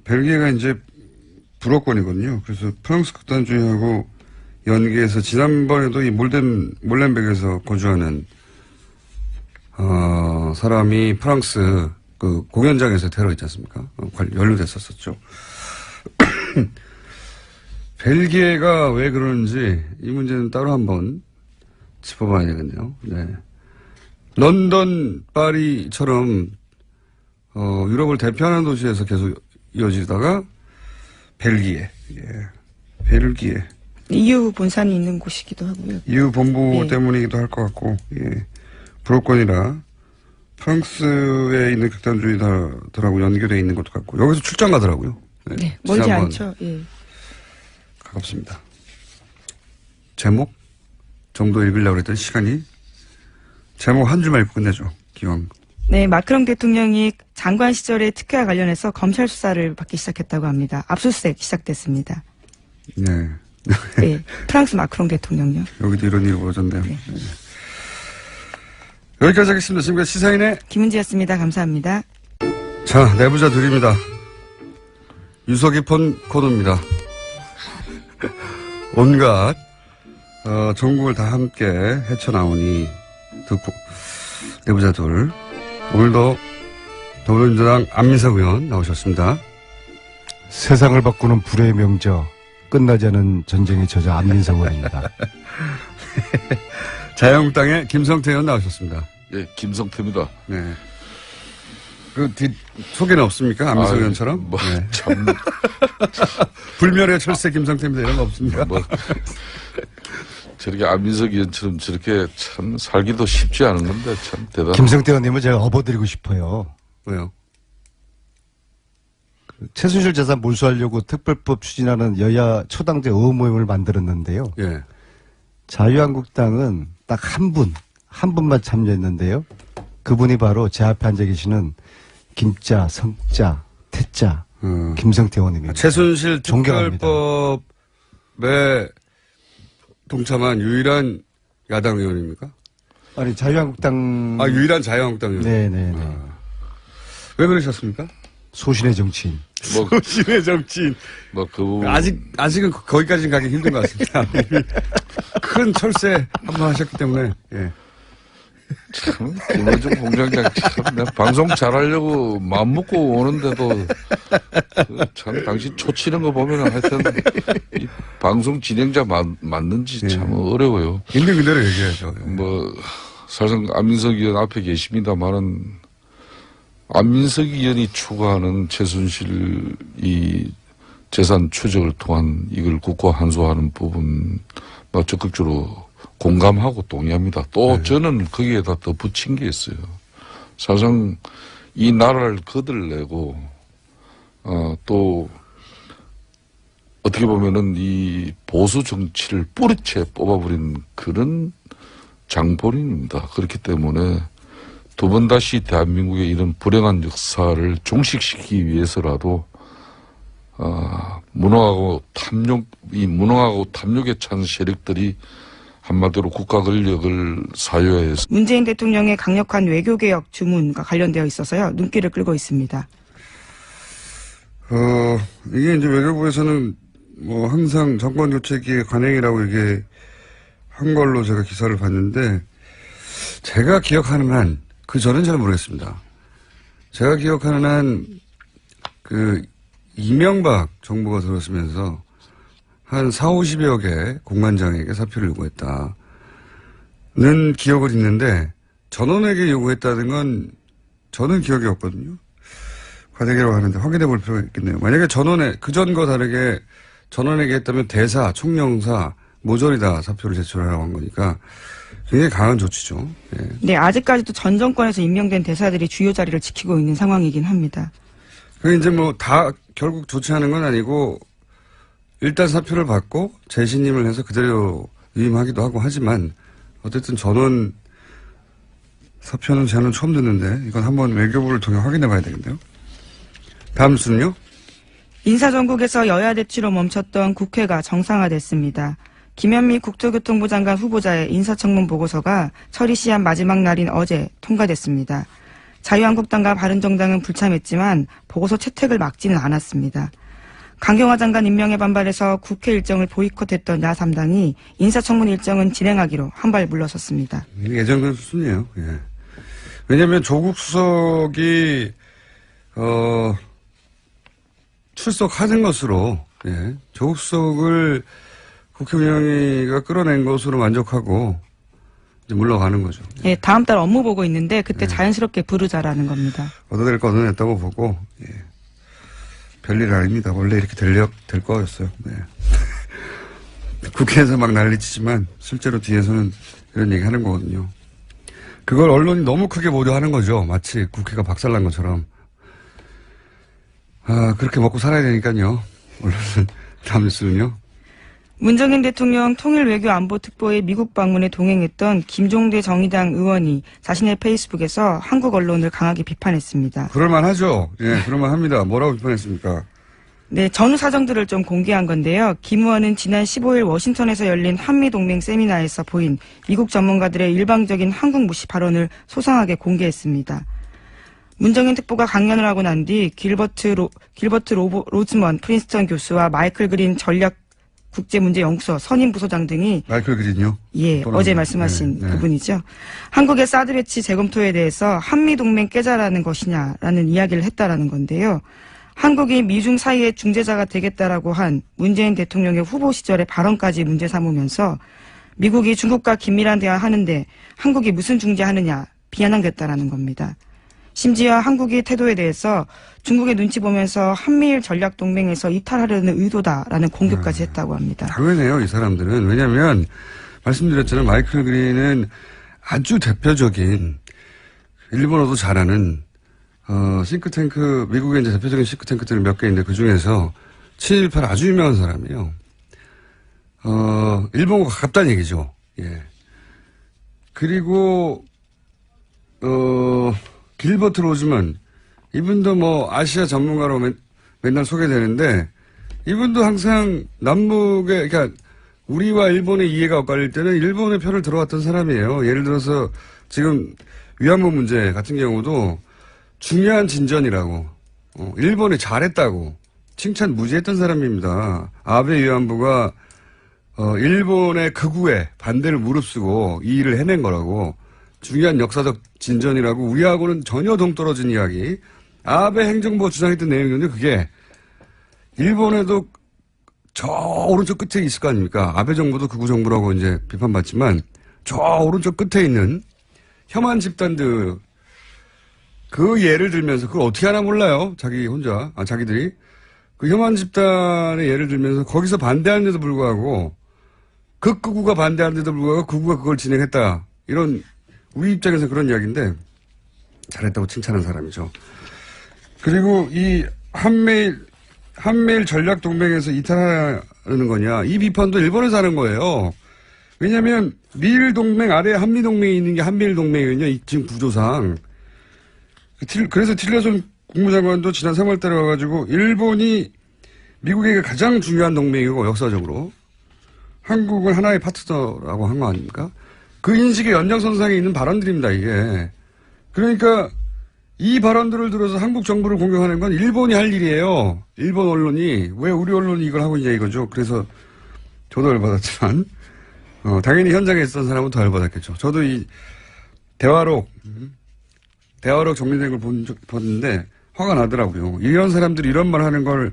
벨기에가 이제 불어권이거든요. 그래서 프랑스 극단주의하고 연계해서 지난번에도 이 몰렌백에서 거주하는 사람이 프랑스 그 공연장에서 테러 있지 않습니까? 연루됐었었죠. 벨기에가 왜 그러는지 이 문제는 따로 한번 짚어봐야 되겠네요. 네. 런던, 파리처럼 유럽을 대표하는 도시에서 계속 이어지다가 벨기에, 예. 벨기에. EU 본산이 있는 곳이기도 하고요. EU 본부 네. 때문이기도 할 것 같고, 예. 불어권이라 프랑스에 있는 극단주의자들하고 연계되어 있는 것도 같고, 여기서 출장 가더라고요. 네, 멀지 지난번 않죠. 예. 가깝습니다. 제목 정도 읽으려고 했더니 시간이 제목 한 줄만 읽고 끝내죠. 기왕. 네, 마크롱 대통령이 장관 시절의 특혜와 관련해서 검찰 수사를 받기 시작했다고 합니다. 압수수색 시작됐습니다. 네. 네, 프랑스 마크롱 대통령요. 여기도 이런 일이 벌어졌네요. 네. 네. 여기까지 하겠습니다. 지금까지 시사인의 김은지였습니다. 감사합니다. 자, 내부자 둘입니다. 유서 깊은 코너입니다. 온갖 전국을 다 함께 헤쳐나오니 듣고 내부자 둘. 오늘도 더불어민주당 안민석 의원 나오셨습니다. 세상을 바꾸는 불의 명저, 끝나지 않은 전쟁의 저자 안민석 의원입니다. 자유한국당의 김성태 의원 나오셨습니다. 예, 김성태입니다. 네. 그 소개는 없습니까? 안민석 의원처럼? 뭐, 네. 참. 불멸의 철새 김성태입니다. 이런 거 없습니까? 뭐, 저렇게 안민석 의원처럼 저렇게 참 살기도 쉽지 않은 건데 참 대단한. 김성태 의원님은 제가 업어드리고 싶어요. 왜요? 최순실 재산 몰수하려고 특별법 추진하는 여야 초당제 의원모임을 만들었는데요. 예. 자유한국당은 딱 한 분만 참여했는데요. 그분이 바로 제 앞에 앉아 계시는 김자, 성자, 태자, 김성태 의원님입니다. 최순실 존경합니다. 특별법에 동참한 유일한 야당 의원입니까? 아니, 자유한국당. 유일한 자유한국당 의원. 네네네. 왜 그러셨습니까? 소신의 정치인. 뭐, 소신의 정치인. 뭐, 그 부분. 아직은 거기까지는 가기 힘든 것 같습니다. 큰 철새 한번 하셨기 때문에, 예. 참, 김어준 공장장 참, 내가 방송 잘하려고 마음 먹고 오는데도, 참, 당신 초치는 거 보면 하여튼, 이 방송 진행자 맞는지 참 어려워요. 있는 그대로 얘기해야죠. 예. 뭐, 사실상 안민석 의원 앞에 계십니다만은, 안민석 의원이 추구하는 최순실 이 재산 추적을 통한 이걸 국가 환수하는 부분, 뭐 적극적으로 공감하고 동의합니다. 또 저는 거기에다 더 붙인 게 있어요. 사실상 이 나라를 거들내고, 또 어떻게 보면은 이 보수 정치를 뿌리채 뽑아버린 그런 장본인입니다. 그렇기 때문에 두 번 다시 대한민국의 이런 불행한 역사를 종식시키기 위해서라도 무능하고 탐욕에 찬 세력들이 한마디로 국가 권력을 사유해서 문재인 대통령의 강력한 외교개혁 주문과 관련되어 있어서요. 눈길을 끌고 있습니다. 이게 이제 외교부에서는 뭐 항상 정권 교체기의 관행이라고 이게 한 걸로 제가 기사를 봤는데 제가 기억하는 한 그 전엔 잘 모르겠습니다. 제가 기억하는 한 그 이명박 정부가 들어서면서 한 40~50여 개 공관장에게 사표를 요구했다는 기억을 있는데 전원에게 요구했다는 건 저는 기억이 없거든요. 과대기라고 하는데 확인해 볼 필요가 있겠네요. 만약에 전원에 그전과 다르게 전원에게 했다면 대사, 총영사, 모조리 다 사표를 제출하라고 한 거니까 굉장히 강한 조치죠. 예. 네, 아직까지도 전 정권에서 임명된 대사들이 주요 자리를 지키고 있는 상황이긴 합니다. 그 이제 뭐 다 결국 조치하는 건 아니고 일단 사표를 받고 재신임을 해서 그대로 위임하기도 하고 하지만 어쨌든 전원 사표는 저는 처음 듣는데 이건 한번 외교부를 통해 확인해 봐야 되겠네요. 다음 순요. 인사정국에서 여야 대치로 멈췄던 국회가 정상화됐습니다. 김현미 국토교통부 장관 후보자의 인사청문 보고서가 처리 시한 마지막 날인 어제 통과됐습니다. 자유한국당과 바른정당은 불참했지만 보고서 채택을 막지는 않았습니다. 강경화 장관 임명에 반발해서 국회 일정을 보이콧했던 야3당이 인사청문 일정은 진행하기로 한 발 물러섰습니다. 예정된 수순이에요. 예. 왜냐하면 조국 수석이 출석하는 것으로 조국 수석을 국회의원회가 끌어낸 것으로 만족하고 이제 물러가는 거죠. 예, 다음 달 업무 보고 있는데 그때 자연스럽게 부르자라는 겁니다. 얻어낼 거 얻어냈다고 보고 별일 아닙니다. 원래 이렇게 될 거였어요. 네. 국회에서 막 난리치지만 실제로 뒤에서는 이런 얘기 하는 거거든요. 그걸 언론이 너무 크게 보도하는 거죠. 마치 국회가 박살난 것처럼. 그렇게 먹고 살아야 되니까요. 언론은 다음 뉴스는요. 문정인 대통령 통일외교안보특보의 미국 방문에 동행했던 김종대 정의당 의원이 자신의 페이스북에서 한국 언론을 강하게 비판했습니다. 그럴만하죠. 예, 그럴만합니다. 뭐라고 비판했습니까? 네, 전후 사정들을 좀 공개한 건데요. 김 의원은 지난 15일 워싱턴에서 열린 한미동맹 세미나에서 보인 미국 전문가들의 일방적인 한국 무시 발언을 소상하게 공개했습니다. 문정인 특보가 강연을 하고 난 뒤 길버트 로즈먼 프린스턴 교수와 마이클 그린 전략 국제문제연구소 선임 부소장 등이 마이클 그린요? 예, 어제 말씀하신 그분이죠. 한국의 사드 배치 재검토에 대해서 한미동맹 깨자라는 것이냐라는 이야기를 했다라는 건데요. 한국이 미중 사이의 중재자가 되겠다라고 한 문재인 대통령의 후보 시절의 발언까지 문제 삼으면서 미국이 중국과 긴밀한 대화하는데 한국이 무슨 중재하느냐 비난하겠다라는 겁니다. 심지어 한국의 태도에 대해서 중국의 눈치 보면서 한미일 전략동맹에서 이탈하려는 의도다라는 공격까지 했다고 합니다. 당연해요, 이 사람들은. 왜냐하면 말씀드렸잖아요. 마이클 그린은 아주 대표적인 일본어도 잘하는 싱크탱크, 미국의 이제 대표적인 싱크탱크들이 몇 개 있는데 그 중에서 718 아주 유명한 사람이에요. 일본과 가깝다는 얘기죠. 예. 그리고 길버트 로즈먼 이분도 뭐 아시아 전문가로 맨날 소개되는데 이분도 항상 남북의 그러니까 우리와 일본의 이해가 엇갈릴 때는 일본의 편을 들어왔던 사람이에요. 예를 들어서 지금 위안부 문제 같은 경우도 중요한 진전이라고 일본이 잘했다고 칭찬 무지했던 사람입니다. 아베 위안부가 일본의 극우에 반대를 무릅쓰고 이 일을 해낸 거라고 중요한 역사적 진전이라고 우리하고는 전혀 동떨어진 이야기. 아베 행정부가 주장했던 내용이었는데 그게 일본에도 저 오른쪽 끝에 있을 거 아닙니까? 아베 정부도 극우 정부라고 이제 비판받지만 저 오른쪽 끝에 있는 혐한 집단들 그 예를 들면서 그걸 어떻게 하나 몰라요. 자기들이 그 혐한 집단의 예를 들면서 거기서 반대하는데도 불구하고 극우가 반대하는데도 불구하고 극우가 그걸 진행했다. 이런 우리 입장에서 그런 이야기인데 잘했다고 칭찬한 사람이죠. 그리고 이 한미일 전략동맹에서 이탈하는 거냐 이 비판도 일본에서 하는 거예요. 왜냐하면 미일 동맹 아래에 한미 동맹이 있는 게 한미일 동맹이거든요. 지금 구조상. 그래서 틸러슨 국무장관도 지난 3월 달에 와가지고 일본이 미국에게 가장 중요한 동맹이고 역사적으로 한국을 하나의 파트너라고 한 거 아닙니까? 그 인식의 연장선상에 있는 발언들입니다, 이게. 그러니까 이 발언들을 들어서 한국 정부를 공격하는 건 일본이 할 일이에요. 일본 언론이. 왜 우리 언론이 이걸 하고 있냐 이거죠. 그래서 저도 열받았지만, 당연히 현장에 있었던 사람은 더 열받았겠죠. 저도 이 대화록 정리된 걸 봤는데 화가 나더라고요. 이런 사람들이 이런 말 하는 걸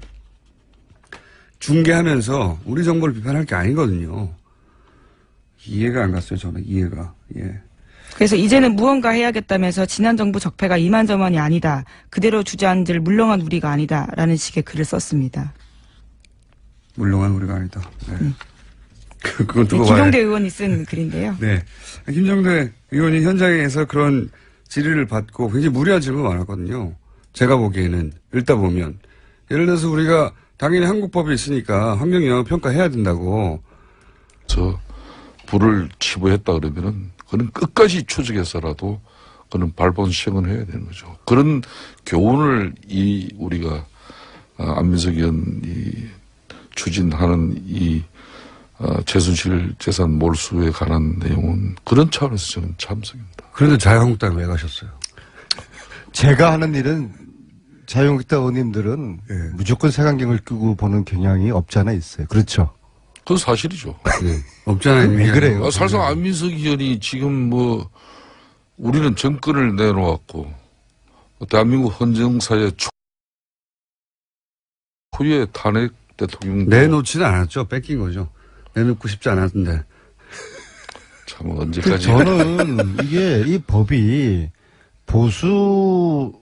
중계하면서 우리 정부를 비판할 게 아니거든요. 이해가 안 갔어요, 저는. 이해가. 예. 그래서 이제는 무언가 해야겠다면서 지난 정부 적폐가 이만저만이 아니다. 그대로 주저앉을 물렁한 우리가 아니다. 라는 식의 글을 썼습니다. 물렁한 우리가 아니다. 네. 그건 두고 봐요. 김종대 의원이 쓴 글인데요. 네. 김종대 의원이 현장에서 그런 질의를 받고 굉장히 무리한 질문이 많았거든요. 제가 보기에는 읽다 보면 예를 들어서 우리가 당연히 한국법이 있으니까 환경영향평가 해야 된다고. 저 불을 치부했다 그러면은 그는 끝까지 추적해서라도 그는 발본 시행을 해야 되는 거죠. 그런 교훈을 우리가 안민석 의원이 추진하는 최순실 재산 몰수에 관한 내용은 그런 차원에서 저는 참석입니다. 그런데 자유한국당 왜 가셨어요? 제가 하는 일은 자유한국당 의원님들은 예. 무조건 색안경을 끼고 보는 경향이 없지 않아 있어요. 그렇죠? 그건 사실이죠. 네. 없잖아요. 왜 그래요? 사실상 안민석 의원이 지금 우리는 정권을 내놓았고 대한민국 헌정사의 초유의 탄핵 대통령 내놓지는 않았죠. 뺏긴 거죠. 내놓고 싶지 않았는데. 참 언제까지 저는 이 법이 보수,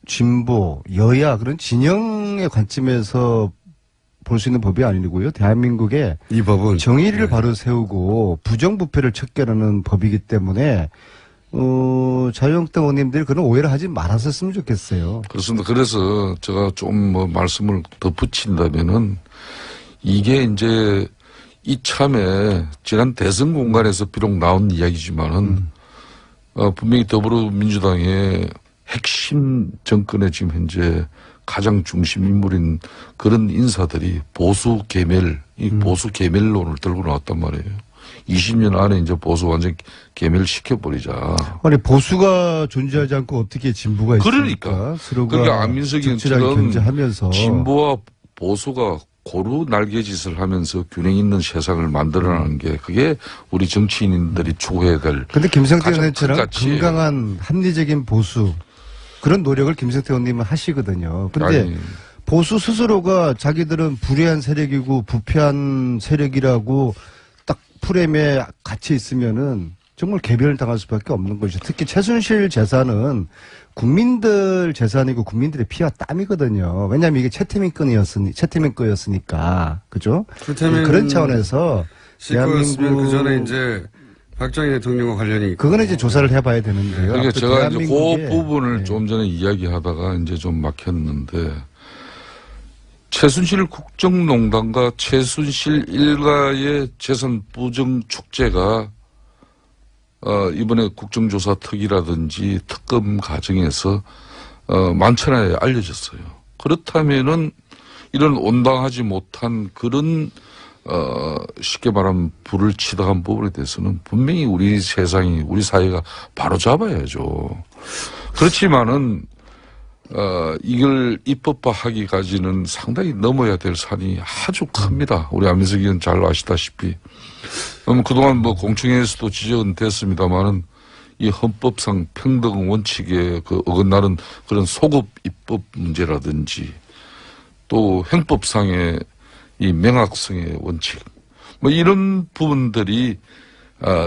진보, 여야 그런 진영의 관점에서 볼 수 있는 법이 아니고요. 대한민국의 이 법은 정의를 바로 세우고 부정부패를 척결하는 법이기 때문에 자유한국당 의원님들이 그런 오해를 하지 말았었으면 좋겠어요. 그렇습니다. 그래서 제가 좀 말씀을 덧붙인다면은 이게 이제 이참에 지난 대선 공간에서 비록 나온 이야기지만은 분명히 더불어민주당의 핵심 정권의 지금 현재 가장 중심 인물인 그런 인사들이 보수 계멸론을 들고 나왔단 말이에요. 20년 안에 이제 보수 완전 계멸시켜버리자. 아니 보수가 존재하지 않고 어떻게 진보가 있습니까? 그러니까. 서로가 그러니까 안민석 적절하게 의원처럼 견제하면서 진보와 보수가 고루 날개짓을 하면서 균형 있는 세상을 만들어내는 게 그게 우리 정치인들이 추구해야 될. 근데 김성태 가장 의원처럼 큰 가치예요. 건강한 합리적인 보수 그런 노력을 김성태 의원님은 하시거든요. 근데 아니, 보수 스스로가 자기들은 불의한 세력이고 부패한 세력이라고 딱 프레임에 갇혀 있으면은 정말 개별을 당할 수밖에 없는 것이죠. 특히 최순실 재산은 국민들 재산이고 국민들의 피와 땀이거든요. 왜냐하면 이게 채태민 거였으니까. 그죠? 그런 차원에서 대한민국 그 전에 이제 박정희 대통령과 관련이 있고. 그거는 이제 조사를 해봐야 되는데요. 그러니까 앞으로 제가 이제 그 대한민국의 부분을 네. 좀 전에 이야기하다가 이제 좀 막혔는데 최순실 국정농단과 최순실 일가의 재산 부정 축제가 이번에 국정조사 특위라든지 특검 과정에서 만천하에 알려졌어요. 그렇다면은 이런 온당하지 못한 그런 쉽게 말하면 불을 치닫은 부분에 대해서는 분명히 우리 세상이 우리 사회가 바로 잡아야죠. 그렇지만은 이걸 입법화하기까지는 상당히 넘어야 될 산이 아주 큽니다. 우리 안민석 의원 잘 아시다시피. 그동안 공청회에서도 지적은 됐습니다만은 이 헌법상 평등 원칙에 어긋나는 그런 소급 입법 문제라든지 또 행법상의 이 명확성의 원칙 이런 부분들이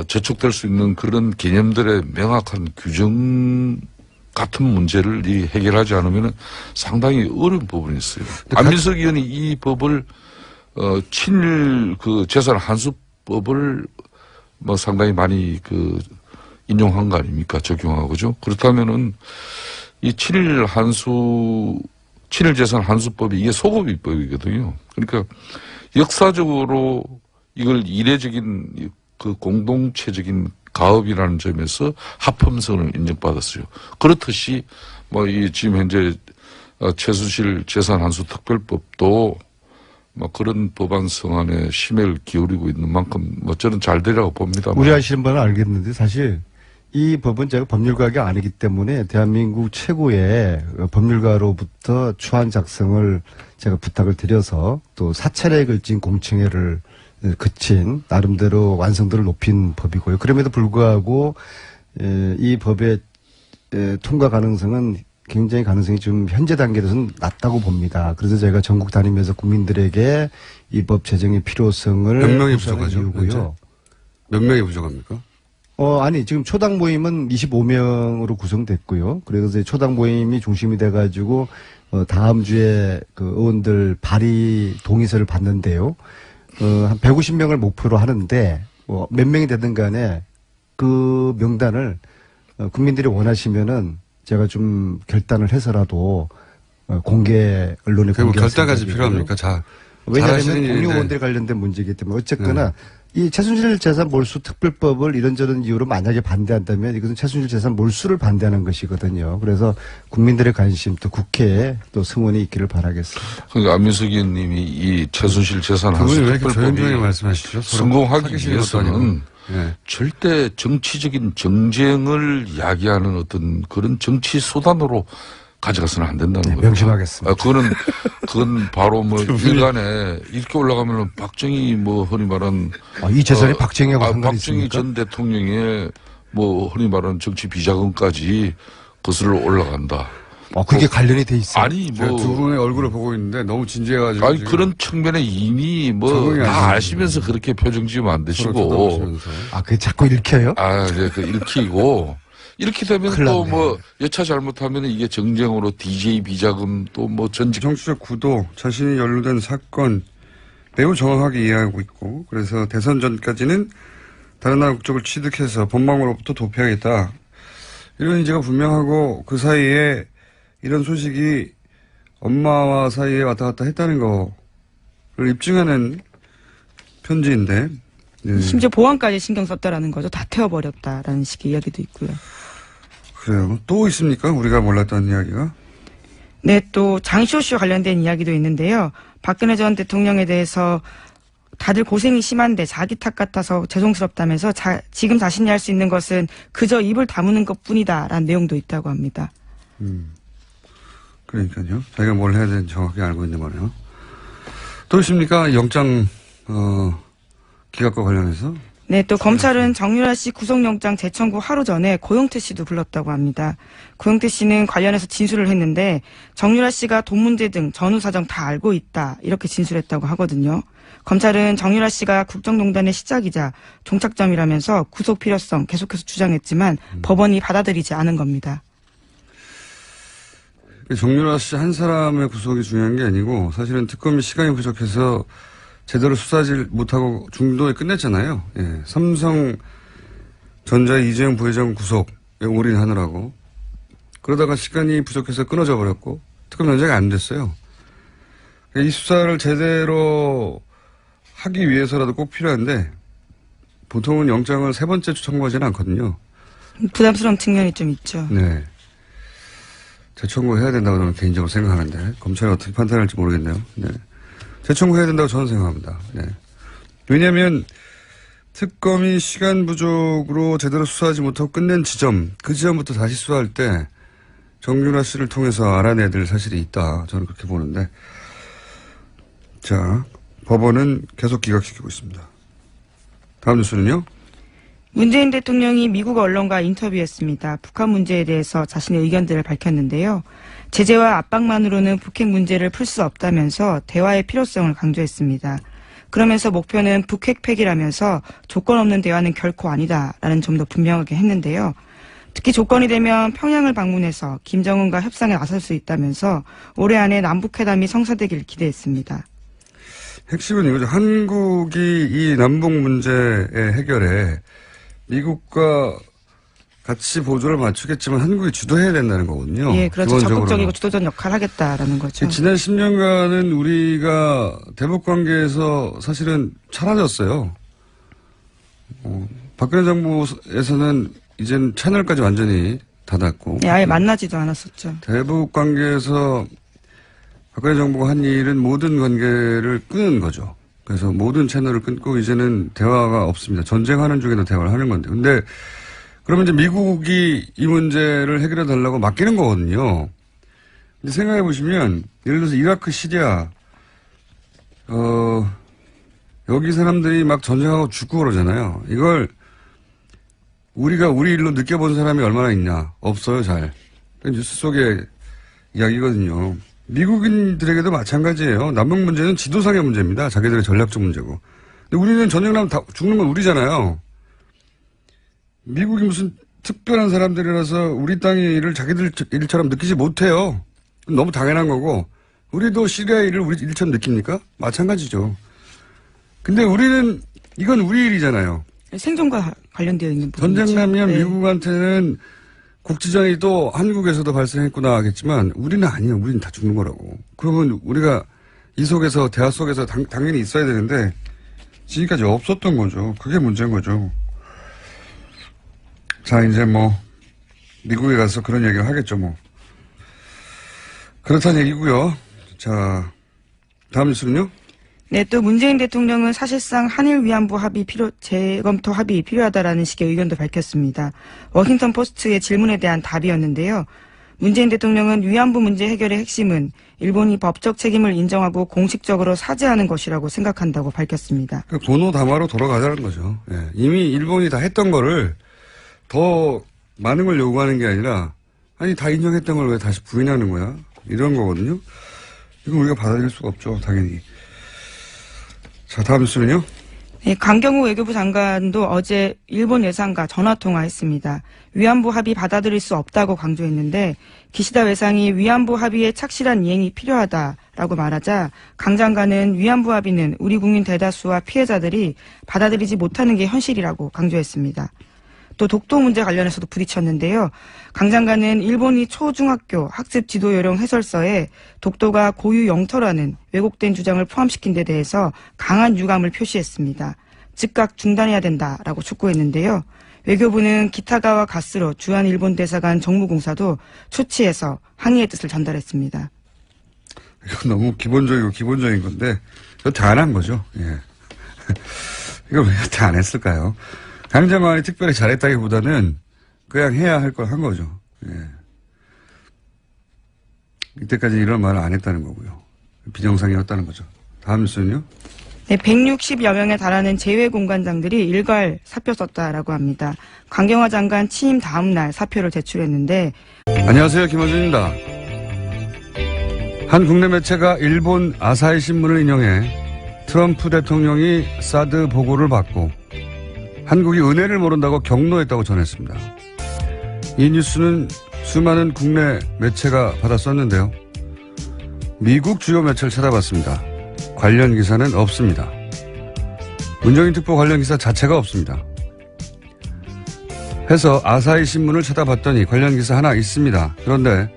저촉될 수 있는 그런 개념들의 명확한 규정 같은 문제를 해결하지 않으면 상당히 어려운 부분이 있어요. 안민석 의원이 이 법을 친일 재산 환수법을 상당히 많이 인용한 거 아닙니까? 적용하고죠. 그렇다면은 이 친일 재산 환수법이 이게 소급 입법이거든요. 그러니까 역사적으로 이걸 이례적인 공동체적인 가업이라는 점에서 합헌성을 인정받았어요. 그렇듯이 이 지금 현재 최순실 재산 환수 특별법도 그런 법안 성안에 심혈을 기울이고 있는 만큼 저는 잘 되라고 봅니다. 우려하시는 분은 알겠는데 사실 이 법은 제가 법률가가 아니기 때문에 대한민국 최고의 법률가로부터 초안 작성을 제가 부탁을 드려서 또 4차례에 걸친 공청회를 그친 나름대로 완성도를 높인 법이고요. 그럼에도 불구하고 이 법의 통과 가능성은 굉장히 가능성이 좀 현재 단계에서는 낮다고 봅니다. 그래서 제가 전국 다니면서 국민들에게 이 법 제정의 필요성을 몇 명이 부족하죠? 이유고요. 몇 명이 부족합니까? 아니 지금 초당 모임은 25명으로 구성됐고요. 그래서 초당 모임이 중심이 돼가지고 다음 주에 의원들 발의 동의서를 받는데요. 한 150명을 목표로 하는데 뭐 몇 명이 되든 간에 그 명단을 국민들이 원하시면은 제가 좀 결단을 해서라도 공개 언론에 그리고 공개할 결단까지 생각이고요. 필요합니까? 왜냐하면 잘하시는 일인데. 공유원들에 관련된 문제이기 때문에 어쨌거나 이 최순실 재산 몰수 특별법을 이런저런 이유로 만약에 반대한다면 이것은 최순실 재산 몰수를 반대하는 것이거든요. 그래서 국민들의 관심 또 국회에 또 승원이 있기를 바라겠습니다. 그러니까 안민석 의원님이 이 최순실 재산 그분이 환수 왜 이렇게 조용조용히 특별법이 말씀하시죠? 성공하기 사귀시는 것도 아니고. 위해서는 예. 절대 정치적인 정쟁을 야기하는 어떤 그런 정치 수단으로 가져가서는 안 된다는 거예요. 명심하겠습니다. 그건 바로 뭐 일간에 이렇게 올라가면은 박정희 뭐 흔히 말한 이 재산이 박정희하고 상관이 박정희 있습니까? 전 대통령의 뭐 흔히 말하는 정치 비자금까지 거슬러 올라간다. 그게 관련이 돼 있어요. 아니 제가 뭐 두 분의 얼굴을 보고 있는데 너무 진지해가지고. 아니 지금 그런 측면에 이미 뭐 적응이 안 다 되는 아시면서 그렇게 표정 지으면 안 서로 되시고 쳐다보시면서. 그게 자꾸 읽혀요? 이제 그 읽히고 이렇게 되면 큰일 또 났네. 뭐 여차 잘못하면 이게 정쟁으로 DJ 비자금 또 뭐 전직 정치적 구도, 자신이 연루된 사건 매우 정확하게 이해하고 있고 그래서 대선 전까지는 다른 나라 국적을 취득해서 본망으로부터 도피하겠다. 이런 의지가 분명하고 그 사이에 이런 소식이 엄마와 사이에 왔다 갔다 했다는 거를 입증하는 편지인데 네. 심지어 보안까지 신경 썼다라는 거죠. 다 태워버렸다라는 식의 이야기도 있고요. 그래요. 또 있습니까? 우리가 몰랐던 이야기가? 네, 또 장쇼쇼 관련된 이야기도 있는데요. 박근혜 전 대통령에 대해서 다들 고생이 심한데 자기 탓 같아서 죄송스럽다면서 지금 자신이 할 수 있는 것은 그저 입을 다무는 것뿐이다라는 내용도 있다고 합니다. 그러니까요. 자기가 뭘 해야 되는지 정확히 알고 있는 거네요. 또 있습니까? 영장 기각과 관련해서? 네, 또 검찰은 정유라 씨 구속영장 재청구 하루 전에 고영태 씨도 불렀다고 합니다. 고영태 씨는 관련해서 진술을 했는데 정유라 씨가 돈 문제 등 전후 사정 다 알고 있다 이렇게 진술했다고 하거든요. 검찰은 정유라 씨가 국정농단의 시작이자 종착점이라면서 구속 필요성 계속해서 주장했지만 법원이 받아들이지 않은 겁니다. 정유라 씨 한 사람의 구속이 중요한 게 아니고 사실은 특검이 시간이 부족해서 제대로 수사하지 못하고 중도에 끝냈잖아요. 예. 삼성전자 이재용 부회장 구속에 올인하느라고. 그러다가 시간이 부족해서 끊어져 버렸고 특검 연장이 안 됐어요. 이 수사를 제대로 하기 위해서라도 꼭 필요한데 보통은 영장을 세 번째 청구하지는 않거든요. 부담스러운 측면이 좀 있죠. 네. 재청구해야 된다고 저는 개인적으로 생각하는데 검찰이 어떻게 판단할지 모르겠네요. 네. 재청구해야 된다고 저는 생각합니다. 네. 왜냐하면 특검이 시간 부족으로 제대로 수사하지 못하고 끝낸 지점, 그 지점부터 다시 수사할 때 정유라 씨를 통해서 알아내야 될 사실이 있다. 저는 그렇게 보는데 자, 법원은 계속 기각시키고 있습니다. 다음 뉴스는요? 문재인 대통령이 미국 언론과 인터뷰했습니다. 북한 문제에 대해서 자신의 의견들을 밝혔는데요. 제재와 압박만으로는 북핵 문제를 풀 수 없다면서 대화의 필요성을 강조했습니다. 그러면서 목표는 북핵 폐기라면서 조건 없는 대화는 결코 아니다라는 점도 분명하게 했는데요. 특히 조건이 되면 평양을 방문해서 김정은과 협상에 나설 수 있다면서 올해 안에 남북회담이 성사되길 기대했습니다. 핵심은 이거죠. 한국이 이 남북 문제의 해결에 미국과 같이 보조를 맞추겠지만 한국이 주도해야 된다는 거거든요. 예, 그렇죠. 기본적으로는. 적극적이고 주도적 역할을 하겠다라는 거죠. 지난 10년간은 우리가 대북 관계에서 사실은 사라졌어요. 박근혜 정부에서는 이젠 채널까지 완전히 닫았고. 예, 아예 만나지도 않았었죠. 대북 관계에서 박근혜 정부가 한 일은 모든 관계를 끊은 거죠. 그래서 모든 채널을 끊고 이제는 대화가 없습니다. 전쟁하는 중에도 대화를 하는 건데. 근데 그러면 이제 미국이 이 문제를 해결해 달라고 맡기는 거거든요. 근데 생각해 보시면 예를 들어서 이라크, 시리아, 여기 사람들이 막 전쟁하고 죽고 그러잖아요. 이걸 우리가 우리 일로 느껴본 사람이 얼마나 있냐. 없어요, 잘. 뉴스 속의 이야기거든요. 미국인들에게도 마찬가지예요. 남북 문제는 지도상의 문제입니다. 자기들의 전략적 문제고. 근데 우리는 전쟁나면 다 죽는 건 우리잖아요. 미국이 무슨 특별한 사람들이라서 우리 땅의 일을 자기들 일처럼 느끼지 못해요. 너무 당연한 거고. 우리도 시리아의 일을 우리 일처럼 느낍니까? 마찬가지죠. 근데 우리는 이건 우리 일이잖아요. 생존과 관련되어 있는 부분이죠. 전쟁 나면 네. 미국한테는 국지전이 또 한국에서도 발생했구나 하겠지만 우리는 아니에요. 우리는 다 죽는 거라고. 그러면 우리가 이 속에서 대화 속에서 당연히 있어야 되는데 지금까지 없었던 거죠. 그게 문제인 거죠. 자, 이제 뭐 미국에 가서 그런 얘기를 하겠죠. 뭐 그렇다는 얘기고요. 자, 다음 뉴스는요. 네, 또 문재인 대통령은 사실상 한일 위안부 재검토 합의 필요하다라는 식의 의견도 밝혔습니다. 워싱턴 포스트의 질문에 대한 답이었는데요. 문재인 대통령은 위안부 문제 해결의 핵심은 일본이 법적 책임을 인정하고 공식적으로 사죄하는 것이라고 생각한다고 밝혔습니다. 고노다마로 돌아가자는 거죠. 예. 이미 일본이 다 했던 거를 더 많은 걸 요구하는 게 아니라 아니 다 인정했던 걸 왜 다시 부인하는 거야? 이런 거거든요. 이거 우리가 받아들일 수가 없죠. 당연히. 자, 다음 뉴스는요. 네, 강경호 외교부 장관도 어제 일본 외상과 전화통화했습니다. 위안부 합의 받아들일 수 없다고 강조했는데 기시다 외상이 위안부 합의의 착실한 이행이 필요하다라고 말하자 강 장관은 위안부 합의는 우리 국민 대다수와 피해자들이 받아들이지 못하는 게 현실이라고 강조했습니다. 또 독도 문제 관련해서도 부딪혔는데요. 강 장관은 일본이 초중학교 학습 지도 요령 해설서에 독도가 고유 영토라는 왜곡된 주장을 포함시킨 데 대해서 강한 유감을 표시했습니다. 즉각 중단해야 된다라고 촉구했는데요. 외교부는 기타가와 가스로 주한 일본 대사관 정무공사도 초치해서 항의의 뜻을 전달했습니다. 이건 너무 기본적인 건데 여태 안 한 거죠. 예. 이걸 왜 여태 안 했을까요? 강 장관이 특별히 잘했다기보다는 그냥 해야 할 걸 한 거죠. 예. 이때까지 이런 말을 안 했다는 거고요. 비정상이었다는 거죠. 다음 뉴스는요. 네, 160여 명에 달하는 재외공관장들이 일괄 사표 썼다라고 합니다. 강경화 장관 취임 다음 날 사표를 제출했는데 안녕하세요. 김어준입니다. 한 국내 매체가 일본 아사히 신문을 인용해 트럼프 대통령이 사드 보고를 받고 한국이 은혜를 모른다고 격노했다고 전했습니다. 이 뉴스는 수많은 국내 매체가 받았었는데요. 미국 주요 매체를 찾아봤습니다. 관련 기사는 없습니다. 문정인 특보 관련 기사 자체가 없습니다. 해서 아사히 신문을 찾아봤더니 관련 기사 하나 있습니다. 그런데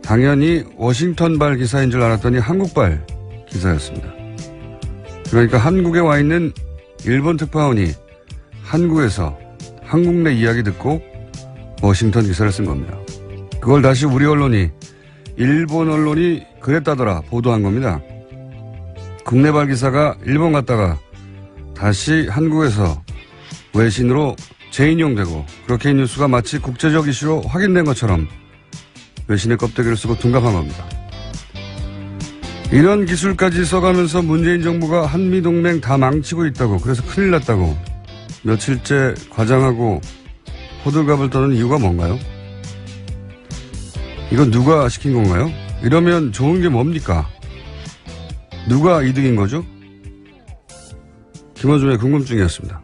당연히 워싱턴발 기사인 줄 알았더니 한국발 기사였습니다. 그러니까 한국에 와 있는 일본 특파원이 한국에서 한국 내 이야기 듣고 워싱턴 기사를 쓴 겁니다. 그걸 다시 우리 언론이 일본 언론이 그랬다더라 보도한 겁니다. 국내발 기사가 일본 갔다가 다시 한국에서 외신으로 재인용되고 그렇게 이 뉴스가 마치 국제적 이슈로 확인된 것처럼 외신의 껍데기를 쓰고 둔갑한 겁니다. 이런 기술까지 써가면서 문재인 정부가 한미동맹 다 망치고 있다고 그래서 큰일 났다고 며칠째 과장하고 호들갑을 떠는 이유가 뭔가요? 이건 누가 시킨 건가요? 이러면 좋은 게 뭡니까? 누가 이득인 거죠? 김어준의 궁금증이었습니다.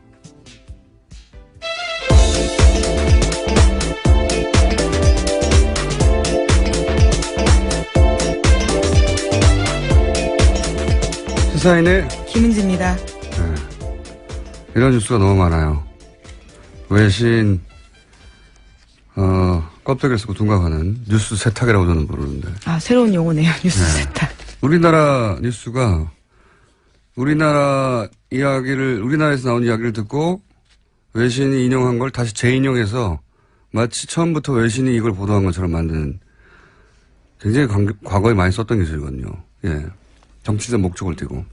시사인의 김은지입니다. 네. 이런 뉴스가 너무 많아요. 외신 껍데기를 쓰고 둔갑하는 뉴스 세탁이라고 저는 부르는데. 아, 새로운 용어네요. 뉴스 세탁. 우리나라 뉴스가 우리나라에서 나온 이야기를 듣고 외신이 인용한 걸 다시 재인용해서 마치 처음부터 외신이 이걸 보도한 것처럼 만드는 굉장히 과거에 많이 썼던 기술이거든요. 예. 정치적 목적을 띠고.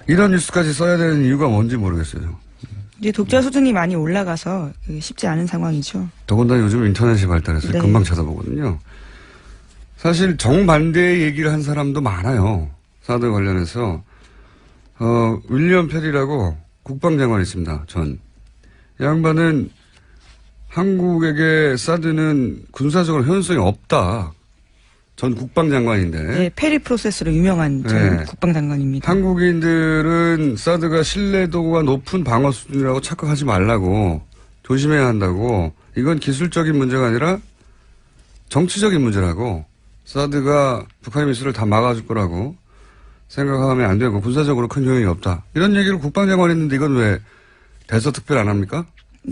이런 뉴스까지 써야 되는 이유가 뭔지 모르겠어요. 이제 독자 수준이 많이 올라가서 쉽지 않은 상황이죠. 더군다나 요즘 인터넷이 발달해서 네. 금방 찾아보거든요. 사실 정반대의 얘기를 한 사람도 많아요. 사드 관련해서. 윌리엄 페리라고 국방장관이 있습니다. 이 양반은 한국에게 사드는 군사적으로 현수성이 없다. 전 국방장관인데. 네, 페리 프로세스로 유명한 전 국방장관입니다. 한국인들은 사드가 신뢰도가 높은 방어 수준이라고 착각하지 말라고 조심해야 한다고. 이건 기술적인 문제가 아니라 정치적인 문제라고. 사드가 북한의 미사일을 다 막아줄 거라고. 생각하면 안 되고 군사적으로 큰 효용이 없다. 이런 얘기를 국방장관이 했는데 이건 왜 대서특별 안 합니까?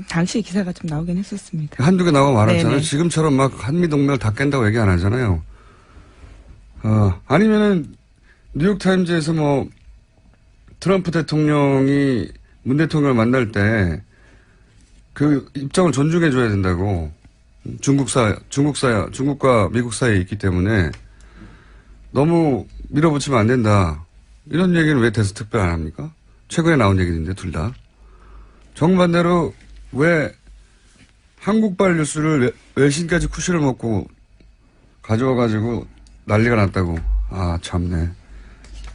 당시 기사가 좀 나오긴 했었습니다. 한두 개 나와 말았잖아요. 네네. 지금처럼 막 한미동맹을 다 깬다고 얘기 안 하잖아요. 아니면은 뉴욕타임즈에서 뭐 트럼프 대통령이 문 대통령을 만날 때 그 입장을 존중해 줘야 된다고. 중국과 미국 사이에 있기 때문에 너무 밀어붙이면 안 된다. 이런 얘기는 왜 대서특별 안 합니까? 최근에 나온 얘기인데 둘 다. 정반대로 왜 한국발 뉴스를 외신까지 쿠시를 먹고 가져와가지고 난리가 났다고. 아, 참네.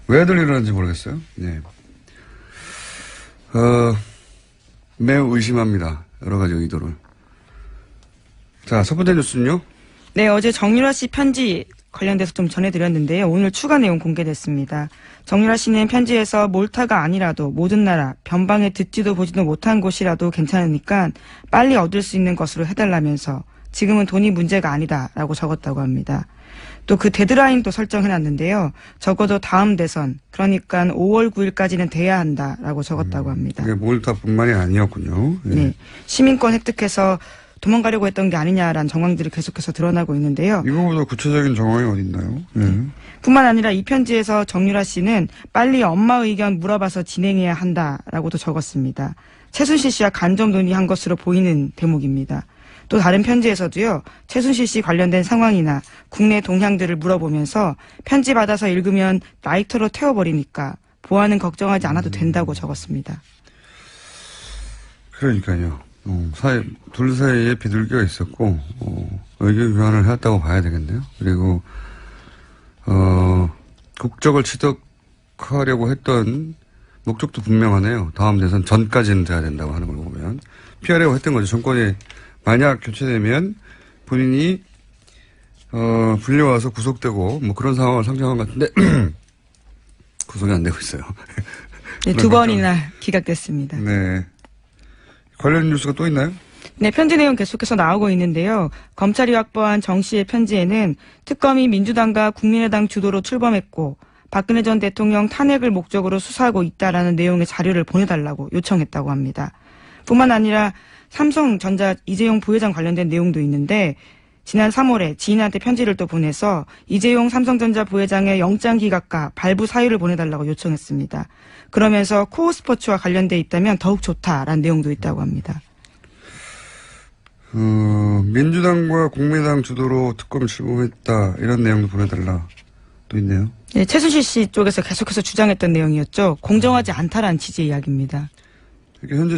왜들 이러는지 모르겠어요. 네. 매우 의심합니다. 여러 가지 의도를. 자, 첫 번째 뉴스는요? 네, 어제 정유라 씨 편지 관련돼서 좀 전해드렸는데요. 오늘 추가 내용 공개됐습니다. 정유라 씨는 편지에서 몰타가 아니라도 모든 나라, 변방에 듣지도 보지도 못한 곳이라도 괜찮으니까 빨리 얻을 수 있는 것으로 해달라면서 지금은 돈이 문제가 아니다라고 적었다고 합니다. 또 그 데드라인도 설정해놨는데요. 적어도 다음 대선, 그러니까 5월 9일까지는 돼야 한다라고 적었다고 합니다. 그게 몰타뿐만이 아니었군요. 네. 네, 시민권 획득해서 도망가려고 했던 게 아니냐라는 정황들이 계속해서 드러나고 있는데요. 이거보다 구체적인 정황이 어디 있나요? 네. 뿐만 아니라 이 편지에서 정유라 씨는 빨리 엄마 의견 물어봐서 진행해야 한다라고도 적었습니다. 최순실 씨와 간접 논의한 것으로 보이는 대목입니다. 또 다른 편지에서도요. 최순실 씨 관련된 상황이나 국내 동향들을 물어보면서 편지 받아서 읽으면 라이터로 태워버리니까 보안은 걱정하지 않아도 된다고 적었습니다. 그러니까요. 둘 사이에 비둘기가 있었고, 의견 교환을 했다고 봐야 되겠네요. 그리고, 국적을 취득하려고 했던 목적도 분명하네요. 다음 대선 전까지는 돼야 된다고 하는 걸 보면. 피하려고 했던 거죠. 정권이 만약 교체되면 본인이, 불려와서 구속되고, 뭐 그런 상황을 상정한 것 같은데, 구속이 안 되고 있어요. 네, 두 번이나 기각됐습니다. 네. 관련 뉴스가 또 있나요? 네, 편지 내용 계속해서 나오고 있는데요. 검찰이 확보한 정 씨의 편지에는 특검이 민주당과 국민의당 주도로 출범했고 박근혜 전 대통령 탄핵을 목적으로 수사하고 있다라는 내용의 자료를 보내달라고 요청했다고 합니다. 뿐만 아니라 삼성전자 이재용 부회장 관련된 내용도 있는데 지난 3월에 지인한테 편지를 또 보내서 이재용 삼성전자 부회장의 영장 기각과 발부 사유를 보내달라고 요청했습니다. 그러면서 코어 스포츠와 관련돼 있다면 더욱 좋다라는 내용도 있다고 합니다. 민주당과 국민의당 주도로 특검 출범했다 이런 내용도 보내달라 또 있네요. 네, 최순실 씨 쪽에서 계속해서 주장했던 내용이었죠. 공정하지 않다라는 취지의 이야기입니다. 이렇게 현재